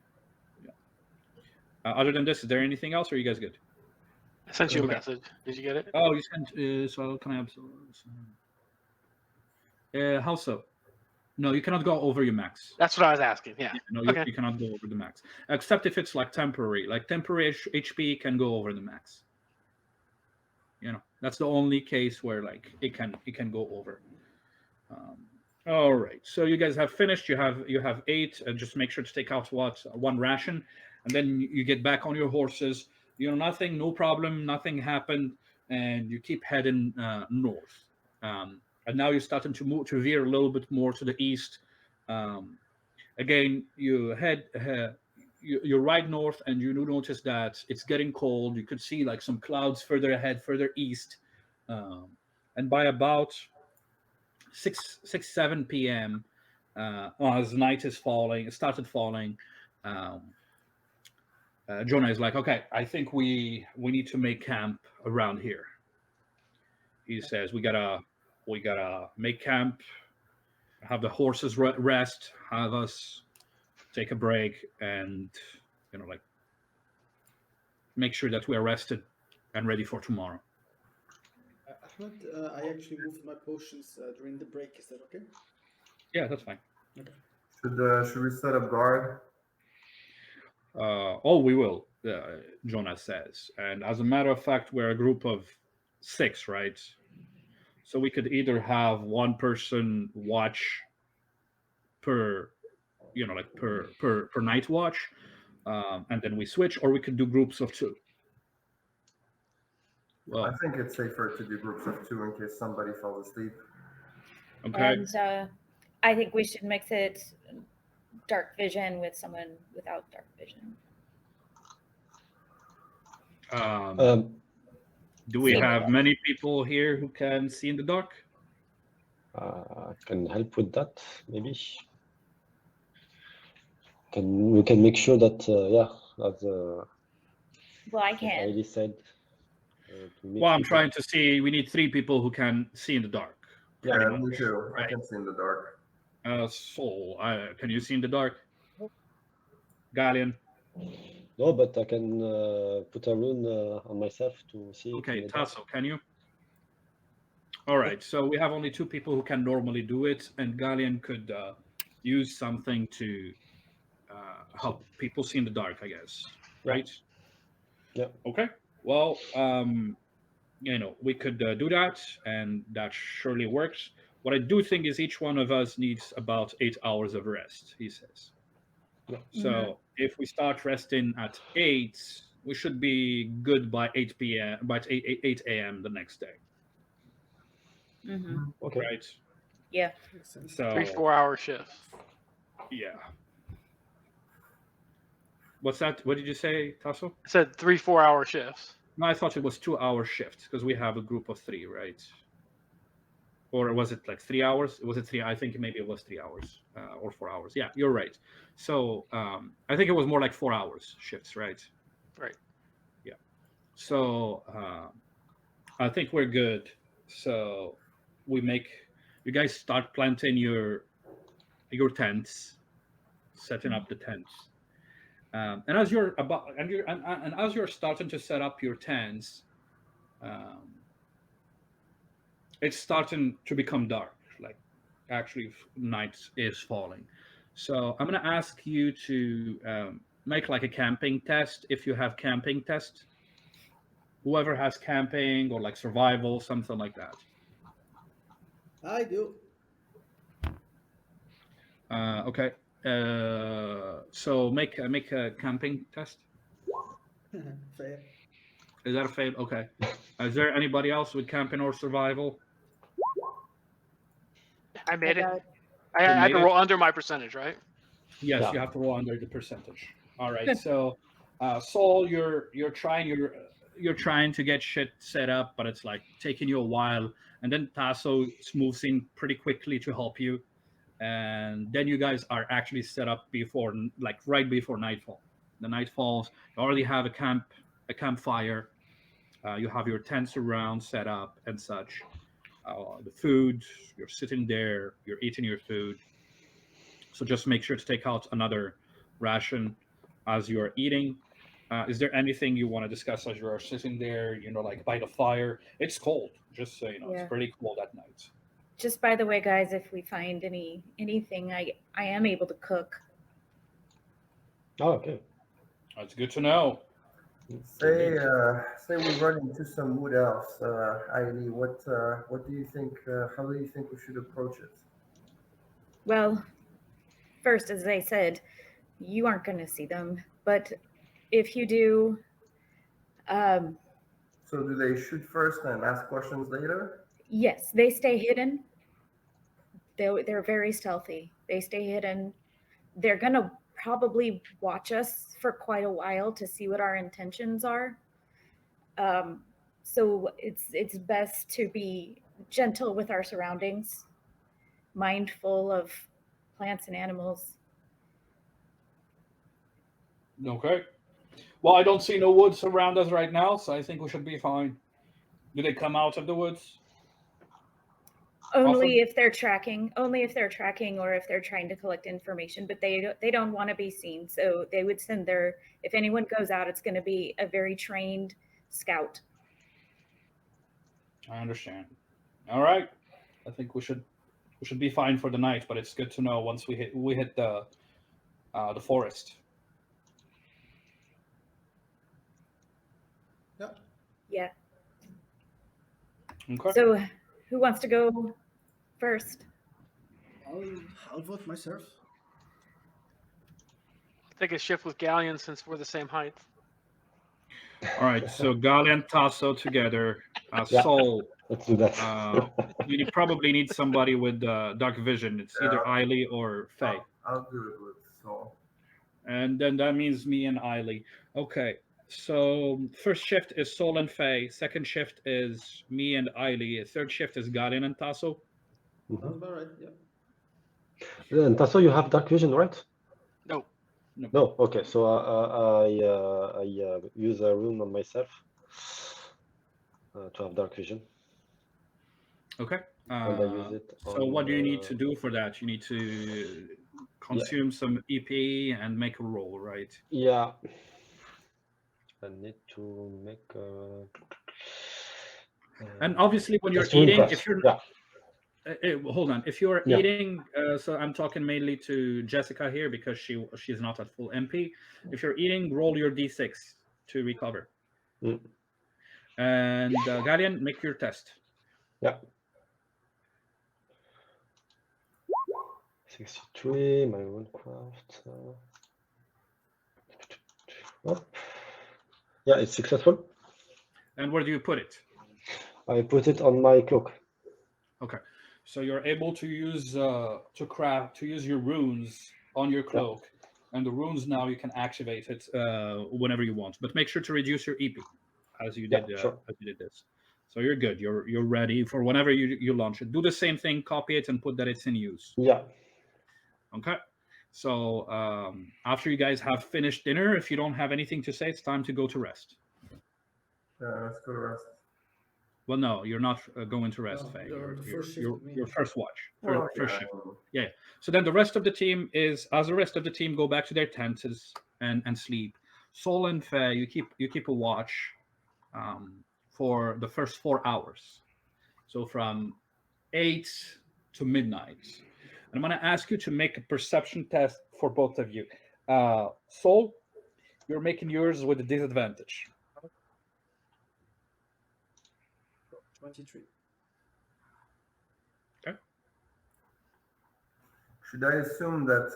Yeah. Other than this, is there anything else? Or are you guys good? I sent you a Okay. message. Did you get it? Oh, you sent. So can I absolve? How so? No, you cannot go over your max. That's what I was asking. Yeah. Yeah, no, Okay. you cannot go over the max, except if it's like temporary. Like temporary HP can go over the max. That's the only case where like it can go over. Um, all right, so you guys have finished. You have 8. Just make sure to take out one ration, and then you get back on your horses. Nothing, no problem, nothing happened, and you keep heading north. And now you're starting to veer a little bit more to the east. Um, Again, you ride north, and you do notice that it's getting cold. You could see like some clouds further ahead, further east, um, and by about 7 p.m., as night is falling, it started falling. Um, Jonah is like, "Okay, I think we need to make camp around here." He says, "We gotta make camp, have the horses rest, have us take a break, and like make sure that we are rested and ready for tomorrow." Ahmed, I actually moved my potions during the break. Is that okay? Yeah, that's fine. Okay. Should we set up guard? Oh, we will, Jonas says. And as a matter of fact, we're a group of 6, right? So we could either have one person watch per, like per night watch, and then we switch, or we could do groups of 2. I Well, think it's safer to do groups of 2 in case somebody falls asleep. okay. And I think we should mix it dark vision with someone without dark vision. Do we See. have many people here who can see in the dark? I can help with that, maybe. We can make sure that, as Well, I can. Aieli said. Well, I'm trying to see. We need 3 people who can see in the dark. Yeah, pretty me much, too. I right? can see in the dark. Soul, can you see in the dark? Gallean? No, but I can put a rune on myself to see. Okay, Tasso, can you? All right, so we have only 2 people who can normally do it, and Gallean could use something to help people see in the dark, I guess. Right? Yeah. Okay. Well, we could do that, and that surely works. What I do think is each one of us needs about 8 hours of rest, he says. Yeah. So if we start resting at 8, we should be good by 8 p.m. by 8 a.m. the next day. Mm-hmm. Okay. Right? Yeah. Makes sense. So 3 4-hour shifts. yeah. What's that? What did you say, Tasso? I said 3 4-hour shifts. No, I thought it was 2-hour shifts because we have a group of 3, right? Or was it like 3 hours? Was it 3? I think maybe it was 3 hours or 4 hours. Yeah, you're right. So I think it was more like 4 hours shifts, right? Right. Yeah. So I think we're good. So you guys start planting your tents, setting up the tents. And as you're about and as you're starting to set up your tents, it's starting to become dark. Like actually, night is falling. So I'm gonna ask you to make like a camping test if you have camping test. Whoever has camping or like survival, something like that. I do. Okay. So make a camping test. Fair. Is that a fail? Okay. Is there anybody else with camping or survival? I I made it. got I You had made to it. roll under my percentage, right? Yes, Yeah. you have to roll under the percentage. All right. So, Saul, you're trying to get shit set up, but it's like taking you a while. And then Tasso moves in pretty quickly to help you, and then you guys are actually set up before, like right before nightfall. The night falls. You already have a campfire. You have your tents around set up and such. The food, you're sitting there, you're eating your food. So just make sure to take out another ration as you are eating. Is there anything you want to discuss as you are sitting there, like by the fire? It's cold, just so you know, it's Yeah. pretty cold at night. Just by the way, guys, if we find anything, I am able to cook. Oh, okay. That's good to know. Say we run into some wood elves. Aieli, what do you think? How do you think we should approach it? Well, first, as I said, you aren't going to see them, but if you do, um, So do they shoot first and ask questions later? yes, they stay hidden. They're very stealthy. They stay hidden. They're going to probably watch us for quite a while to see what our intentions are. Um, so it's best to be gentle with our surroundings, mindful of plants and animals. Okay. Well, I don't see no woods around us right now, so I think we should be fine. Do they come out of the woods Only often? if they're tracking, or if they're trying to collect information, but they don't want to be seen. So they would send their, if anyone goes out, it's going to be a very trained scout. I understand. All right. I think we should be fine for the night, but it's good to know once we hit the forest. Yeah. Yeah. Okay. So who wants to go first? I'll vote myself. Take a shift with Gallean since we're the same height. All right. So Gallean and Tasso together. Yeah. Soul. Let's do that. You probably need somebody with dark vision. It's either Aieli or Faye. I'll do it with Saul. And then that means me and Aieli. Okay. So first shift is Soul and Faye. Second shift is me and Aieli. Third shift is Gallean and Tasso. Sounds about right. Yeah. And Tasso, you have dark vision, right? No. No. Okay. So I use a rune on myself to have dark vision. Okay. And I use it So on, what do you need to do for that? You need to consume some EP and make a roll, right? Yeah. I need to make And obviously, when you're just rune eating, test. if you're Yeah. hold on, if you're Yeah. eating, so I'm talking mainly to Jessica here because she's not at full MP. If you're eating, roll your D6 to recover. Mm. And Gallean, make your test. Yeah. 63, my runecraft. Oh. Yeah, it's successful. And where do you put it? I put it on my cloak. Okay, so you're able to use use your runes on your cloak, and the runes now you can activate it whenever you want. But make sure to reduce your EP as you did sure. as you did this. So you're good. You're ready for whenever you launch it. Do the same thing. Copy it and put that it's in use. Yeah. Okay. So after you guys have finished dinner, if you don't have anything to say, it's time to go to rest. Let's go to rest. Well, no, you're not going to rest, No, Faye. you're the first shift with me. Your first watch, Well, first yeah, shift. Yeah. So then the rest of the team go back to their tents and sleep. Sol and Faye, you keep a watch for the first 4 hours. So from 8 to midnight. And I'm going to ask you to make a perception test for both of you. Sol, You're making yours with a disadvantage. 23. Should I assume that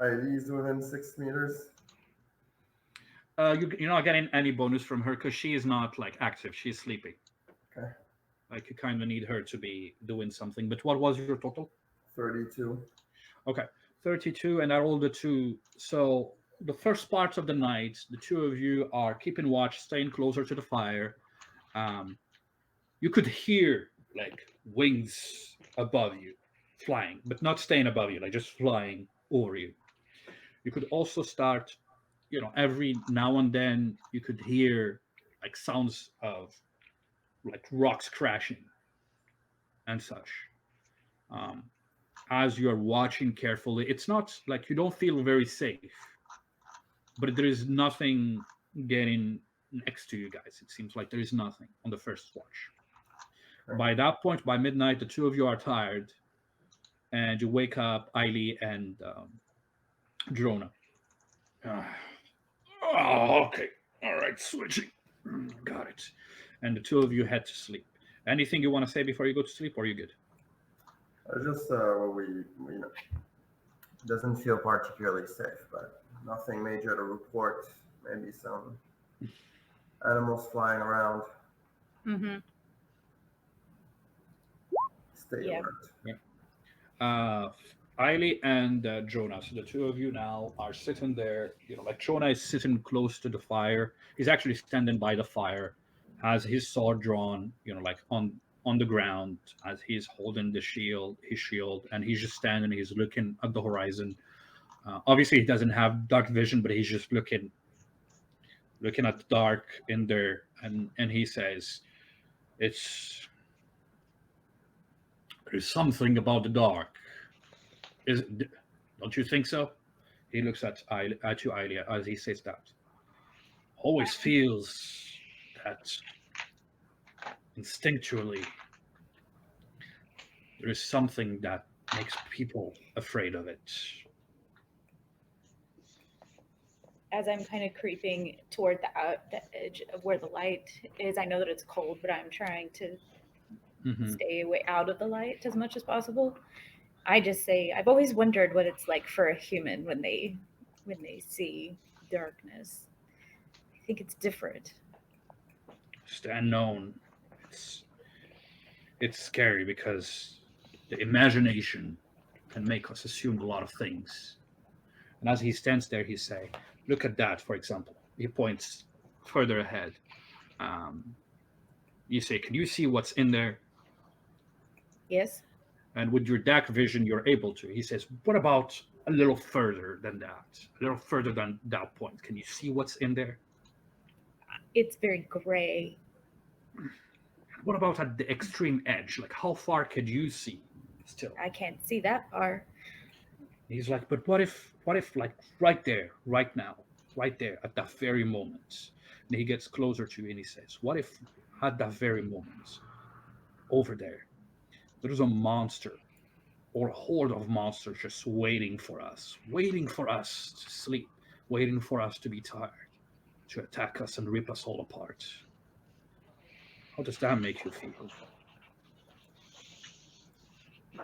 Aieli is within 6 meters? You're not getting any bonus from her because she is not like active. She's sleeping. Okay. Like you kind of need her to be doing something. But what was your total? 32. Okay, 32, and I rolled a 2. So the first part of the night, the two of you are keeping watch, staying closer to the fire. You could hear like wings above you flying, but not staying above you, like just flying over you. You could also start, every now and then you could hear like sounds of like rocks crashing and such. Um, as you're watching carefully, it's not like you don't feel very safe, but there is nothing getting next to you guys. It seems like there is nothing on the first watch. Okay. By that point, by midnight, the two of you are tired, and you wake up, Aieli and Drona. Oh, okay. All right, switching. Got it. And the two of you head to sleep. Anything you want to say before you go to sleep, or are you good? Just we doesn't feel particularly safe, but nothing major to report. Maybe some animals flying around. Mm-hmm. Stay Yeah. alert. Aieli and Jonah. So the two of you now are sitting there. Like Jonah is sitting close to the fire. He's actually standing by the fire, has his sword drawn. Like on the ground as he's holding his shield, and he's just standing. He's looking at the horizon. Obviously, he doesn't have dark vision, but he's just looking at the dark in there, and he says, "It's there's something about the dark. Don't you think so?" He looks at you, Aieli, as he says that. Always feels that instinctually there is something that makes people afraid of it. As I'm kind of creeping toward the edge of where the light is, I know that it's cold, but I'm trying to stay away out of the light as much as possible. I just say, I've always wondered what it's like for a human when they see darkness. I think it's different. It's the unknown. It's scary because the imagination can make us assume a lot of things. And as he stands there, he say, "Look at that, for example." He points further ahead. You say, "Can you see what's in there?" Yes. And with your dark vision, you're able to. He says, "What about a little further than that? A little further than that point? Can you see what's in there?" It's very gray. What about at the extreme edge? Like, how far could you see still? I can't see that far. He's like, "But what if, like, right there, right now, right there, at that very moment?" And he gets closer to you and he says, "What if at that very moment, over there's a monster or a horde of monsters just waiting for us to sleep, waiting for us to be tired, to attack us and rip us all apart? How does that make you feel?"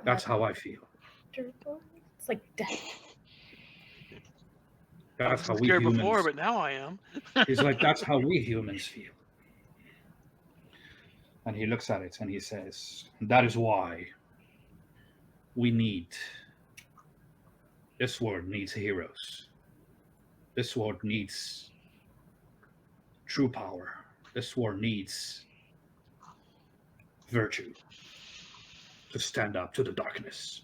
That's how I feel. It's like death. I That's how wasn't we scared humans. before, but now I am. He's like, "That's how we humans feel." And he looks at it and he says, "That is why we need. This world needs heroes. This world needs true power. This world needs virtue to stand up to the darkness."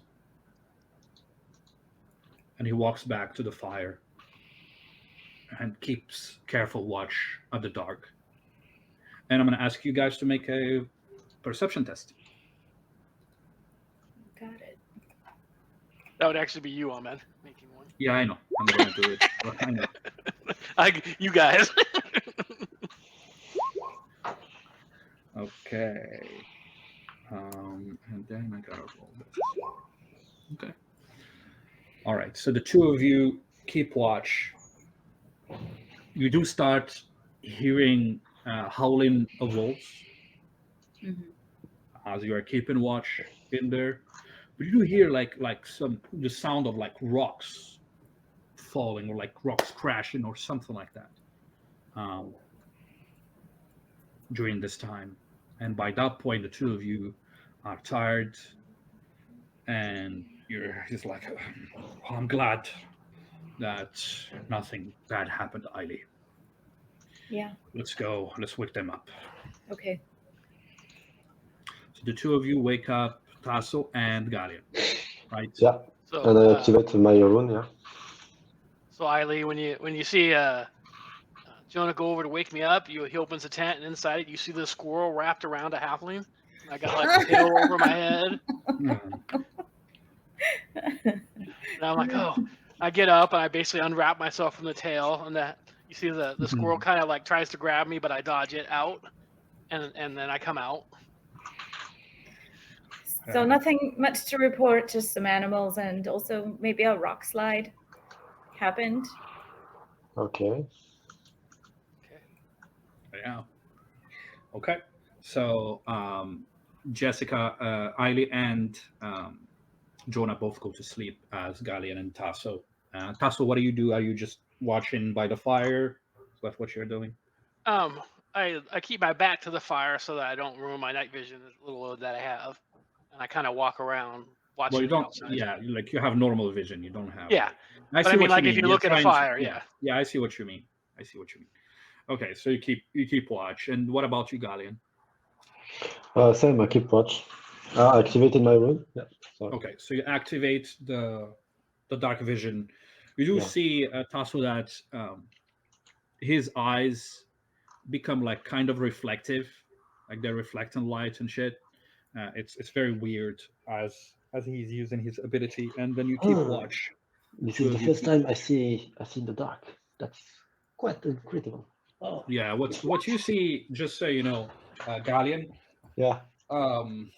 And he walks back to the fire and keeps careful watch at the dark. And I'm going to ask you guys to make a perception test. Got it. That would actually be you, Ahmed, making one. Yeah, I know. I'm going to do it. I know. You guys. Okay. And then I got to roll this. Okay. All right. So the two of you keep watch You do start hearing howling of wolves Mhm. as you are keeping watch in there. But you do hear like some the sound of like rocks falling or like rocks crashing or something like that um, during this time. And by that point, the two of you are tired, and you're just like, "Oh, I'm glad that nothing bad happened to Aieli. Yeah. Let's go. Let's wake them up." Okay. So the two of you wake up Tasso and Gallean, right? Yeah. So, And I activate my rune, yeah. so Aieli, when you see Jonah go over to wake me up, he opens the tent, and inside it you see the squirrel wrapped around a halfling. And I got like the tail over my head, Mhm. and I'm like, oh. I get up and I basically unwrap myself from the tail, and you see the squirrel kind of like tries to grab me, but I dodge it out, and then I come out. So nothing much to report, just some animals and also maybe a rock slide happened. Okay. Yeah. Okay. So Jessica, Aieli, and Jonah both go to sleep as Gallean and Tasso. Tasso, what do you do? Are you just watching by the fire? That's what you're doing. Um, I keep my back to the fire so that I don't ruin my night vision, the little that I have, and I kind of walk around Well, you watching the don't. outside. Yeah, like you have normal vision. You don't have Yeah, like. I but see I mean, what you like if mean. you You're look at a trying to. fire, Yeah, yeah. yeah. I see what you mean. I see what you mean. Okay, so you keep watch. And what about you, Gallean? Same, I keep watch. Activated my rune. Yeah. Sorry. Okay, so you activate the dark vision. You do Yeah. see Tasso that his eyes become like kind of reflective, like they're reflecting light and shit. It's very weird as he's using his ability, and then you keep Hmm. watch. This Two is the of you first keep. time I see in the dark. That's quite incredible. Oh. Yeah, what you see, just so you know, Gallean, Yeah. um,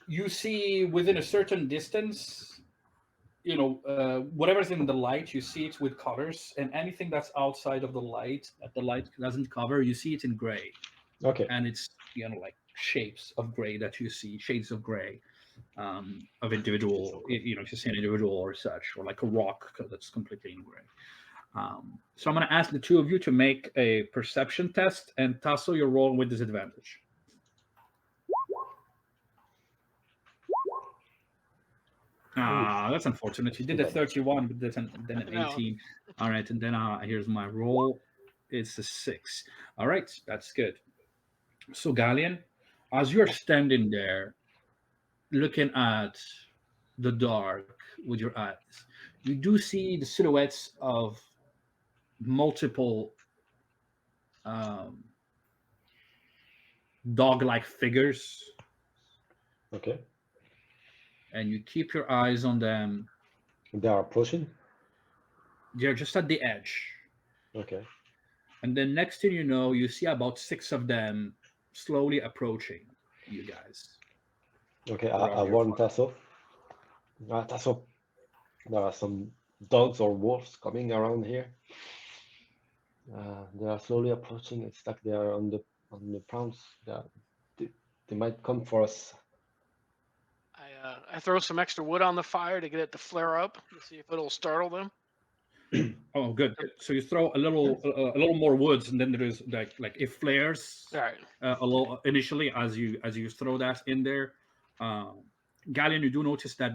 you see within a certain distance, whatever's in the light, you see it with colors, and anything that's outside of the light that the light doesn't cover, you see it in gray. Okay. And it's like shapes of gray that you see, shades of gray of individual, if you see an individual or such, or like a rock that's completely in gray. So I'm going to ask the two of you to make a perception test, and Tasso, you're rolling with disadvantage. That's unfortunate. You did a 31, but then an No, 18. All right, and then here's my roll. It's a 6. All right, that's good. So Gallean, as you're standing there looking at the dark with your eyes, you do see the silhouettes of multiple um, dog-like figures, Okay. and you keep your eyes on them. They are approaching. They're just at the edge, Okay. and then next thing you know, you see about 6 of them slowly approaching you guys Okay. I around your warn fire. Tasso. Tasso, there are some dogs or wolves coming around here. They are slowly approaching. It's like they are on the prowls. They, they might come for us. I throw some extra wood on the fire to get it to flare up to see if it'll startle them. Oh, good. So you throw a little more woods, and then there is like it flares All right. a little initially as you throw that in there. Um, Gallean, you do notice uh,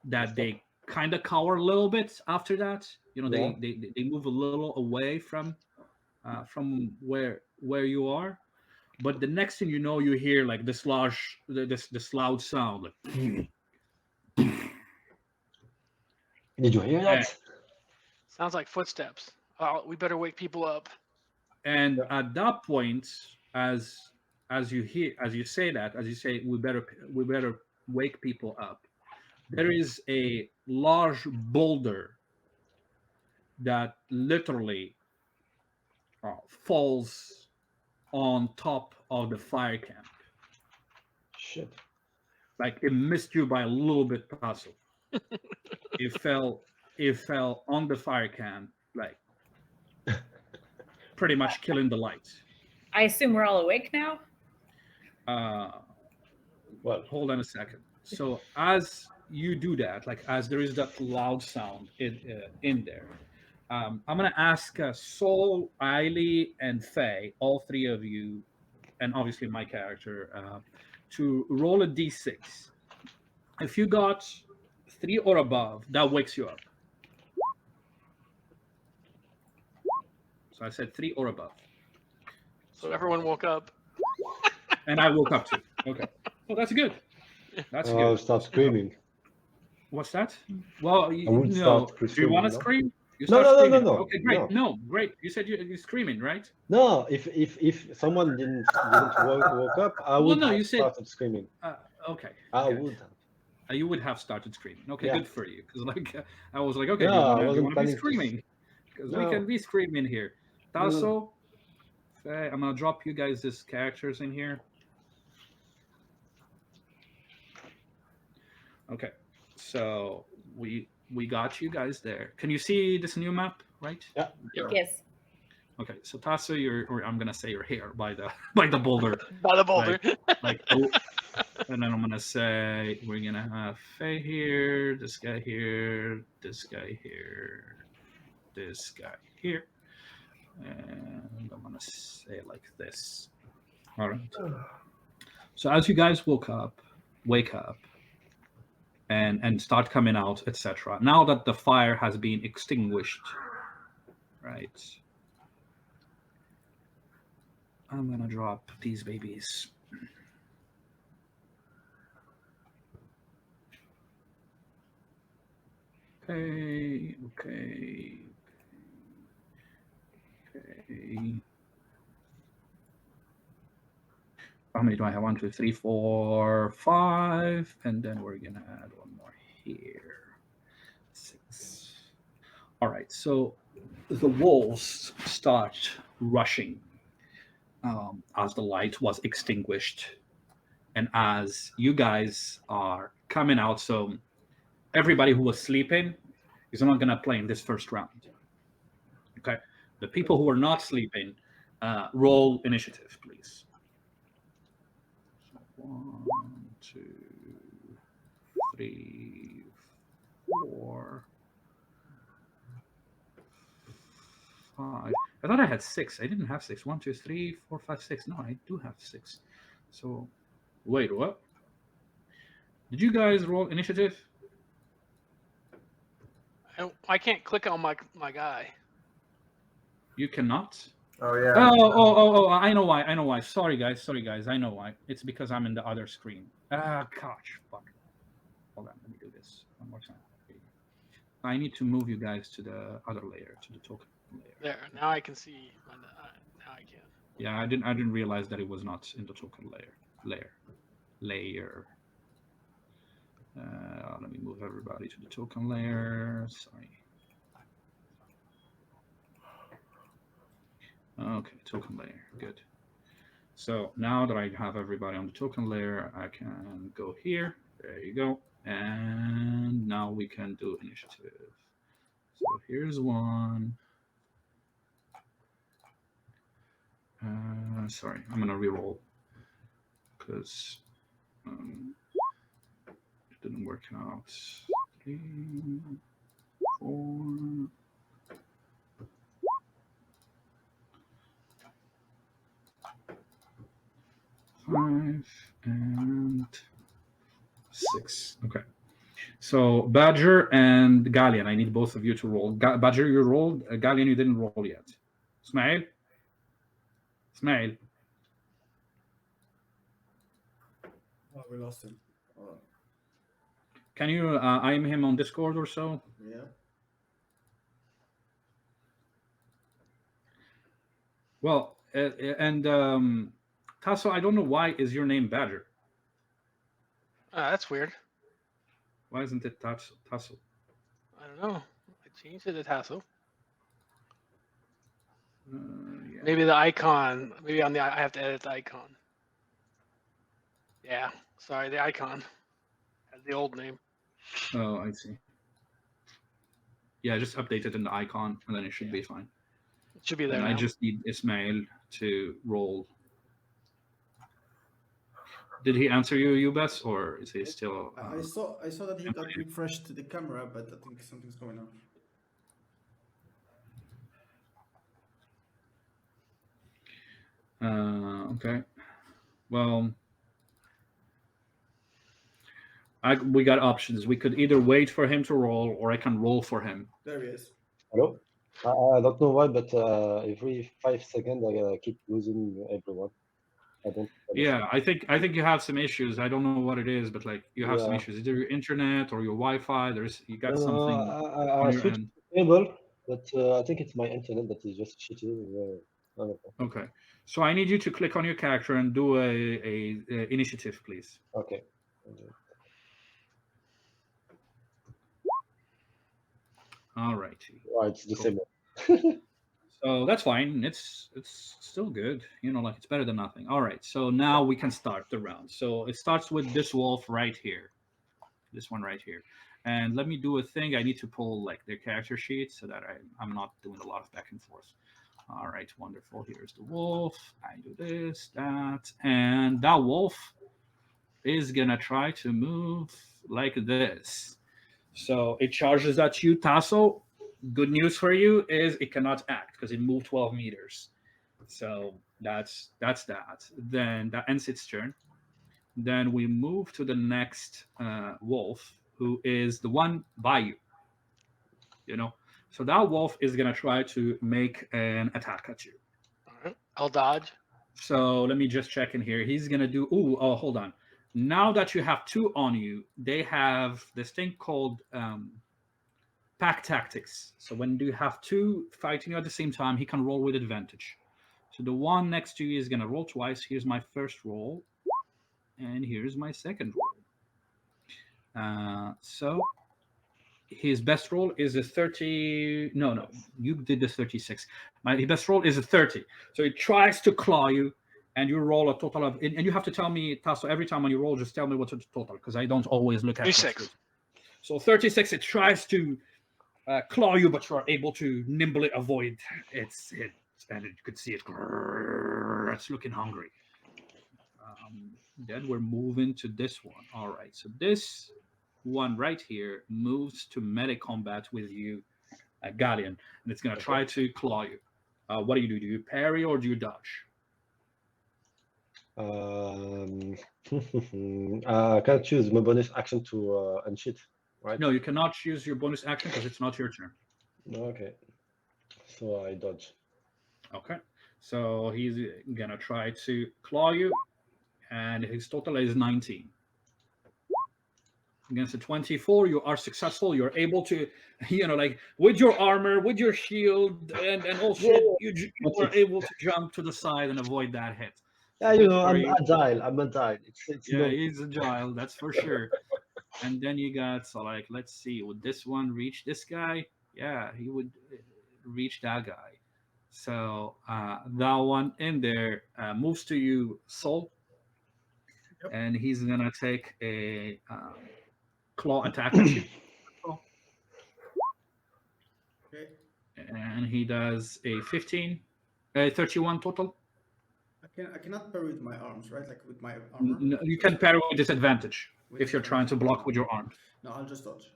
that Stop. they kind of cower a little bit after that. Yeah. They move a little away from where you are. But the next thing you know, you hear like this loud sound, like, Did you hear that? Sounds like footsteps. Oh, we better wake people up. and Yeah. at that point, as you say that, as you say, we better wake people up. There is a large boulder that literally falls on top of the fire camp. Shit. Like it missed you by a little bit, Tasso. It fell it fell on the fire can, like pretty much killing the light. I assume we're all awake now. Well, Hold on a second. So as you do that, like as there is that loud sound in there, I'm gonna ask Sol, Aieli, and Faye, all three of you, and obviously my character, to roll a d6. If you got 3 or above, that wakes you up. So I said 3 or above. So everyone woke up. And I woke up too. Okay. Well, that's good. That's I'll good. start screaming. What's that? Well, I would start do you want to screaming, no? scream? You No, start no, no, no, screaming. no, Okay, great. no. No, great. You said you're screaming, right? No, if someone didn't woke up, I Well, would no, have you said started screaming. okay. I Okay. would have. You would have started screaming. Okay, Yeah. good for you. Because like I was like, okay, No, do you I want wasn't to be planning to. screaming? Because we No. can be screaming here. No, no. Tasso, Faye, I'm gonna drop you guys these characters in here. Okay, so we got you guys there. Can you see this new map? Right. Yeah. Yes. Okay, so Tasso, or I'm gonna say you're here by the boulder. By the boulder. Like oh, and then I'm gonna say we're gonna have Faye here, this guy here, this guy here, this guy here, and I'm gonna say it like this. All right. So as you guys wake up, and start coming out, etc. Now that the fire has been extinguished, right? I'm gonna drop these babies. Okay. How many do I have? 1, 2, 3, 4, 5, and then we're gonna add one more here. 6. All right. So the wolves start rushing as the light was extinguished, and as you guys are coming out. So everybody who was sleeping is not gonna play in this first round. Okay. The people who are not sleeping, roll initiative, please. 1, 2, 3, 4, 5. I thought I had 6. I didn't have 6. 1, 2, 3, 4, 5, 6. No, I do have 6. So, wait, what? Did you guys roll initiative? I can't click on my guy. You cannot. Oh yeah. Oh! I know why. Sorry guys. I know why. It's because I'm in the other screen. Gosh, fuck. Hold on, let me do this one more time. I need to move you guys to the other layer, to the token layer. There. Now I can see. Now I can. Yeah, I didn't realize that it was not in the token layer. Let me move everybody to the token layer. Sorry. Okay, token layer. Good. So now that I have everybody on the token layer, I can go here. There you go. And now we can do initiative. So here's one. Sorry, I'm gonna reroll because it didn't work out. 3, 4. 5 and 6. Okay. So Badger and Gallean, I need both of you to roll. Badger, you rolled. Gallean, you didn't roll yet. Ismail? Oh, we lost him. Can you IM him on Discord or so? Yeah. Well, and Tasso, I don't know why is your name Badger. That's weird. Why isn't it Tasso? I don't know. I changed it to Tasso. Yeah. Maybe the icon. Maybe I have to edit the icon. Yeah. Sorry, the icon has the old name. Oh, I see. Yeah, just update it in the icon, and then it should be fine. It should be there And I now. just need Ismail to roll. Did he answer you, Ubes, or is he still? I saw that he got refreshed to the camera, but I think something's going on. Okay. Well, we got options. We could either wait for him to roll, or I can roll for him. There he is. Hello? I don't know why, but every 5 seconds I keep losing everyone. I don't understand. Yeah, I think you have some issues. I don't know what it is, but like you have some Yeah. issues. Either your internet or your Wi-Fi. You got No, something I on your switched end. to cable, but I think it's my internet that is just shitty. I don't know. Okay. So I need you to click on your character and do a initiative, please. Okay. All right. Oh, it's the Cool. same one. So that's fine. It's still good. You know, like it's better than nothing. All right. So now we can start the round. So it starts with this wolf right here. This one right here. And let me do a thing. I need to pull like their character sheet so that I'm not doing a lot of back and forth. All right, wonderful. Here's the wolf. I do this, that, and that wolf is gonna try to move like this. So it charges at you, Tasso. Good news for you is it cannot act because it moved 12 meters. So that's that. Then that ends its turn. Then we move to the next wolf, who is the one by you. You know, so that wolf is gonna try to make an attack at you. All right. I'll dodge. So let me just check in here. He's gonna do. Oh, hold on. Now that you have two on you, they have this thing called pack tactics. So when you have two fighting at the same time, he can roll with advantage. So the one next to you is gonna roll twice. Here's my first roll, and here's my second roll. So his best roll is a 30. No, you did the 36. His best roll is a 30. So he tries to claw you, and you roll a total of. And you have to tell me, Tasso, every time when you roll, just tell me what's the total, because I don't always look at 36. So 36, it tries to claw you, but you are able to nimbly avoid its hit. And you could see it. It's looking hungry. Then we're moving to this one. All right. So this one right here moves to melee combat with you, Gallean, and it's going to try to claw you. What do? Do you parry or do you dodge? I can't choose my bonus action to unsheet, right? No, you cannot choose your bonus action because it's not your turn. Okay. So I dodge. Okay. So he's going to try to claw you, and his total is 19. Against a 24, you are successful. You're able to, like with your armor, with your shield, and all shit, you are able to jump to the side and avoid that hit. Yeah, I'm agile. I'm agile. He's agile, that's for sure. And then you got, let's see, would this one reach this guy? Yeah, he would reach that guy. So that one in there moves to you, Sol. Yep. And he's going to take a claw attack at you. Okay. And he does a 31 total. I cannot parry with my arms, right? Like with my armor. No, you can parry with disadvantage if you're trying to block with your arms. No, I'll just dodge.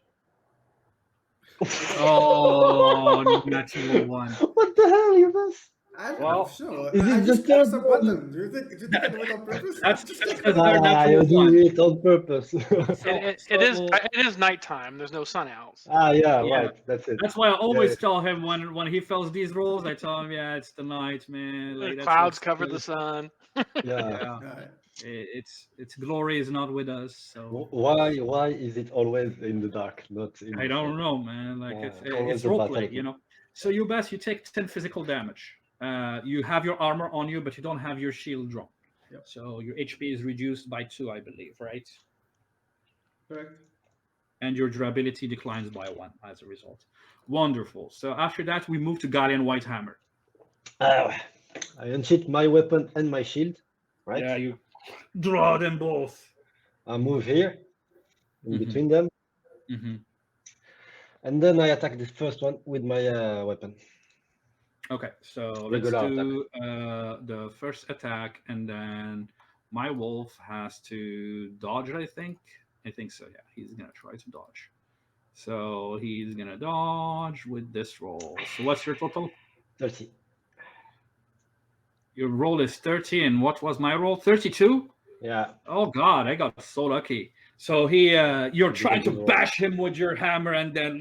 Oh, natural one. What the hell, you guys? I don't know. Is I it just the pressed third a one? button. Do you think I do it on purpose? That's because they're natural You do one. it on purpose. It is nighttime. There's no sun out. Yeah, right. That's it. That's why I always tell him when he fails these rolls, I tell him, yeah, it's the night, man. The clouds cover the sun. Yeah. Its glory is not with us. So why is it always in the dark, not in? I don't know, man. Like it's roleplay, So you take 10 physical damage. You have your armor on you, but you don't have your shield drawn. Yep. So your HP is reduced by 2, I believe, right? Correct. And your durability declines by 1 as a result. Wonderful. So after that, we move to Gallean Whitehammer. I unsheath my weapon and my shield, right? Yeah, you draw them both. I move here, in between them. Mm-hmm. And then I attack this first one with my weapon. Okay, so let's Regular do the first attack, and then my wolf has to dodge. I think so. Yeah, he's gonna try to dodge. So he's gonna dodge with this roll. So what's your total? 30. Your roll is 30, and what was my roll? 32. Yeah. Oh God, I got so lucky. So you're trying to Because of- bash him with your hammer, and then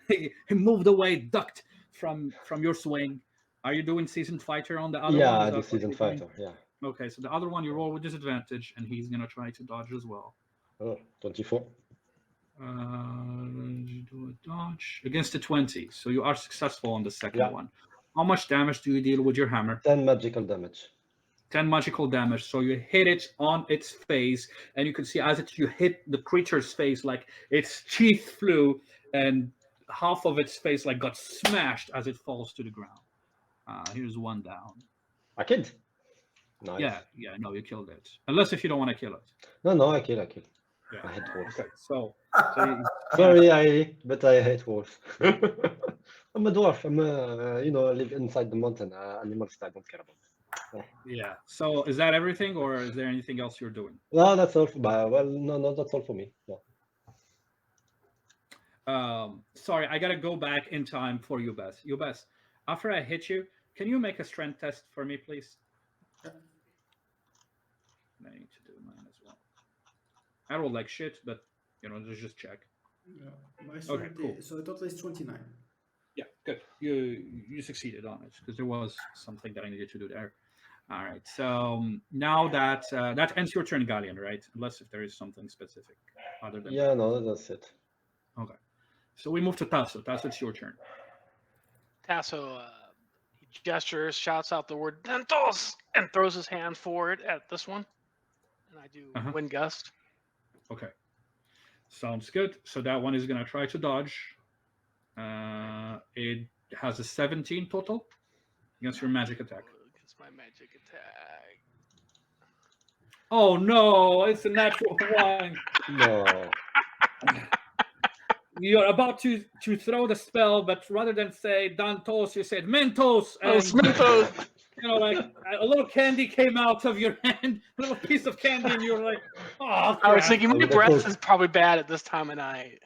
he moved away, ducked from your swing. Are you doing seasoned fighter on the other one? Yeah, Is the that what season you're doing? fighter. Yeah. Okay, so the other one you roll with disadvantage, and he's gonna try to dodge as well. Oh, 24. You do a dodge against the 20, so you are successful on the second Yeah. one. How much damage do you deal with your hammer? 10 magical damage. 10 magical damage. So you hit it on its face, and you can see as you hit the creature's face, like its teeth flew, and half of its face like got smashed as it falls to the ground. Here's one down. I killed. Nice. Yeah, no, you killed it. Unless if you don't want to kill it. No, I kill. Yeah. I hate wolves. Okay, so you, Sorry, but I hate wolves. I'm a dwarf. I live inside the mountain. Animals I don't care about. yeah. So is that everything, or is there anything else you're doing? No, that's all. No, that's all for me. No. Sorry, I gotta go back in time for you, Bess. You, Bess. After I hit you, can you make a strength test for me, please? Yeah. I need to do mine as well. I rolled like shit, but let's just check. Yeah. My strength cool. so the total is 29. Yeah, good. You succeeded on it because there was something that I needed to do there. All right. So now that ends your turn, Gallean, right? Unless if there is something specific other than Yeah, that. no, that's it. Okay. So we move to Tasso. Tasso, it's your turn. Tasso he gestures, shouts out the word "Dentos" and throws his hand forward at this one. And I do Wind Gust. Okay. Sounds good. So that one is going to try to dodge. It has a 17 total against your magic attack. Against my magic attack. Oh, no. It's a natural one. No. You're about to throw the spell, but rather than say Dantos, you said Mentos. Oh, Mentos. Like a little candy came out of your hand, a little piece of candy, and you're like, oh, crap. I was thinking my With the breath cloak. is probably bad at this time of night.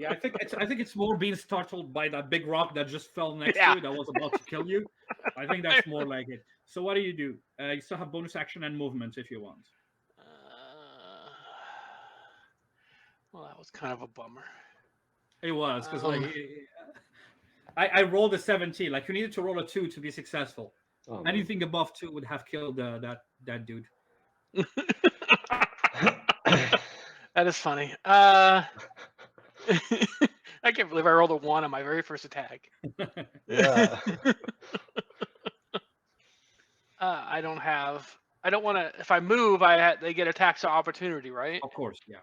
Yeah, I think it's more being startled by that big rock that just fell next Yeah. to you that was about to kill you. I think that's more like it. So what do? You still have bonus action and movement if you want. Well, that was kind of a bummer. It was because I rolled a 17. Like you needed to roll a 2 to be successful. Oh, man. Anything above 2 would have killed that dude. That is funny. I can't believe I rolled a 1 on my very first attack. Yeah. I don't want to. If I move, they get attacks of opportunity, right? Of course, yeah.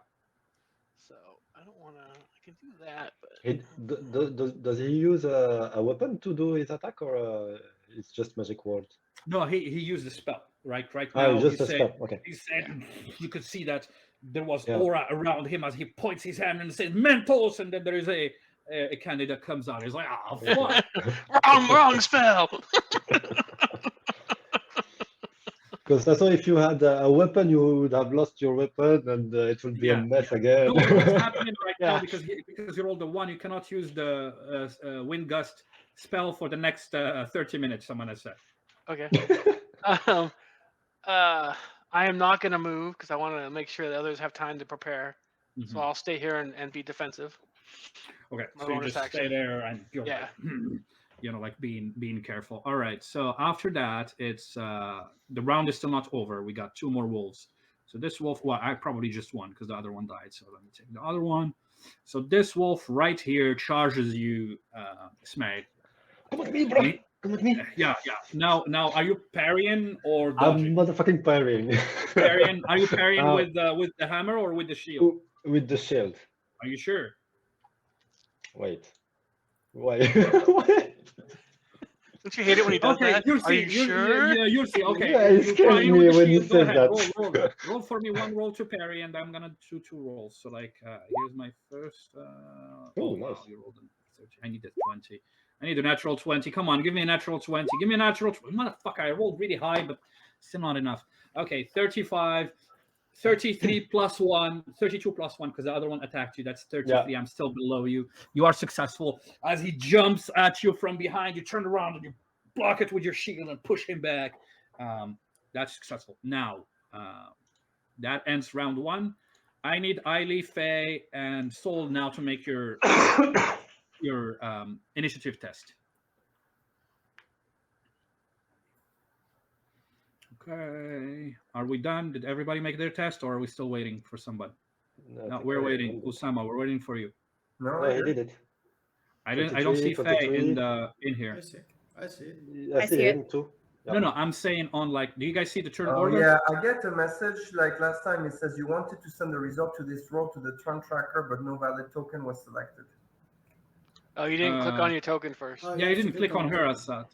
So I don't want to. I can do that, but Does he use a weapon to do his attack, or it's just magic word? No, he used the spell. Right Oh, now, just a he said, spell. Okay. he said you could see that there was Yeah. aura around him as he points his hand and says Mentos, and then there is a candy that comes out. He's like, oh, fuck. wrong spell. Because that's why if you had a weapon, you would have lost your weapon, and it would be a mess again. No, what's happening right now Yeah. because you rolled a 1, you cannot use the wind gust spell for the next 30 minutes. Someone has said. Okay. I am not going to move because I want to make sure the others have time to prepare. So I'll stay here and be defensive. Okay, My so you bonus just stay action. there and you're Yeah. like being careful. All right, so after that, it's the round is still not over. We got 2 more wolves. So this wolf, well, I probably just won because the other one died. So let me take the other one. So this wolf right here charges you, Smeg. Come with me, bro. Come with me. Yeah. Now, are you parrying or I'm dodging? motherfucking parrying. Parrying? Are you parrying with the hammer or with the shield? With the shield. Are you sure? Wait. Why? Why? Don't you hate it when he does Okay, that? you'll Are see. you sure? You'll see. Okay, Yeah, it you scares trying me with the when you shield. Go said ahead. that. Roll for me one roll to parry, and I'm gonna do two rolls. So like, here's my first. Oh, Oh nice. wow, you rolled a 30. I need a 20. I need a natural 20. Come on, give me a natural 20. Give me a natural 20. Motherfucker, I rolled really high, but still not enough. Okay, 35. 33 plus 1, 32 plus 1, because the other one attacked you. That's 33. Yeah. I'm still below you. You are successful. As he jumps at you from behind, you turn around and you block it with your shield and push him back. That's successful. Now, that ends round 1. I need Aieli, Faye, and Soul now to make your initiative test. Okay. Are we done? Did everybody make their test, or are we still waiting for somebody? No, I No, think we're I waiting. remember. Usama, we're waiting for you. No, No, he did it. I don't 23, see Faye 23. in I here. see. I see it. I I see see it. him too. No, no, I'm saying on like, do you guys see the turn Oh order? yeah, I get a message like last time. It says you wanted to send the result to this roll to the turn tracker, but no valid token was selected. Oh, you didn't click on your token first. Oh, Yeah, you have to didn't click on her, token. Assad.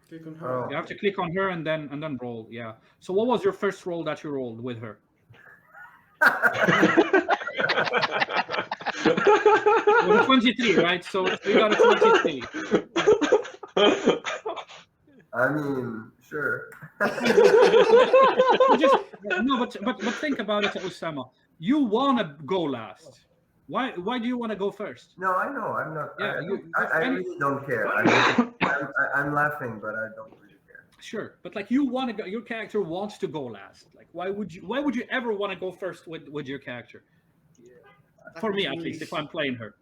Click on her. Oh. You have to click on her and then roll. Yeah. So what was your first roll that you rolled with her? It was a 23, right? So you got a 23. I mean, sure. Just no, but think about it, Osama. You wanna go last. Why do you want to go first? No, I know. I'm not. Yeah, I really don't care. I'm laughing, but I don't really care. Sure, but like you want to go, your character wants to go last. Like why would you ever want to go first with your character? For me, at least, if I'm playing her.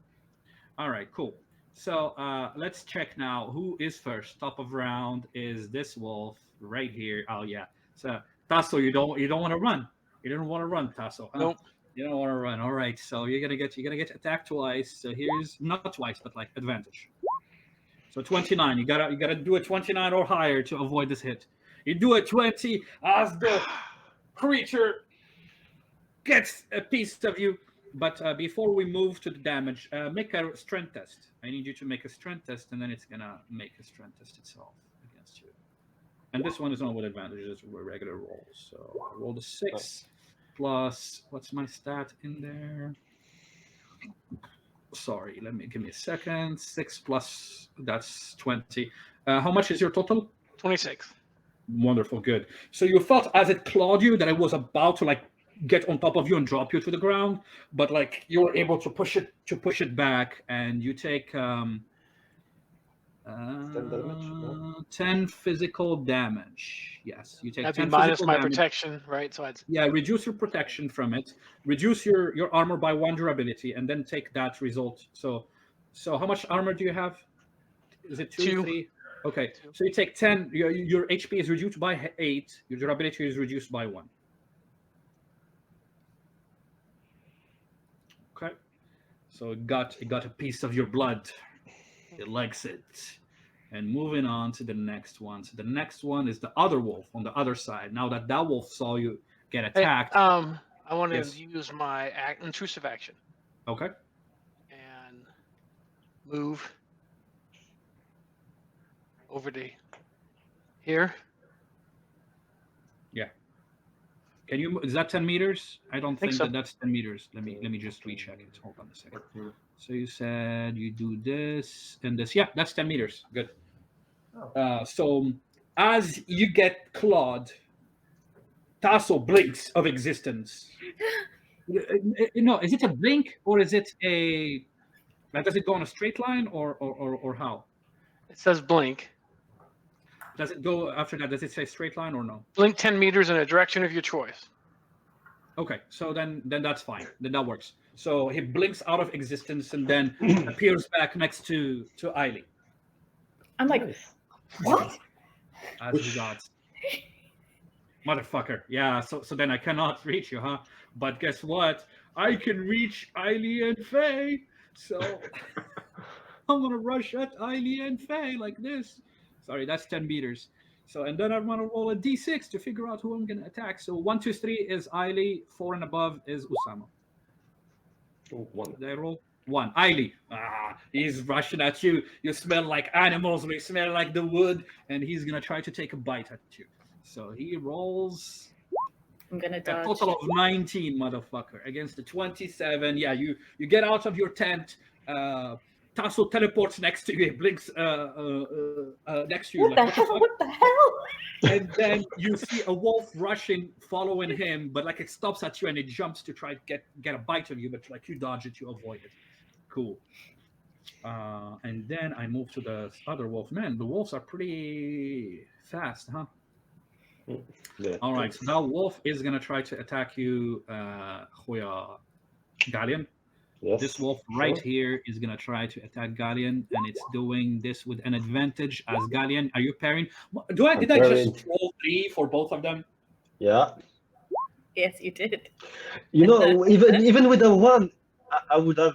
All right, cool. So let's check now. Who is first? Top of round is this wolf right here. Oh yeah. So Tasso, you don't want to run. You don't want to run, Tasso. Huh? Nope. You don't want to run. All right. So you're gonna get attacked twice. So here's not twice, but like advantage. So 29. You gotta do a 29 or higher to avoid this hit. You do a 20 as the creature gets a piece of you. But before we move to the damage, make a strength test. I need you to make a strength test, and then it's gonna make a strength test itself against you. And this one is not with advantages; we're regular rolls. So I rolled a 6 plus what's my stat in there? Sorry, give me a second. 6 plus that's 20. How much is your total? 26. Wonderful, good. So you felt as it clawed you that it was about to like get on top of you and drop you to the ground, but like you were able to push it back, and you take 10 damage. No? 10 physical damage. Yes, you take That'd be 10 minus physical my damage. protection, right? So I'd Yeah, reduce your protection from it, reduce your armor by 1 durability, and then take that result. So how much armor do you have? Is it 2, 2. 3? Okay, 2. so you take 10. Your HP is reduced by 8. Your durability is reduced by 1. Okay, so it got a piece of your blood. It likes it. And moving on to the next one. So the next one is the other wolf on the other side. Now that wolf saw you get attacked. Hey, I want to Yes. use my intrusive action Okay. and move over to here. Yeah. Can you? Is that 10 meters? I don't think so. that's 10 meters. Let me just recheck it. Hold on a second. So you said you do this and this. Yeah, that's 10 meters. Good. Oh. So as you get clawed, Tasso blinks of existence. No, is it a blink or is it a? Like, does it go on a straight line or how? It says blink. Does it go after that? Does it say straight line or no? Blink 10 meters in a direction of your choice. Okay, so then that's fine. Then that works. So he blinks out of existence and then appears back next to Aieli. I'm like, Nice. what? As he got motherfucker. Yeah, so then I cannot reach you, huh? But guess what? I can reach Aieli and Faye. So I'm gonna rush at Aieli and Faye like this. Sorry, that's 10 meters. So and then I'm gonna roll a d6 to figure out who I'm gonna attack. So 1, 2, 3 is Aieli, 4 and above is Usama. 1. Did I roll? 1. Aieli. He's rushing at you. You smell like animals. You smell like the wood, and he's gonna try to take a bite at you. So he rolls I'm gonna a dodge. total of 19, motherfucker, against the 27. Yeah, you get out of your tent. Tasso teleports next to you. He blinks next to you. What Like, the hell? fuck? What the hell? And then you see a wolf rushing, following him, but like it stops at you and it jumps to try to get a bite of you, but like you dodge it, you avoid it. Cool. And then I move to the other wolf. Man, the wolves are pretty fast, huh? Yeah. All right, so now wolf is gonna try to attack you, Gallean. Yes. This wolf right here is gonna try to attack Gallean, and it's doing this with an advantage as Gallean. Are you pairing? Did I pairing. just roll 3 for both of them? Yeah. Yes, you did. You know, even with a 1, I would have.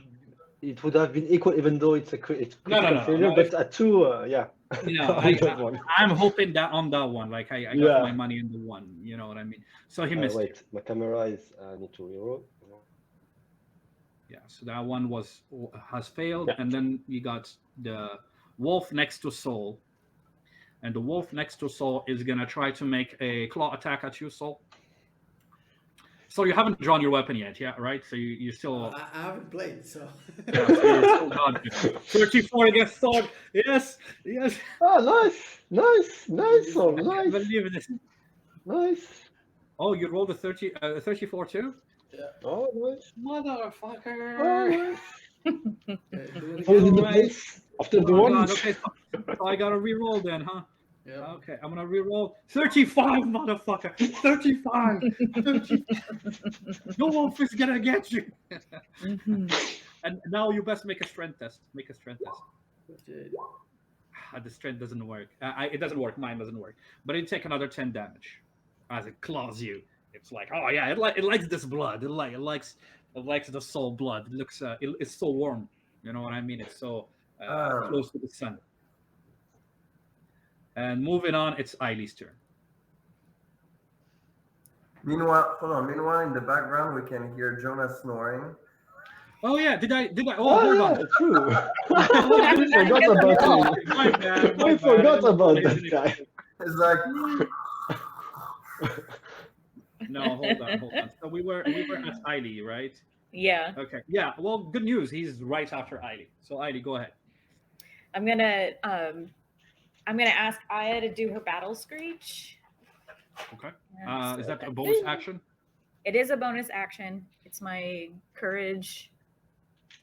It would have been equal, even though it's it's No, critical failure. no, But a 2, yeah. No, On that one. I'm hoping that on that one, like I got Yeah. my money in the one. You know what I mean? So he missed. Wait, my camera is. I need to reroll. Yeah, so that one has failed, Yeah. and then you got the wolf next to Soul, and the wolf next to Soul is gonna try to make a claw attack at you, Soul. So you haven't drawn your weapon yet, yeah, right? So you still. I haven't played, so. Yeah, so you're still dodging. 34 against Sword. Yes. Oh, nice, Soul, I can't nice, believe this. nice. Oh, you rolled a 34 too? Oh, nice. Motherfucker. Oh, nice. Doing How is it the Alright. place after the Oh, one? God, okay, so I gotta re-roll then, huh? Yeah. Okay, I'm gonna re-roll 35, motherfucker. 35. 35. No wolf is gonna get you. And now you best make a strength test. Make a strength test. Okay. The strength doesn't work. It doesn't work. Mine doesn't work. But it take another 10 damage as it claws you. It's like, oh yeah, it likes this blood. It likes the soul blood. It looks it's so warm. You know what I mean? It's so close to the sun. And moving on, it's Aieli's turn. Meanwhile, in the background, we can hear Jonah snoring. Oh yeah, did I? Oh, Oh, hold yeah, on. true. I forgot about him. My bad. I forgot about that guy. It's like, No, hold on. So we were at Aieli, right? Yeah. Okay. Yeah. Well, good news. He's right after Aieli. So Aieli, go ahead. I'm gonna ask Aya to do her battle screech. Okay. Yeah, Is so that a bonus action It is a bonus action. It's my courage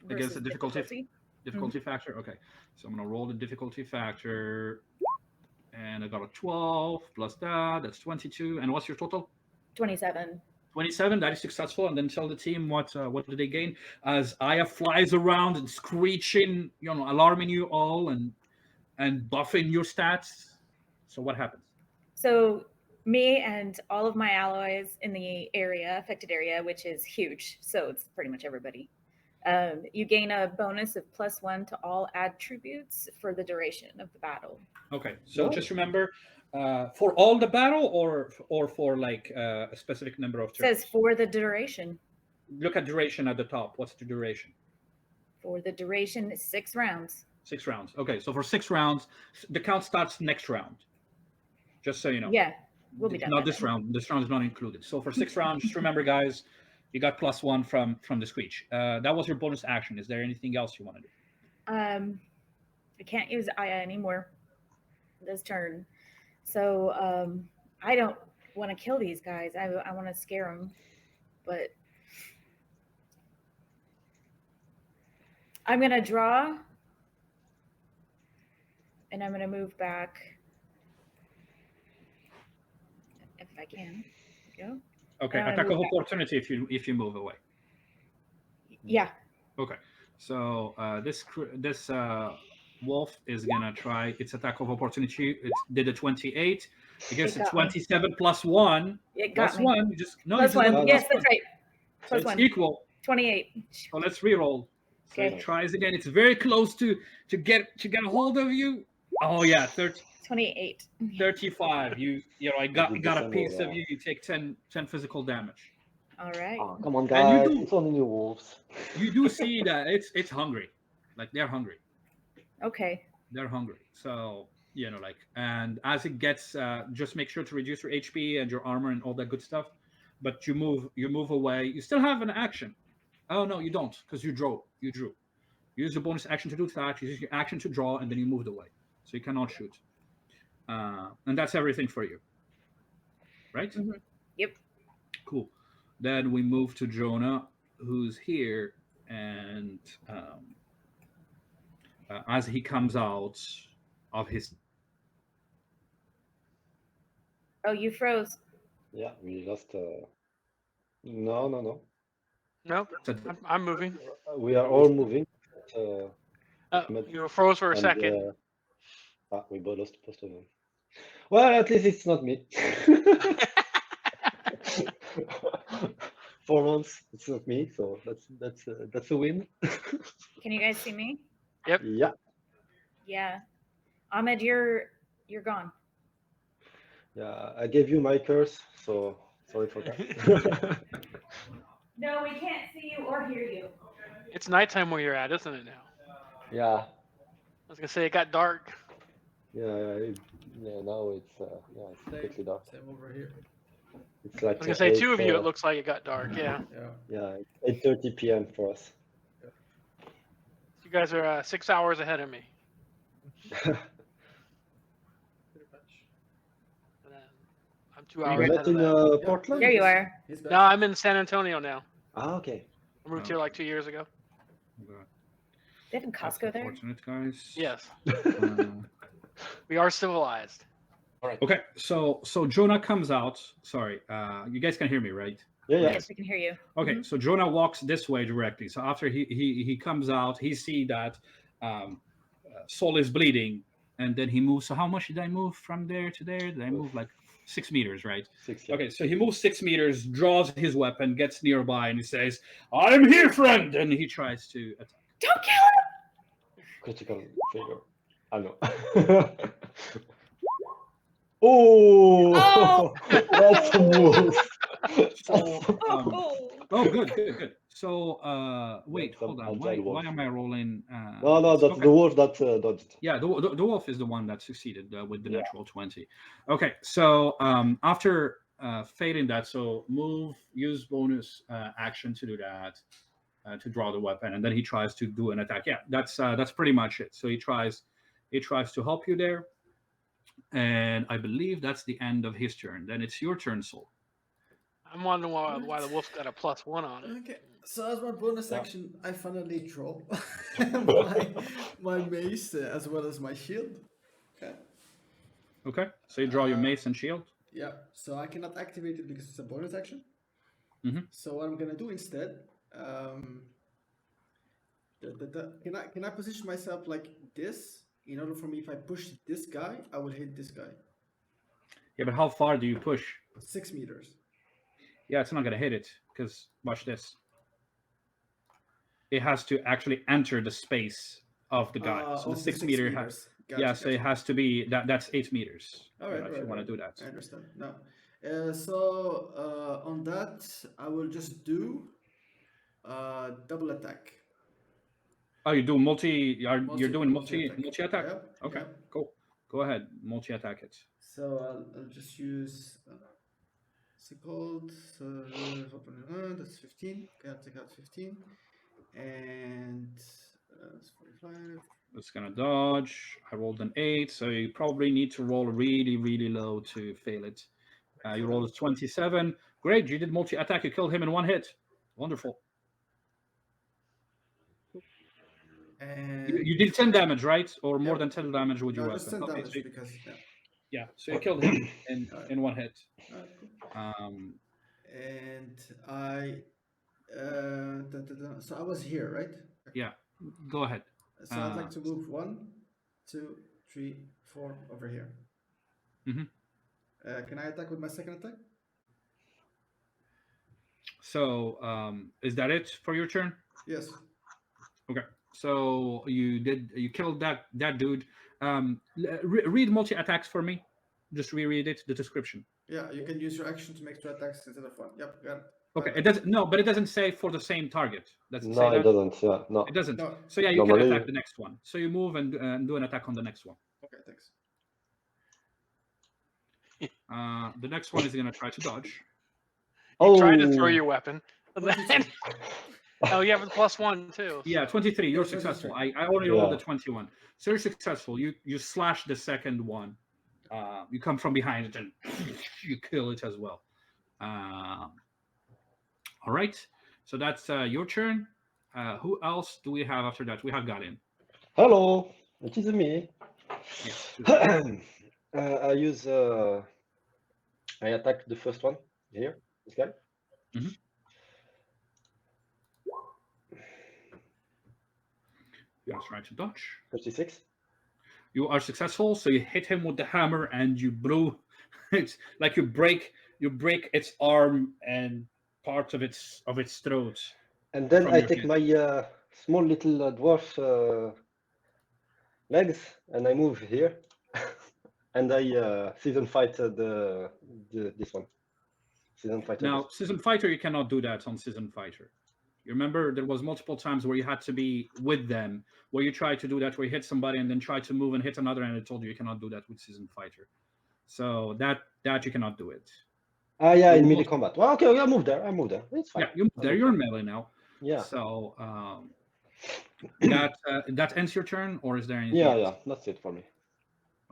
against the versus difficulty factor? Okay. So I'm gonna roll the difficulty factor, and I got a 12 plus that. That's 22. And what's your total? 27. 27. That is successful. And then tell the team what did they gain as Aya flies around and screeching, alarming you all and buffing your stats. So what happens? So me and all of my allies in the affected area, which is huge, so it's pretty much everybody. You gain a bonus of +1 to all attributes for the duration of the battle. Okay, so just remember, for all the battle or for like a specific number of It turns. says for the duration. Look at duration at the top. What's the duration? For the duration, 6 rounds. 6 rounds. Okay, so for 6 rounds, the count starts next round. Just so you know. Yeah, we'll be done. Not by this then. round. This round is not included. So for 6 rounds, just remember, guys, you got +1 from the screech. That was your bonus action. Is there anything else you want to do? I can't use Aya anymore this turn. So I don't want to kill these guys. I want to scare them. But I'm going to draw. And I'm going to move back. If I can. Go. Okay, I'm gonna attack of move back. opportunity if you move away. Yeah. Okay, so this wolf is gonna try its attack of opportunity. It did a 28 against It a got me. 27 +1. It got Plus me. 1. You just no. Plus you just one. got Yes, plus that's right. So Plus it's one. equal. 28. So let's re-roll. So Okay. it tries again. It's very close to get a hold of you. Oh yeah, 28. 35. I got a December, piece of you. You take 10 physical damage. All right. Oh, come on, And you guys. do It's only new wolves. you do see that it's hungry, like they're hungry. Okay. They're hungry. So like, and as it gets, just make sure to reduce your HP and your armor and all that good stuff. But you move away. You still have an action. Oh no, you don't, because you drew. You drew. You use your bonus action to do that. You use your action to draw, and then you moved away. So you cannot shoot. And that's everything for you, right? Yep. Cool. Then we move to Jonah, who's here, and as he comes out of his Oh, you froze. Yeah, we lost. No, no, no. Nope. I'm moving. We are all moving. Ahmed You were froze for a and second. we both lost both of them. Well, at least it's not me. For once, it's not me, so that's a win. Can you guys see me? Yep. Yeah. Yeah. Ahmed, you're gone. Yeah, I gave you my curse, so sorry for that. No, we can't see you or hear you. It's nighttime where you're at, isn't it now? Yeah. I was gonna say it got dark. Yeah, now it's it's completely dark. Same over here. It's like I was gonna say 2 of you. It 8, looks like it got dark. Yeah. Yeah. 8:30 p.m. for us. You guys are 6 hours ahead of me. Pretty much. And then I'm 2 You're hours not ahead of in them. Portland? There you are. He's back. No, I'm in San Antonio now. Ah, okay. I moved here like 2 years ago. They have a That's Costco there. unfortunate, guys. Yes. Uh, We are civilized. okay, so Jonah comes out. Sorry, you guys can hear me, right? Yeah. Yes, we can hear you. Okay, so Jonah walks this way directly. So after he comes out, he see that Soul is bleeding, and then he moves. So how much did I move from there to there? Did I move like 6 meters, right? 6. Yeah. Okay, so he moves 6 meters, draws his weapon, gets nearby, and he says, "I'm here, friend!" And he tries to attack. Don't kill him. Critical failure. I know. Oh, that's a move. So, Oh. good. So, wait, That's some hold on. agile Why wolf. am I rolling? No, that's okay. the wolf that dodged. Yeah, the wolf is the one that succeeded with the natural 20. Okay, so after failing that, so use bonus action to do that, to draw the weapon, and then he tries to do an attack. Yeah, that's pretty much it. So he tries to help you there, and I believe that's the end of his turn. Then it's your turn, Soul. I'm wondering why the wolf got a +1 on it. Okay, so as my bonus Yeah. action, I finally draw my mace as well as my shield. Okay. Okay, so you draw your mace and shield. Yeah, so I cannot activate it because it's a bonus action. Mhm. So what I'm gonna do instead, can I position myself like this in order for me, if I push this guy, I will hit this guy. Yeah, but how far do you push? 6 meters. Yeah, it's not gonna hit it because watch this. It has to actually enter the space of the guy. So the of 6 6 meter meters. yeah, so it has to be that's 8 meters. All right, if you want to do that. I understand. No. On that, I will just do double attack. Oh, you do you're doing multi attack. Yep, Okay, yep. cool. Go ahead, multi attack it. So I'll just use what's it called? That's 15. Okay, I'll take out 15, and that's 45. It's gonna dodge. I rolled an 8, so you probably need to roll really low to fail it. You rolled a 27. Great, you did multi attack. You killed him in one hit. Wonderful. And You did 10 damage, right? Or more than 10 damage with your no, just 10 weapon. damage So because yeah, so you killed him in one hit. Alright, cool. And I so I was here, right? Yeah, go ahead. So I'd like to move 1, 2, 3, 4 over here. Mhm. Can I attack with my second attack? So is that it for your turn? Yes. Okay. So you killed that dude. Read multi attacks for me. Just reread it, the description. Yeah, you can use your action to make 2 attacks instead of 1. Yep, got it. Okay, it doesn't. No, but it doesn't say for the same target. Does it say No, that? it doesn't. Yeah, no. It doesn't. No. So yeah, you can Normally- attack the next one. So you move and do an attack on the next one. Okay, thanks. The next one is going to try to dodge. You tried to throw Oh. your weapon. And then, oh, you have the +1 too. Yeah, so- 23. You're Yeah, 23. successful. I only rolled Yeah. a 21. So you're successful. You slash the second one. You come from behind it and you kill it as well. All right. So that's your turn. Who else do we have after that? We have Gallean. Hello, it is me. Yeah. I use. I attack the first one here. This guy. Mhm. You are trying to dodge. 56. You are successful, so you hit him with the hammer and you blew. It's like you break its arm and part of its throat. And then From I your take head. my small little dwarf legs and I move here, and I season fight this one. Season fighter. Now, Season Fighter, you cannot do that on Season Fighter. You remember there was multiple times where you had to be with them, where you tried to do that, where you hit somebody and then try to move and hit another, and it told you cannot do that with Season Fighter. So that you cannot do it. Ah, yeah, in You melee move- combat. Well, okay, I move there. It's fine. Yeah, you there. You're in melee now. Yeah, So that ends your turn, or is there anything? yeah, else? yeah. That's it for me.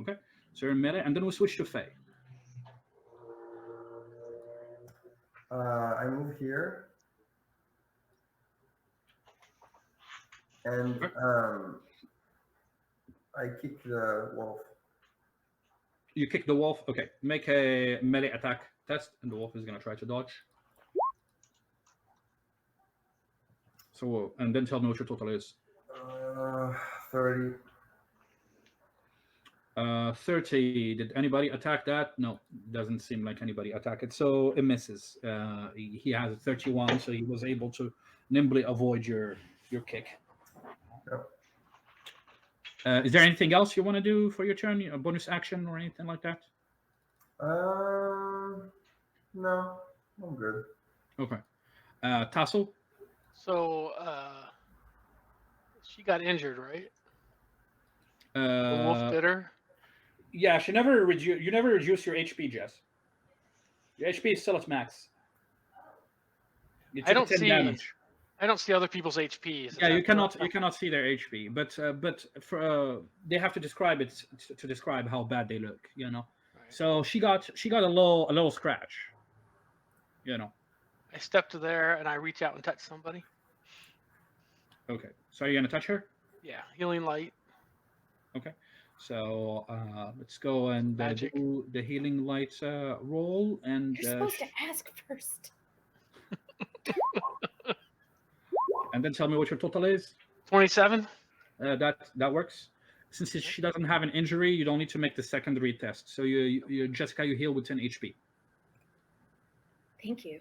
Okay, so you're in melee, and then we switch to Faye. I move here. And I kick the wolf. You kick the wolf. Okay, make a melee attack test, and the wolf is gonna try to dodge. So, and then tell me what your total is. 30. 30. Did anybody attack that? No, doesn't seem like anybody attacked it. So it misses. He has a 31, so he was able to nimbly avoid your kick. Yep. Is there anything else you want to do for your turn? A bonus action or anything like that? No, I'm good. Okay. Tassel? So she got injured, right? The wolf bit her. Yeah, you never reduce your HP, Jess. Your HP is still at max. You I don't took 10 see- damage. I don't see other people's HPs. Is Yeah, you that- cannot see their HP, but for they have to describe it to describe how bad they look, you know. Right. So she got a little scratch, you know. I step to there and I reach out and touch somebody. Okay, so are you gonna touch her? Yeah, healing light. Okay, so let's go and Magic. do the healing light roll, and You're supposed to ask first. and then tell me what your total is. 27. That works. Since she doesn't have an injury, you don't need to make the secondary test. So you Jessica, you heal with 10 HP. Thank you.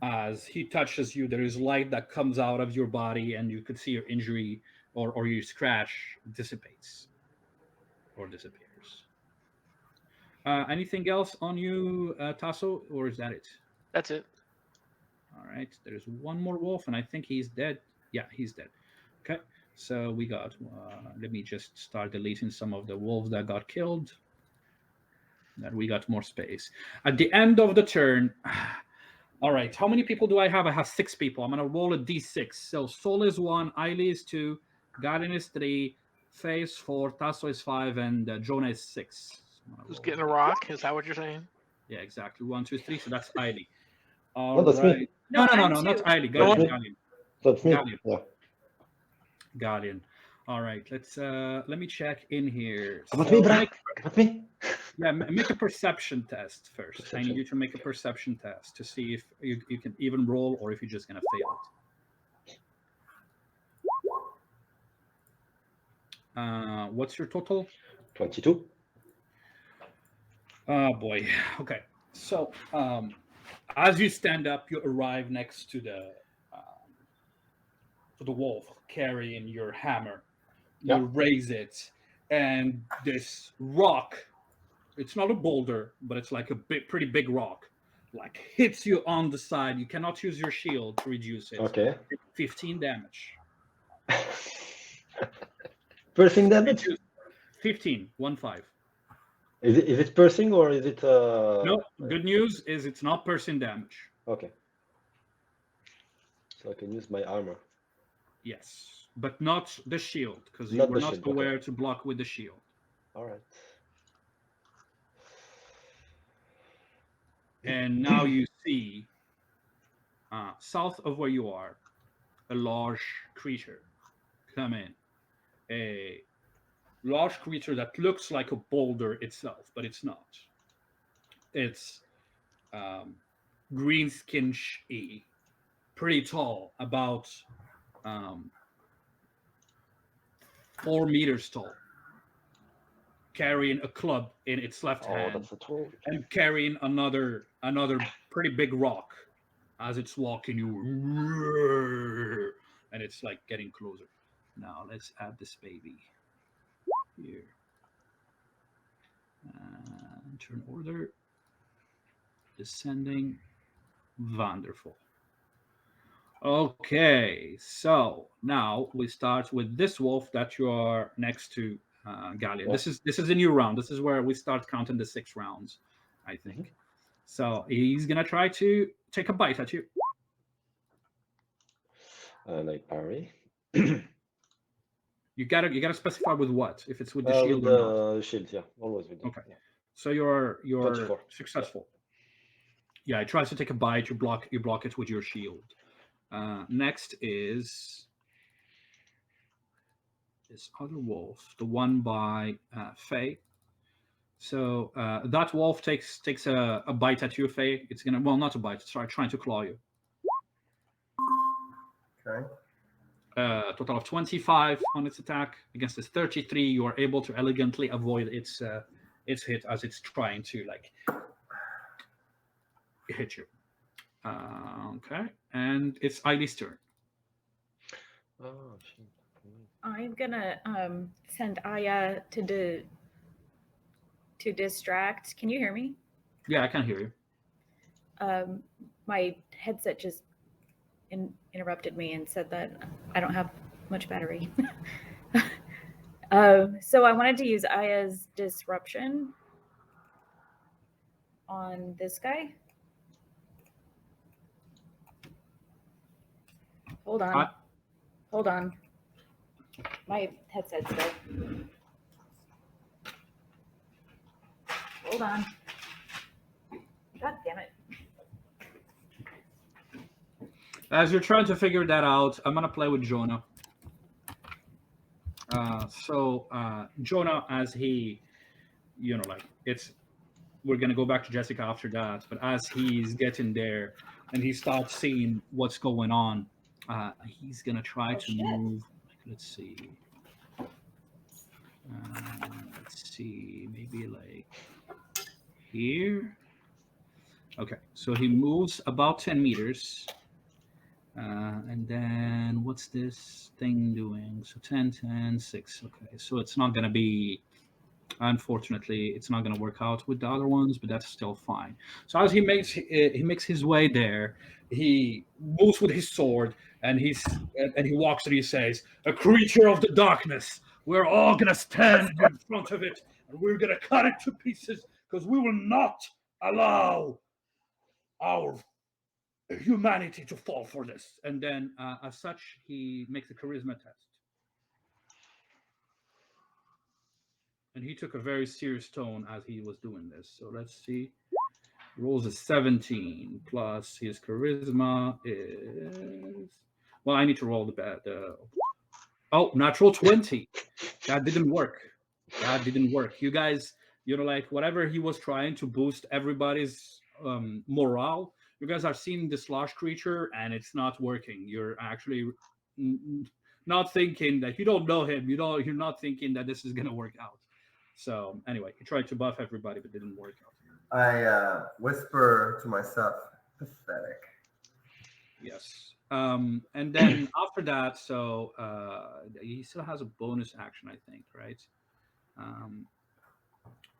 As he touches you, there is light that comes out of your body, and you could see your injury or your scratch dissipates or disappears. Anything else on you, Tasso, or is that it? That's it. All right. There's one more wolf, and I think he's dead. Yeah, he's dead. Okay. So we got. Let me just start deleting some of the wolves that got killed. Then we got more space. At the end of the turn. All right. How many people do I have? I have 6 people. I'm gonna roll a d6. So Sol is 1, Aieli is 2, Gallean is 3, Faye is 4, Tasso is 5, and Jonah is 6. So Who's getting a rock? Is that what you're saying? Yeah, exactly. 1, 2, 3. So that's Aieli. Oh, that's me. Alright. No, No, I'm not 2. Aieli. That's me. Gallean. That's me. Gallean. Yeah. Gallean. All right. Let me check in here. Come at So me, bro. make- Come at me. Yeah, make a perception test first. I Perception. need you to make a perception test to see if you can even roll or if you're just gonna fail it. What's your total? 22. Oh boy. Okay. So as you stand up, you arrive next to the wolf carrying your hammer. You Yeah. raise it, and this rock, it's not a boulder, but it's like a pretty big rock, like hits you on the side. You cannot use your shield to reduce it. Okay. 15 damage. Piercing damage? 15, 1-5. Is it piercing or is it No, good news is it's not piercing damage. Okay. So I can use my armor. Yes, but not the shield, because you Not were the not shield, aware okay. to block with the shield. All right. And now you see, south of where you are, a large creature come in. A large creature that looks like a boulder itself, but it's not. It's green skin-y, pretty tall, about 4 meters tall, carrying a club in its left Oh, hand that's a troll. and carrying another pretty big rock as it's walking you, and it's like getting closer. Now let's add this baby here. Turn order, descending, wonderful. Okay, so now we start with this wolf that you are next to, Gallean. Yeah. This is a new round. This is where we start counting the 6 rounds, I think. So he's gonna try to take a bite at you. And I parry. You gotta specify with what, if it's with the With shield or not. the shield, yeah. Always with it. Okay. Yeah. So you're 24. successful. Yeah, it tries to take a bite. You block it with your shield. Next is this other wolf, the one by Faye. So that wolf takes a bite at you, Faye. It's gonna, well, not a bite. It's trying to claw you. Okay. Total of 25 on its attack against its 33. You are able to elegantly avoid its hit as it's trying to like hit you. Okay, and it's Ailey's turn. Oh, shit. I'm gonna send Aya to distract. Can you hear me? Yeah, I can hear you. My headset just interrupted me and said that I don't have much battery. So I wanted to use Aya's disruption on this guy. Hold on. Hold on. My headset's still. Hold on. God damn it. As you're trying to figure that out, I'm gonna play with Jonah. So Jonah, as he, like we're gonna go back to Jessica after that, but as he's getting there and he starts seeing what's going on, he's gonna try to move. Let's see, maybe like here. Okay, so he moves about 10 meters. And then what's this thing doing? So 10, 10, 6. Okay, so it's not going to be, unfortunately, it's not going to work out with the other ones, but that's still fine. So as he makes his way there, he moves with his sword, and he walks and he says, "A creature of the darkness. We're all going to stand in front of it, and we're going to cut it to pieces, because we will not allow our humanity to fall for this." And then as such, he makes a charisma test, and he took a very serious tone as he was doing this. So let's see. Rolls a 17 plus his charisma is, well, I need to roll natural 20. That didn't work. You guys, like whatever he was trying to boost everybody's morale, you guys are seeing this large creature and it's not working. You're actually not thinking that, you don't know him. You're not thinking that this is going to work out. So anyway, he tried to buff everybody, but didn't work out. I whisper to myself, pathetic. Yes. And then after that, so he still has a bonus action, I think, right?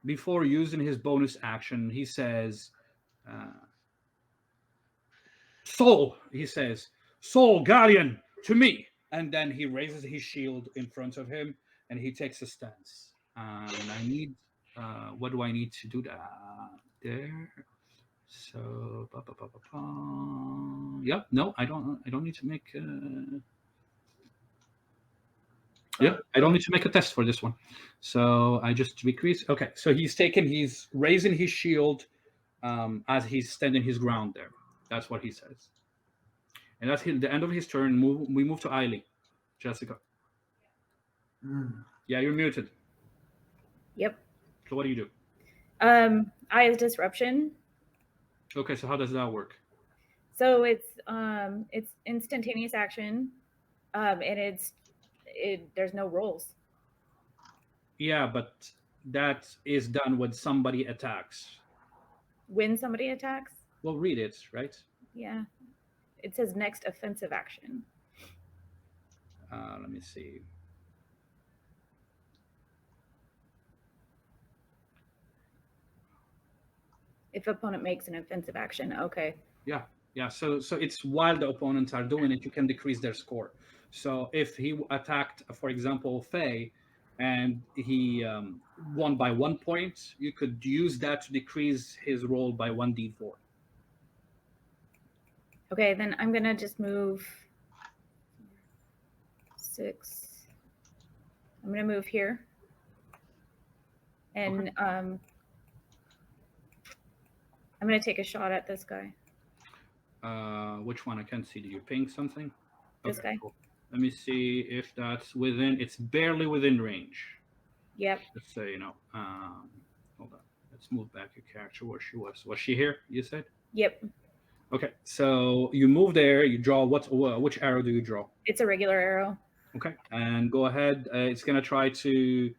Before using his bonus action, he says, Soul, he says, Soul, Gallean, to me. And then he raises his shield in front of him and he takes a stance. And I need, what do I need to do that? There. So, yeah, no, I don't need to make. Yeah, I don't need to make a test for this one. So I just decrease. Okay, so he's raising his shield as he's standing his ground there. That's what he says. And that's the end of his turn. We move to Aieli. Jessica. Yeah, you're muted. Yep. So what do you do? Eye's disruption. Okay, so how does that work? So it's instantaneous action, and there's no rolls. Yeah, but that is done when somebody attacks. When somebody attacks? Well, read it, right? Yeah. It says next offensive action. Let me see. If opponent makes an offensive action, okay. Yeah. So it's while the opponents are doing it, you can decrease their score. So if he attacked, for example, Faye, and he won by 1 point, you could use that to decrease his roll by 1d4. Okay, then I'm gonna just move 6. I'm gonna move here, and Okay. I'm gonna take a shot at this guy. Which one? I can't see. Did you ping something? This guy. Cool. Let me see if that's within. It's barely within range. Yep. Just so you know. Hold on. Let's move back your character where she was. Was she here? You said. Yep. Okay. So you move there. You draw. Which arrow do you draw? It's a regular arrow. Okay. And go ahead. It's gonna try to.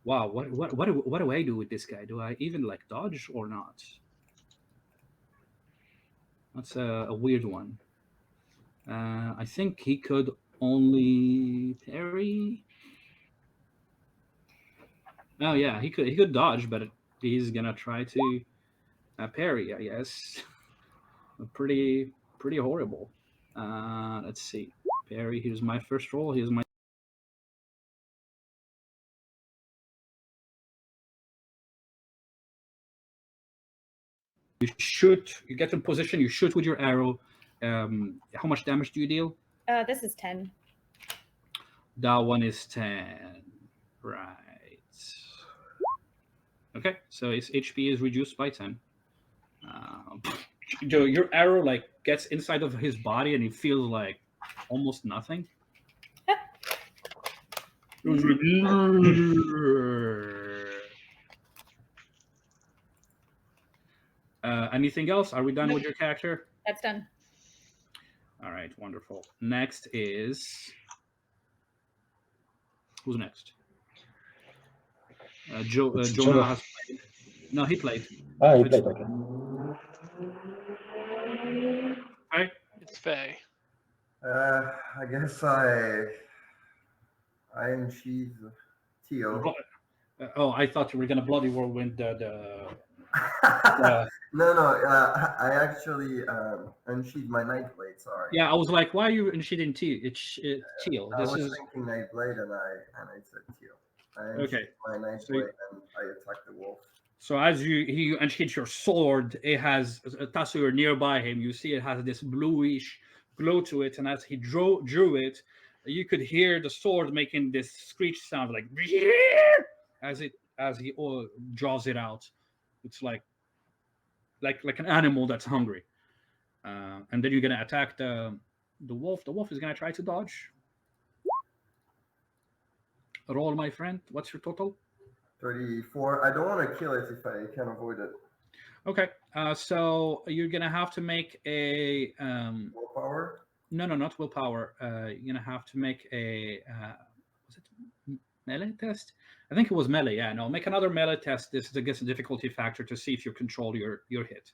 Wow. What do I do with this guy? Do I even like dodge or not? That's a weird one. I think he could only parry. Oh yeah, he could dodge, but he's gonna try to parry. I guess. pretty horrible. Let's see. Parry. Here's my first roll. Here's my. You shoot. You get in position. You shoot with your arrow. How much damage do you deal? This is 10. That one is 10. Right. Okay, so his HP is reduced by 10. Your arrow like gets inside of his body and he feels like almost nothing. Anything else? Are we done with your character? That's done. All right, wonderful. Next is who's next? Jonah has played. No, he played. Ah, he played. Okay. Right. It's Faye. I guess I unsheathe Teal. Oh, I thought you were gonna bloody whirlwind the No, I actually unsheathed my Nightblade. Sorry. Yeah, I was like, why are you unsheathing Teal? Teal. I This was is thinking Nightblade, and I said Teal. I Okay. unsheathed my Nightblade, and I attacked the wolf. so as you unsheath your sword, it has Tasur nearby him. You see it has this bluish glow to it, and as he drew it, you could hear the sword making this screech sound like as he draws it out. It's like an animal that's hungry. And then you're gonna attack the wolf. The wolf is gonna try to dodge. Roll, my friend. What's your total? 34. I don't want to kill it if I can avoid it. Okay. So you're gonna have to make a Willpower? No, not willpower. You're gonna have to make a was it melee test? I think it was melee. Yeah, no. Make another melee test. This is, I guess, a difficulty factor to see if you control your hit.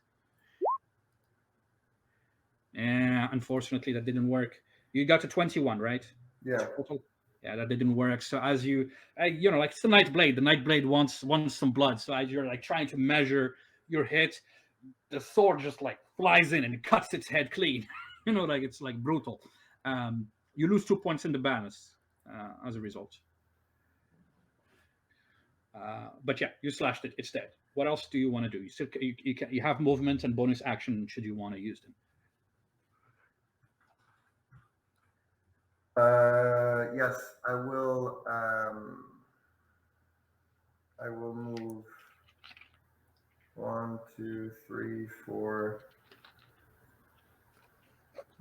And unfortunately, that didn't work. You got to 21, right? Yeah. Total. Yeah, that didn't work. So as you like it's the Nightblade. The Nightblade wants some blood. So as you're like trying to measure your hit, the sword just like flies in and cuts its head clean. Like it's like brutal. You lose 2 points in the balance as a result. But yeah, you slashed it. It's dead. What else do you want to do? You have movement and bonus action should you want to use them. Yes, I will. I will move 1, 2, 3, 4.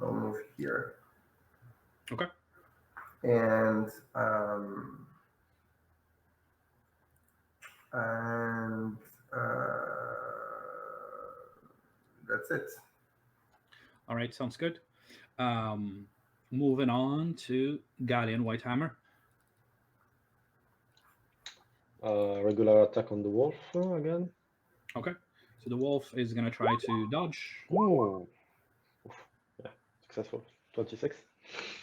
I'll move here. Okay. And that's it. All right, sounds good. Moving on to Gallean Whitehammer. Regular attack on the wolf again. Okay. So the wolf is going to try to dodge. Oh, yeah, successful. 26.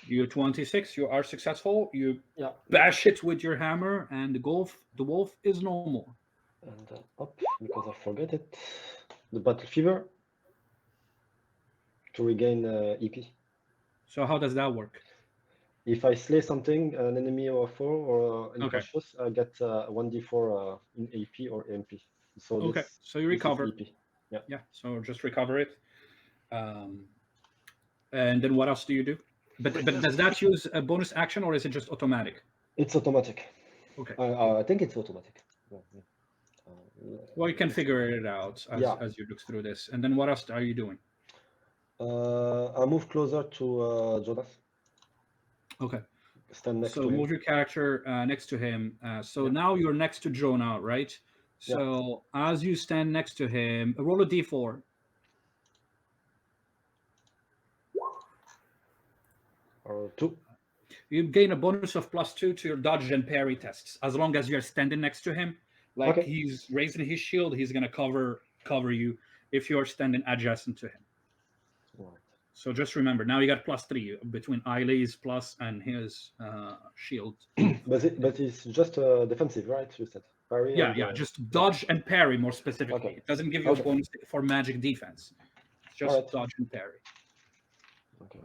You're 26. You are successful. You Yeah. bash it with your hammer, and the wolf is no more. And up, because I forget it. The battle fever to regain EP. So how does that work? If I slay something, an enemy or a foe or unconscious, I get 1d4 in AP or MP. So Okay, this, so you this is recover. EP. Yeah. Yeah, so just recover it. And then what else do you do? But does that use a bonus action or is it just automatic? It's automatic. Okay. I think it's automatic. Well, you can figure it out as you look through this. And then what else are you doing? I move closer to Jonas. Okay. Stand next to So him. move your character next to him. So now you're next to Jonah, right? So as you stand next to him, roll a d4. Or 2. You gain a bonus of +2 to your dodge and parry tests as long as you're standing next to him. Like he's raising his shield, he's gonna cover you if you're standing adjacent to him. Right. So just remember, now you got +3 between Aieli's plus and his shield. But it's just defensive, right? You said parry. Yeah, just dodge and parry more specifically. Okay. It doesn't give you a bonus for magic defense. It's just dodge and parry. Okay.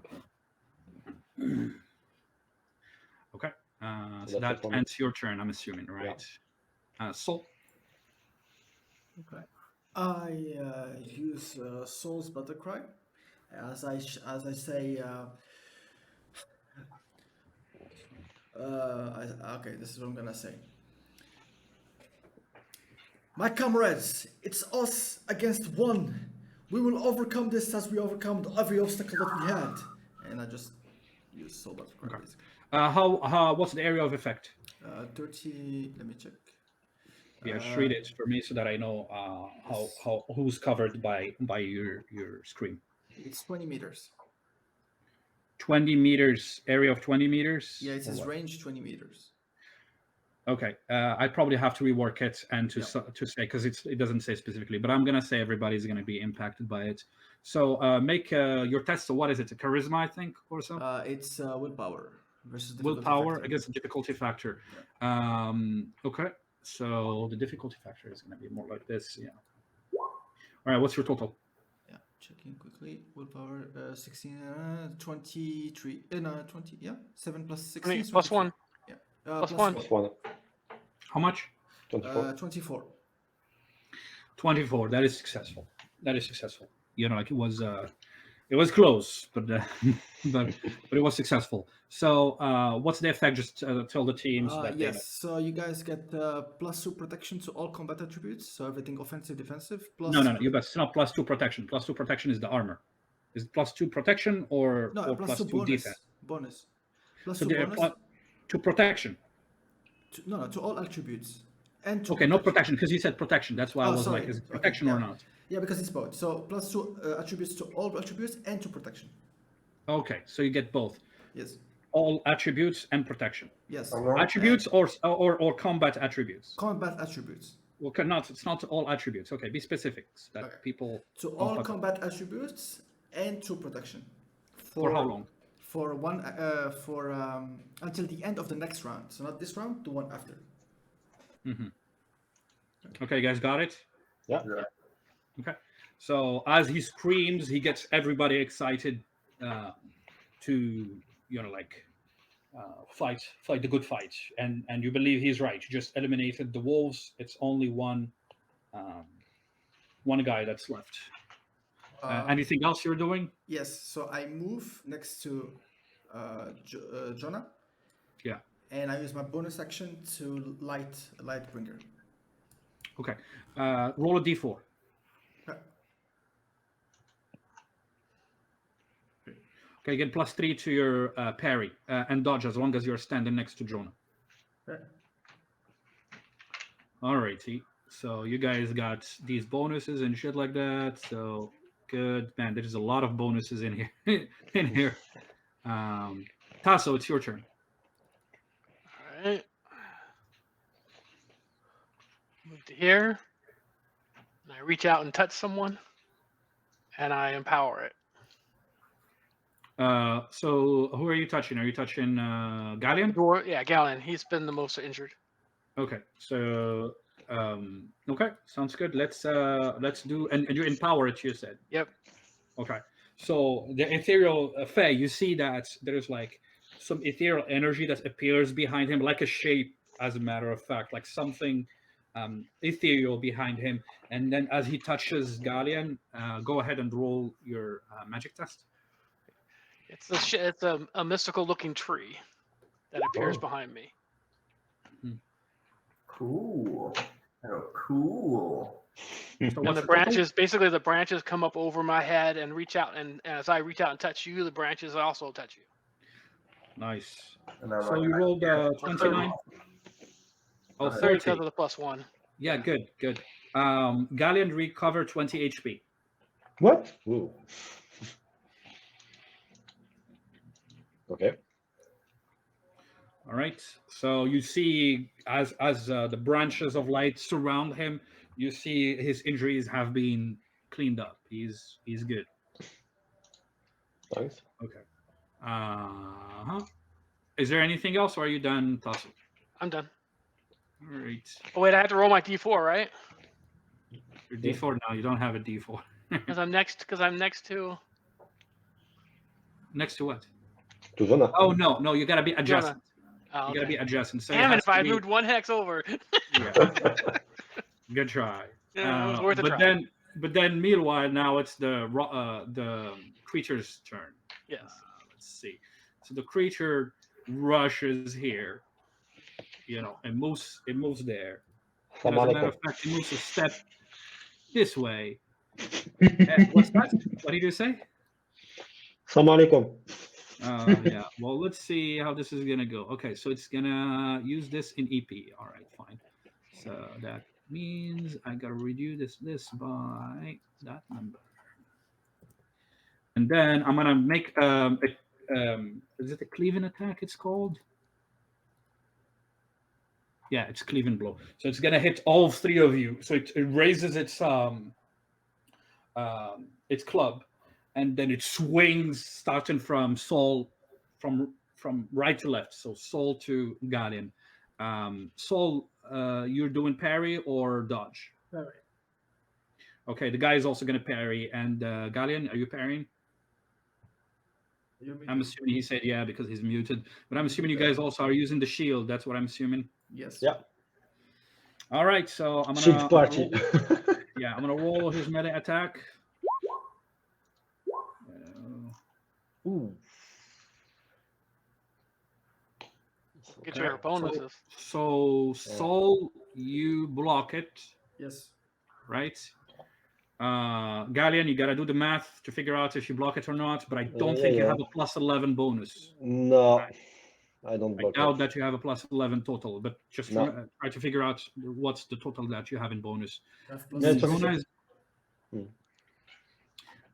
Okay. So that ends your turn, I'm assuming, right? Sol. Okay. I use Soul's Battlecry. As I say, okay, this is what I'm gonna say. My comrades, it's us against one. We will overcome this as we overcome every obstacle that we had. And I just use Soul Battlecry. Okay. What's the area of effect? 30. Let me check. Yeah, just read it for me so that I know how who's covered by your screen. It's 20 meters. 20 meters, area of 20 meters? Yeah, it says range 20 meters. Okay, I probably have to rework it and to say, because it doesn't say specifically, but I'm going to say everybody's going to be impacted by it. So make your test. So what is it? A charisma, I think, or so? It's willpower versus willpower against the difficulty factor. Yeah. Okay, so the difficulty factor is going to be more like this. Yeah. All right, what's your total? Checking quickly. Willpower 16, 23. No, 20. Yeah, 7 plus 16. Plus 1. Yeah. Plus 1. Plus 1. How much? 24. 24. 24. That is successful. Like it was close, but it was successful. So what's the effect? Just tell the teams that. Yes. So you guys get +2 protection to all combat attributes. So everything offensive, defensive. Plus No. You bet. It's not +2 protection. +2 protection is the armor. Is it +2 protection or +2 bonus, defense? Bonus. So bonus. To protection. To all attributes. And to no protection, because you said protection. That's why I was like, is it protection or not? Yeah, because it's both. So +2 attributes to all attributes and to protection. Okay, so you get both. Yes. All attributes and protection. Yes. Attributes or combat attributes. Combat attributes. Well, it's not all attributes. Okay, be specific. That people. To all combat attributes and to protection. For how long? For one. Until the end of the next round. So not this round, the one after. Mm-hmm. Okay, you guys got it? Yeah. Okay. So as he screams, he gets everybody excited to like fight the good fight, and you believe he's right. You just eliminated the wolves. It's only one guy that's left. Anything else you're doing? Yes, so I move next to Jonah. Yeah. And I use my bonus action to light bringer. Okay. Roll a d4. Okay, get +3 to your parry and dodge as long as you're standing next to Jonah. Okay. Alrighty. So you guys got these bonuses and shit like that. So good, man. There's a lot of bonuses in here. in here. Tasso, it's your turn. All right. Move to here. And I reach out and touch someone, and I empower it. So who are you touching? Are you touching Gallean? Yeah, Gallean. He's been the most injured. Okay. So okay, sounds good. Let's do and you empower it, you said. Yep. Okay. So the ethereal Fae, you see that there's like some ethereal energy that appears behind him, like a shape, as a matter of fact, like something ethereal behind him. And then as he touches Gallean, go ahead and roll your magic test. It's a mystical looking tree that appears behind me. Cool. Oh, cool. So And the branches come up over my head and reach out, and as I reach out and touch you, the branches also touch you. Nice. And I'm So like, you rolled 29? Oh, 30. Because of the +1. Yeah, good. Gallean recover 20 HP. What? Ooh. Okay. All right. So you see, as the branches of light surround him, you see his injuries have been cleaned up. He's good. Nice. Okay. Is there anything else, or are you done, Tasso? I'm done. All right. Oh wait, I have to roll my D4, right? Your D4 now. You don't have a D4. Because I'm next to. Next to what? To Jonah. Oh no, you gotta be adjacent. Oh, You gotta be adjacent. So Damn it! has If I to be- moved one hex over. Yeah. Good try. Yeah, it was worth a try. But then, meanwhile, now it's the creature's turn. Yes. Let's see. So the creature rushes here, and moves there. And as a matter of fact, it moves a step this way. What's that? What did you say? Assalamu alaikum. Yeah. Well, let's see how this is gonna go. Okay, so it's gonna use this in EP. All right, fine. So that means I gotta reduce this by that number, and then I'm gonna make is it a cleaving attack? It's called. Yeah, it's cleaving blow. So it's gonna hit all three of you. So it raises its club, and then it swings, starting from Saul, from right to left. So Saul to Gallean. Saul, you're doing parry or dodge? Parry. Okay, the guy is also gonna parry. And Gallean, are you parrying? I'm assuming he said yeah because he's muted. But I'm assuming you guys also are using the shield. That's what I'm assuming. Yes. Yeah. All right, so I'm Shield gonna party. I'm gonna roll his melee attack. Ooh. Get your bonuses. So Saul, you block it, Yes. right? Gallean, you gotta do the math to figure out if you block it or not. But I don't think you have a +11 bonus. No, I don't I block doubt it. that you have a +11 total. But just try to figure out what's the total that you have in bonus.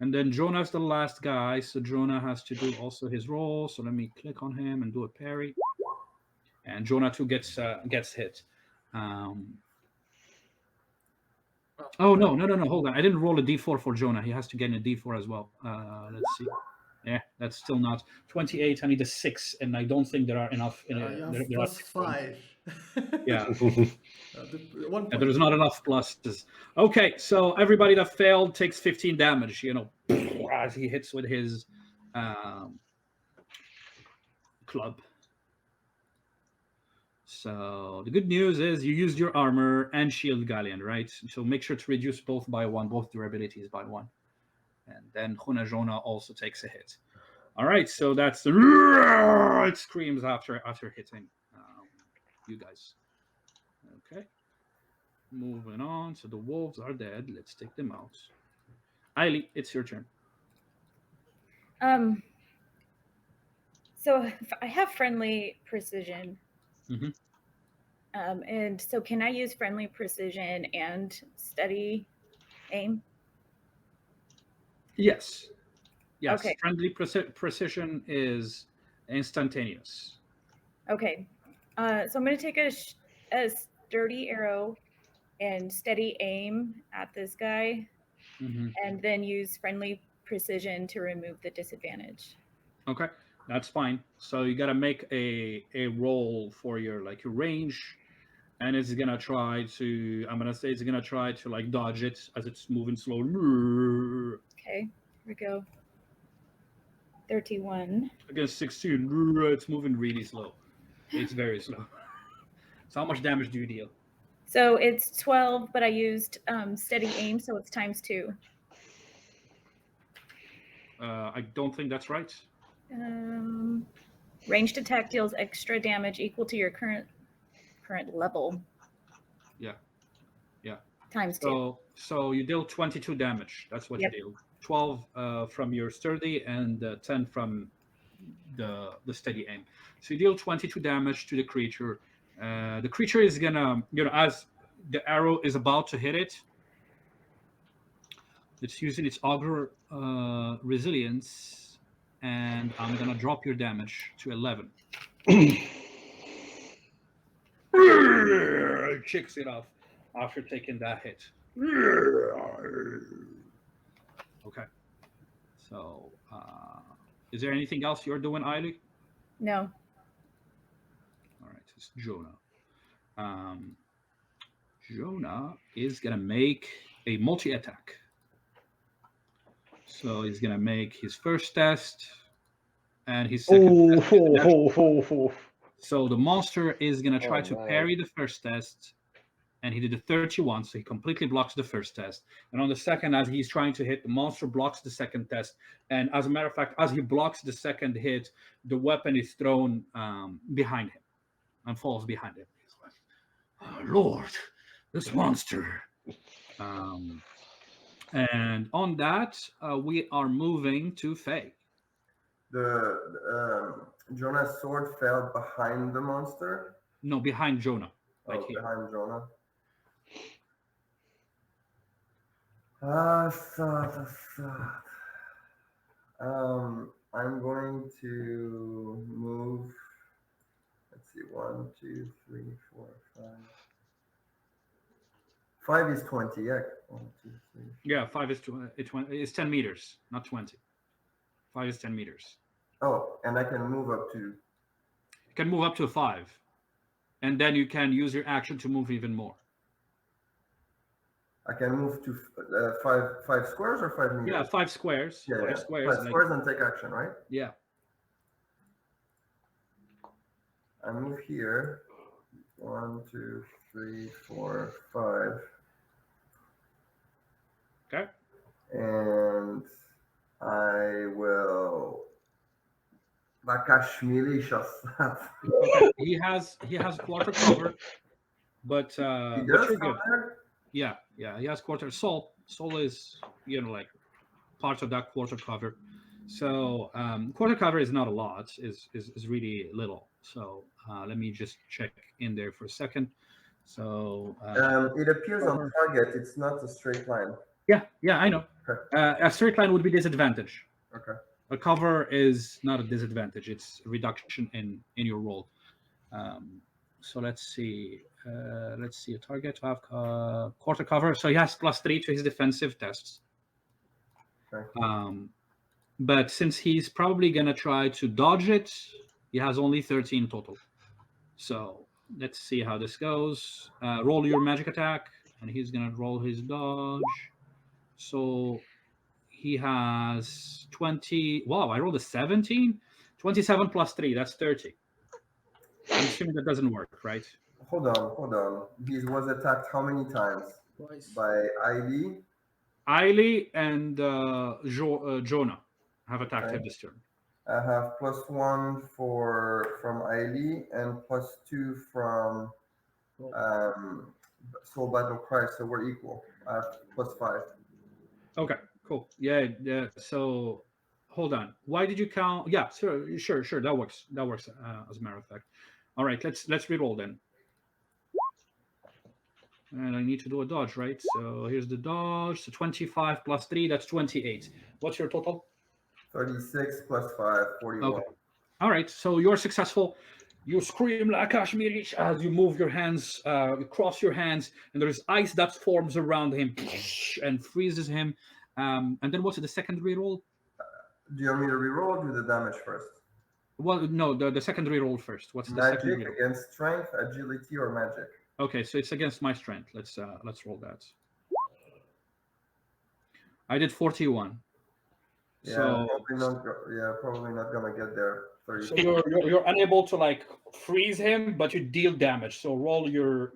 And then Jonah's the last guy, so Jonah has to do also his roll. So let me click on him and do a parry. And Jonah too gets hit. Oh no! Hold on. I didn't roll a D4 for Jonah. He has to get a D4 as well. Let's see. Yeah, that's still not 28. I need a 6, and I don't think there are enough. You have There are plus 6 points. 5. Yeah. One And point. there's not enough pluses. Okay, so everybody that failed takes 15 damage, as he hits with his club. So the good news is you used your armor and shield, Gallean, right? So make sure to reduce both by 1, both durabilities by 1. And then Hunajona also takes a hit. All right, so that's the it screams after hitting you guys. Okay. Moving on. So the wolves are dead. Let's take them out. Aieli, it's your turn. So I have friendly precision. Mhm. And so can I use friendly precision and steady aim? Yes. Yes. Okay. Friendly precision is instantaneous. Okay. So I'm going to take a sturdy arrow and steady aim at this guy, and then use friendly precision to remove the disadvantage. Okay, that's fine. So you got to make a roll for your range, and it's gonna try to. I'm gonna say it's gonna try to dodge it as it's moving slow. Okay, here we go. 31. Against 16, it's moving really slow. It's very slow. So how much damage do you deal? So it's 12, but I used steady aim, so it's times 2. I don't think that's right. Ranged attack deals extra damage equal to your current level. Yeah. Times 2. So you deal 22 damage. That's what Yep. you deal. 12 from your sturdy and 10 from the steady aim. So you deal 22 damage to the creature. The creature is gonna, as the arrow is about to hit it, it's using its augur resilience, and I'm gonna drop your damage to 11. Kicks it off after taking that hit. Okay. So, is there anything else you're doing, Aieli? No. All right, it's Jonah. Jonah is gonna make a multi-attack. So he's gonna make his first test and his second test. So the monster is gonna try to parry the first test, and he did a 31, so he completely blocks the first test. And on the second, as he's trying to hit, the monster blocks the second test. And as a matter of fact, as he blocks the second hit, the weapon is thrown behind him and falls behind him. He's like, oh, Lord, this monster. And on that, we are moving to Faye. The Jonah's sword fell behind the monster. No, behind Jonah. Here. Behind Jonah. I'm going to move. Let's see, 1, 2, 3, 4, 5. 5 is 20. Yeah. 1, 2, 3. Yeah, 5 is 20. It's 10 meters, not 20. 5 is 10 meters. Oh, and I can move up to. You can move up to 5, and then you can use your action to move even more. I can move to 5 squares or 5 meters? Yeah, 5 squares. Yeah, 5 yeah. squares. 5 squares and take action, right? Yeah. I move here. 1, 2, 3, 4, 5. Okay. And I will. Okay. He has quarter cover, but He does you're come good. there? Yeah, he has quarter. Soul is part of that quarter cover. So quarter cover is not a lot. Is really little. So let me just check in there for a second. So it appears on target. It's not a straight line. Yeah, I know. Okay. A straight line would be disadvantage. Okay. A cover is not a disadvantage. It's a reduction in your roll. So let's see. A target to have quarter cover. So he has +3 to his defensive tests. Okay. but since he's probably gonna try to dodge it, he has only 13 total. So let's see how this goes. Roll your magic attack, and he's gonna roll his dodge. So he has 20. Wow, I rolled a 17. 27 plus 3, that's 30. I'm assuming that doesn't work, right? Hold on. He was attacked how many times? Twice. By Aieli. Aieli and Jonah have attacked Okay. him this turn. I have +1 from Aieli and +2 from Soul Battle Cry, so we're equal. I have +5. Okay, cool. Yeah. So hold on. Why did you count? Yeah, sure. That works. As a matter of fact. All right, let's reroll then. And I need to do a dodge, right? So here's the dodge. So 25 plus 3, that's 28. What's your total? 36 plus 5, 41. Okay. All right, so you're successful. You scream like Kashmiri as you move your hands, you cross your hands, and there's ice that forms around him and freezes him. And then what's the second reroll? Do you want me to reroll or do the damage first? Well, no, the second reroll first. What's the second Magic reroll? against strength, agility, or magic? Okay, so it's against my strength. Let's roll that. I did 41. Yeah, So probably not gonna get there. 30. So you're unable to like freeze him, but you deal damage. So roll your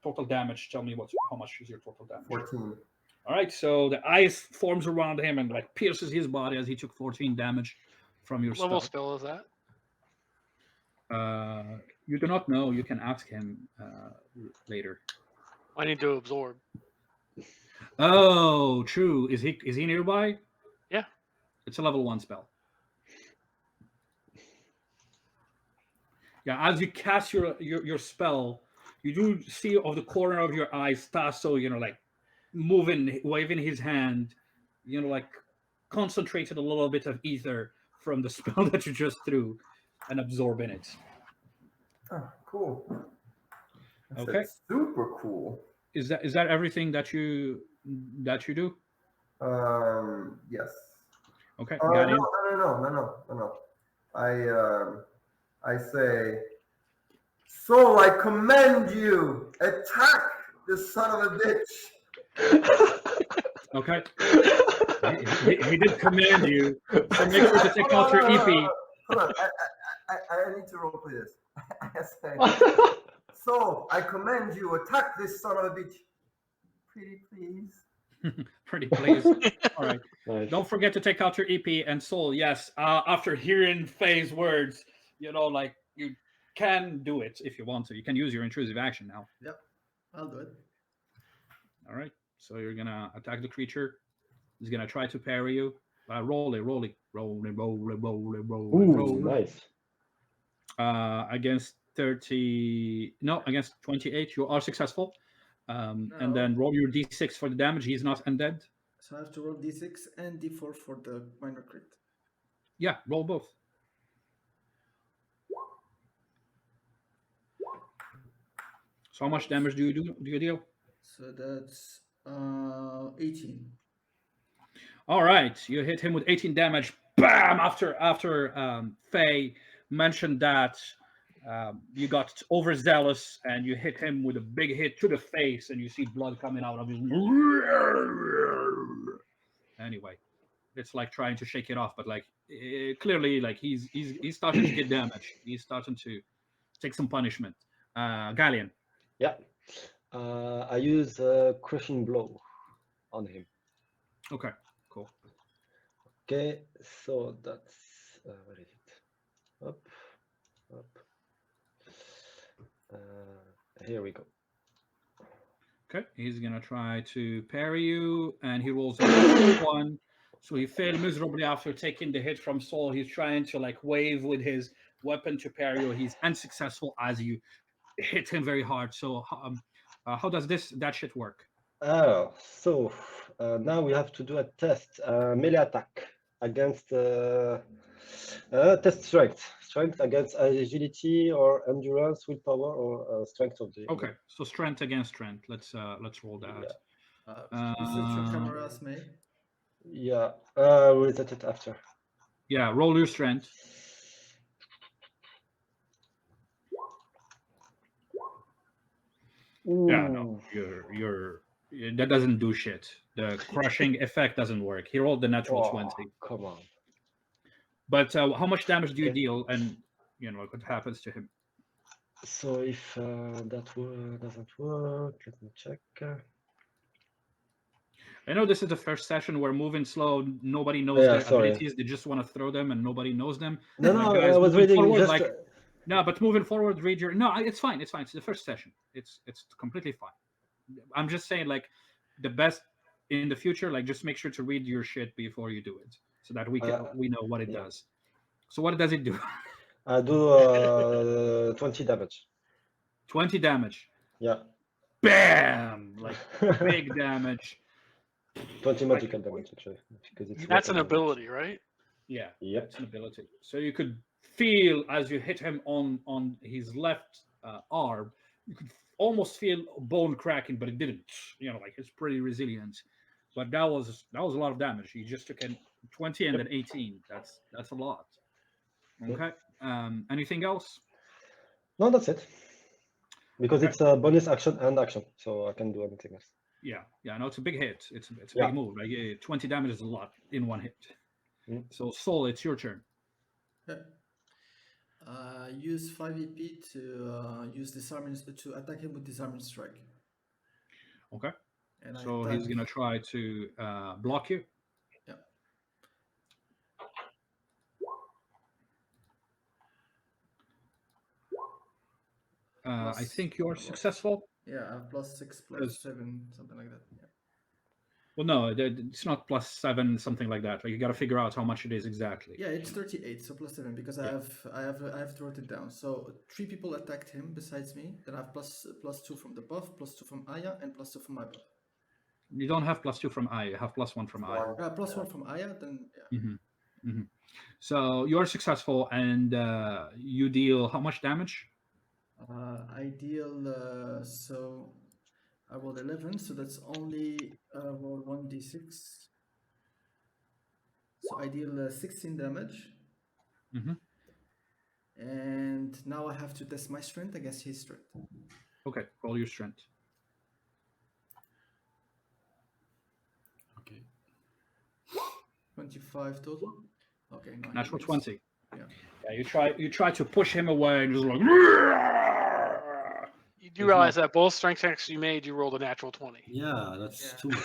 total damage. Tell me how much is your total damage? 14. All right. So the ice forms around him and like pierces his body as he took 14 damage from your Level spell. spell is that? You do not know. You can ask him later. I need to absorb. Oh, true. Is he nearby? Yeah. It's a level 1 spell. Yeah, as you cast your spell, you do see of the corner of your eyes Tasso, like moving, waving his hand, like concentrated a little bit of ether from the spell that you just threw and absorbing it. Oh, cool. Okay. Super cool. Is that everything that you do? Yes. Okay. No. I say, so I command you, attack the son of a bitch. Okay. He did command you, so make sure to take out your EP. Hold on. I need to roleplay this. I say, so I command you, attack this son of a bitch. Pretty please. Pretty please. All right. Nice. Don't forget to take out your EP and Soul. Yes. After hearing Faye's words, like you can do it if you want to. You can use your intrusive action now. Yep, I'll do it. All right. So you're gonna attack the creature. He's gonna try to parry you. Roll it. Ooh, nice. Against 30. No, against 28. You are successful. And No. then roll your d6 for the damage. He's not undead. So I have to roll d6 and d4 for the minor crit. Yeah, roll both. So how much damage do you deal? So that's 18. All right, you hit him with 18 damage. Bam! After Faye mentioned that you got overzealous and you hit him with a big hit to the face, and you see blood coming out of his. Anyway, it's like trying to shake it off, but like clearly, like he's starting to get damage. He's starting to take some punishment. Gallean. Yeah. I use crushing blow on him. Okay, cool. Okay, so that's where is it? Up. Here we go. Okay, he's gonna try to parry you, and he rolls a 1. So he failed miserably after taking the hit from Saul. He's trying to like wave with his weapon to parry you. He's unsuccessful as you hit him very hard. So how does that shit work? Oh, so now we have to do a test, melee attack against test strength against agility or endurance, willpower, or strength of the. Okay, so strength against strength. Let's roll that. Please set your cameras, May. Yeah, we'll set it after. Yeah, roll your strength. Yeah, no, you're that doesn't do shit. The crushing effect doesn't work. He rolled the natural 20. Come on. But how much damage do you Okay. deal, and what happens to him? So if that doesn't work, let me check. I know this is the first session. We're moving slow. Nobody knows Yeah, their sorry. abilities. They just want to throw them, and nobody knows them. No, But no, guys, I was moving reading forward, just. no, but moving forward, read your. No, it's fine. It's fine. It's the first session. It's completely fine. I'm just saying, like, the best in the future, like, just make sure to read your shit before you do it, so that we know what it yeah. does. So what does it do? I do 20 damage. 20 damage. Yeah. Bam! Like big damage. 20 magical damage actually, because it's That's an weapon damage. ability, right? Yeah, Yep. that's an ability. So you could feel as you hit him on his left arm, you could almost feel bone cracking, but it didn't. Like it's pretty resilient. But that was a lot of damage. He just took in 20 and then 18. That's a lot. Okay. Anything else? No, that's it. Because Okay. it's a bonus action and action, so I can do anything else. Yeah. No, it's a big hit. It's a Yeah. big move. Like 20 damage is a lot in one hit. Mm. So Soul, it's your turn. Yeah. Use 5 EP to use disarming to attack him with disarming strike. Okay. And So I he's attack, gonna try to block you. Yeah. I think you're successful. Yeah, I have +6, Because- +7, something like that. Yeah. Well, no, it's not +7, something like that. Like you got to figure out how much it is exactly. Yeah, it's 38, so +7 because Yeah. I have wrote it down. So 3 people attacked him besides me. Then I have +2 from the buff, +2 from Aya, and +2 from my buff. You don't have +2 from I. You have +1 from I. +1 from Aya, then yeah. So you're successful, and you deal how much damage? I deal so I rolled 11, so that's only roll 1d6. So I deal 16 damage. Mhm. And now I have to test my strength against his strength. Okay, roll your strength. Okay. 25 total. Okay, no, Natural he 20. Yeah. Yeah, you try to push him away, and just like. You do realize that both strength checks you made, you rolled a natural 20. Yeah, that's too much.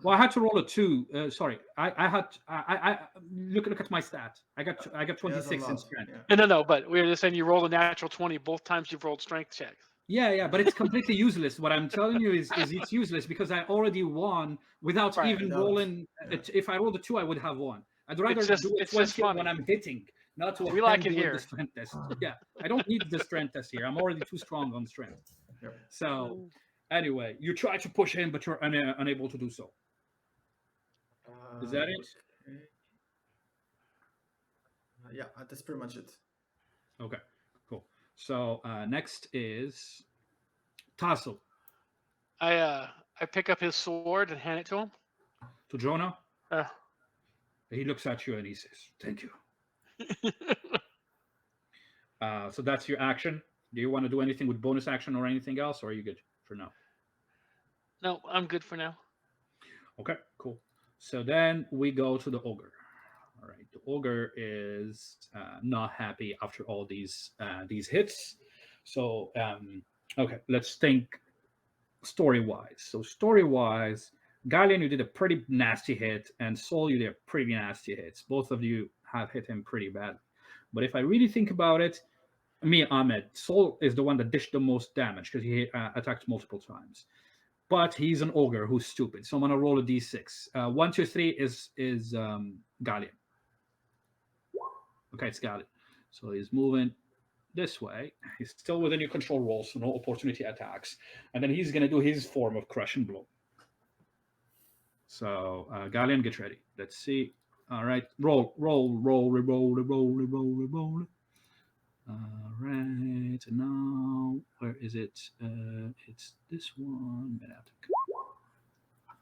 Well, I had to roll a 2. Sorry, I look at my stat. I got 26 in strength. No. But we were just saying you rolled a natural 20 both times you've rolled strength checks. Yeah, but it's completely useless. What I'm telling you is it's useless because I already won without even rolling. If I rolled a 2, I would have won. I'd rather do a 20 when I'm hitting, not to we like it doing here. the strength test. Yeah, I don't need the strength test here. I'm already too strong on strength. So anyway, you try to push him, but you're unable to do so. Is that it? Okay. Yeah, that's pretty much it. Okay, cool. So next is Tassel. I pick up his sword and hand it to him. To Jonah. He looks at you and he says, "Thank you." So that's your action. Do you want to do anything with bonus action or anything else, or are you good for now? No, I'm good for now. Okay, cool. So then we go to the ogre. All right, the ogre is not happy after all these hits. So okay, let's think story-wise. So story-wise, Gallean, you did a pretty nasty hit, and Soul, you did pretty nasty hits. Both of you have hit him pretty bad. But if I really think about it, me, Ahmed, Soul is the one that dished the most damage because he attacked multiple times. But he's an ogre who's stupid. So I'm gonna roll a d6. 1, 2, 3 is Gallean. Okay, it's Gallean. So he's moving this way. He's still within your control roll, so no opportunity attacks. And then he's gonna do his form of crush and blow. So Gallean, get ready. Let's see. All right, roll. All right, now where is it? It's this one.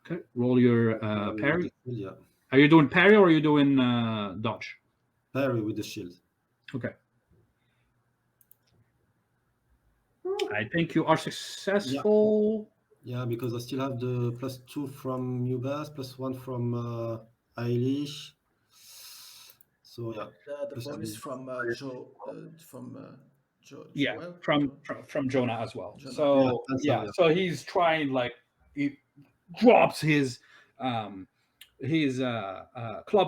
Okay, roll your Parry with parry. the shield, yeah. Are you doing parry or are you doing dodge? Parry with the shield. Okay. I think you are successful. Yeah, because I still have the +2 from Ubas, +1 from Aieli. So yeah. The Plus bonus I'm- from Yeah, Joel. from Jonah as well. Jonah. So Yeah, yeah, so he's trying, like, he drops his club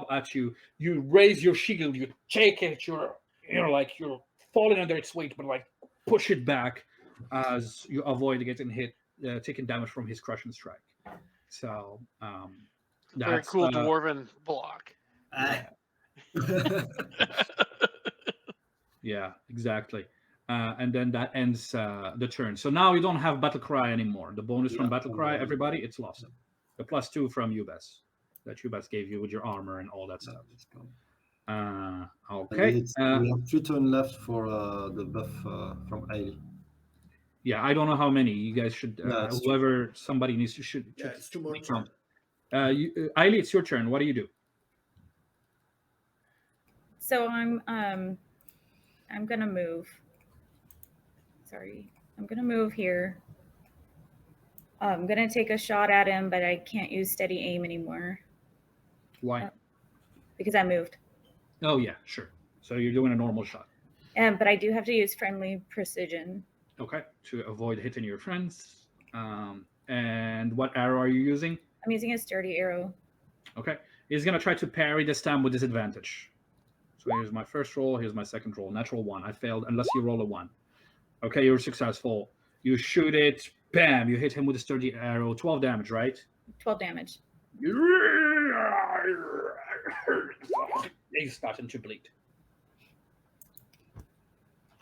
at you. You raise your shield, you take it. You're falling under its weight, but like push it back as you avoid getting hit, taking damage from his crushing strike. So Very that's cool dwarven block. yeah. Yeah, exactly. And then that ends the turn. So now you don't have Battle Cry anymore. The bonus from Battle Cry, everybody, it's lost. The +2 from Ubas that Ubas gave you with your armor and all that stuff. It's gone. Okay. We have 3 turns left for the buff from Aieli. Yeah, I don't know how many. You guys should, Yeah, it's whoever, somebody needs to should Yeah, it's 2 more count. turns. Aieli, it's your turn. What do you do? So I'm gonna move. Sorry, I'm gonna move here. I'm gonna take a shot at him, but I can't use steady aim anymore Why? because I moved. Oh yeah, sure. So you're doing a normal shot. But I do have to use friendly precision. Okay, to avoid hitting your friends. And what arrow are you using? I'm using a sturdy arrow. Okay, he's gonna try to parry this time with disadvantage. So here's my first roll. Here's my second roll. Natural 1. I failed unless you roll a 1. Okay, you're successful. You shoot it. Bam! You hit him with a sturdy arrow. 12 damage, right? 12 damage. He's starting to bleed.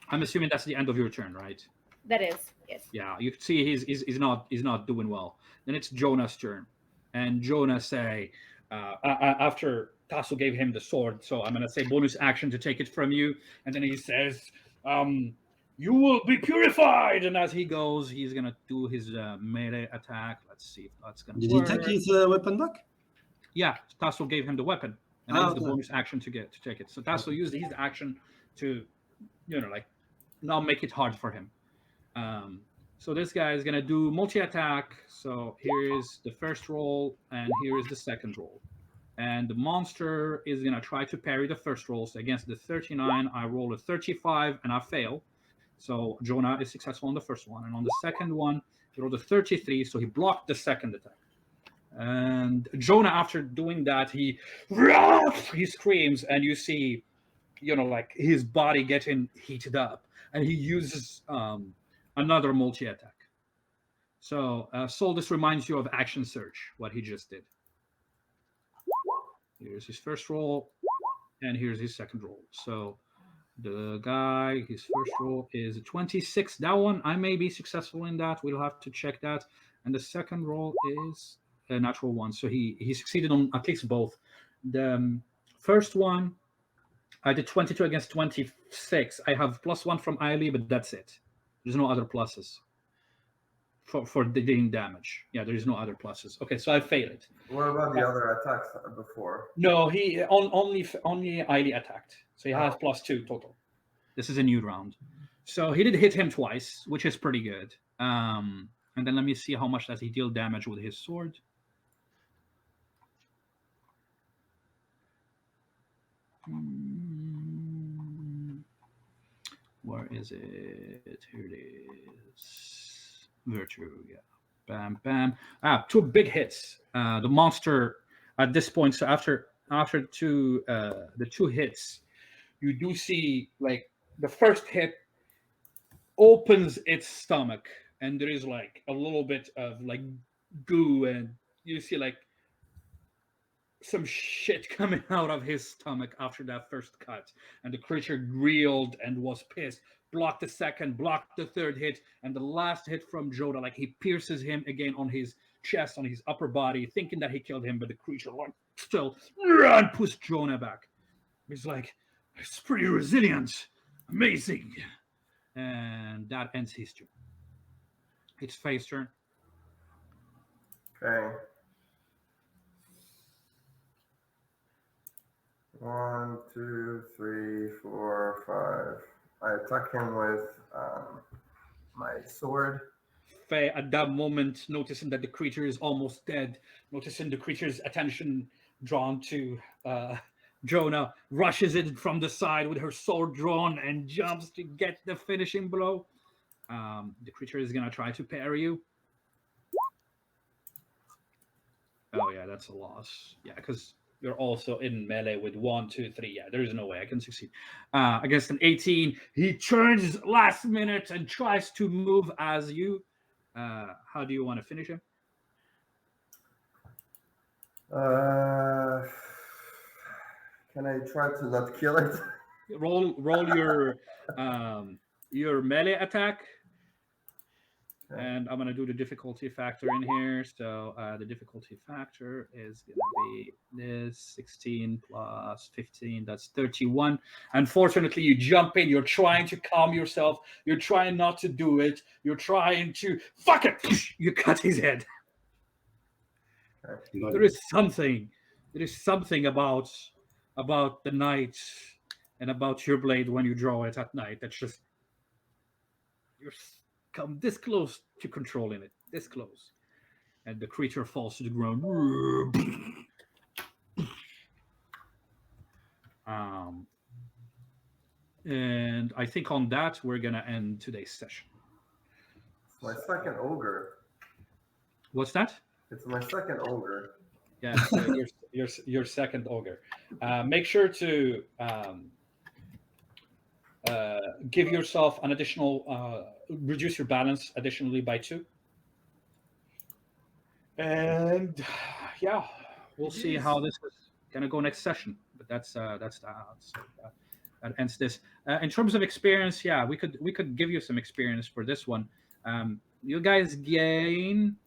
I'm assuming that's the end of your turn, right? That is, yes. Yeah, you can see he's not doing well. Then it's Jonah's turn, and Jonah say after Tasso gave him the sword, so I'm gonna say bonus action to take it from you, and then he says, "You will be purified." And as he goes, he's gonna do his melee attack. Let's see if that's gonna. Did work. he take his weapon back? Yeah, Tasso gave him the weapon, and I used the Okay. bonus action to take it. So Tasso used his action to, like, now make it hard for him. So this guy is gonna do multi-attack. So here is the first roll, and here is the second roll. And the monster is gonna try to parry the first roll. So against the 39, I roll a 35 and I fail. So Jonah is successful on the first one, and on the second one, he rolled a 33. So he blocked the second attack. And Jonah, after doing that, he screams, and you see, like his body getting heated up, and he uses another multi-attack. So Sol, this reminds you of Action Search, what he just did. Here's his first roll, and here's his second roll. So the guy, his first roll is 26. That one, I may be successful in that. We'll have to check that. And the second roll is a natural 1. So he succeeded on at least both. The first one, I did 22 against 26. I have +1 from Aieli, but that's it. There's no other pluses for dealing damage. Yeah, there is no other pluses. Okay, so I failed. What about the other attacks before? No, he only Aieli attacked. So he has +2 total. This is a new round. So he did hit him twice, which is pretty good. And then let me see how much does he deal damage with his sword. Where is it? Here it is. Virtue, yeah. Bam, bam. 2 big hits. The monster at this point, so after the 2 hits, you do see, like, the first hit opens its stomach, and there is like a little bit of like goo, and you see like some shit coming out of his stomach after that first cut. And the creature reeled and was pissed. Blocked the second, blocked the third hit, and the last hit from Jonah, like, he pierces him again on his chest, on his upper body, thinking that he killed him, but the creature, like, still and pushed Jonah back. He's like, "It's pretty resilient, amazing," and that ends his turn. It's Faye's turn. Okay. 1, 2, 3, 4, 5. I attack him with my sword. Faye, at that moment, noticing that the creature is almost dead, noticing the creature's attention drawn to Jonah, rushes in from the side with her sword drawn and jumps to get the finishing blow. The creature is going to try to parry you. Oh, yeah, that's a loss. Yeah, because you're also in melee with 1, 2, 3. Yeah, there is no way I can succeed. Against an 18, he turns last minute and tries to move as you. How do you want to finish him? Can I try to not kill it? Roll your melee attack, and I'm gonna do the difficulty factor in here. So the difficulty factor is gonna be this 16 plus 15. That's 31. Unfortunately, you jump in. You're trying to calm yourself. You're trying not to do it. You're trying to fuck it. You cut his head. There is something. There is something about the night and about your blade when you draw it at night. That's just you're come this close to controlling it. This close, and the creature falls to the ground. And I think on that we're gonna end today's session. It's my second ogre. What's that? It's my second ogre. Yeah, so your second ogre. Make sure to give yourself an additional reduce your balance additionally by 2. And yeah, we'll see how this is gonna go next session. But that's that ends this. In terms of experience, yeah, we could give you some experience for this one. You guys gain.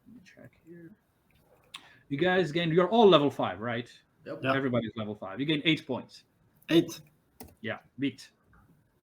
Let me check here. You guys gain. You're all level 5, right? Yep. Yep. Everybody's level 5. You gain 8 points. 8. Yeah, beat.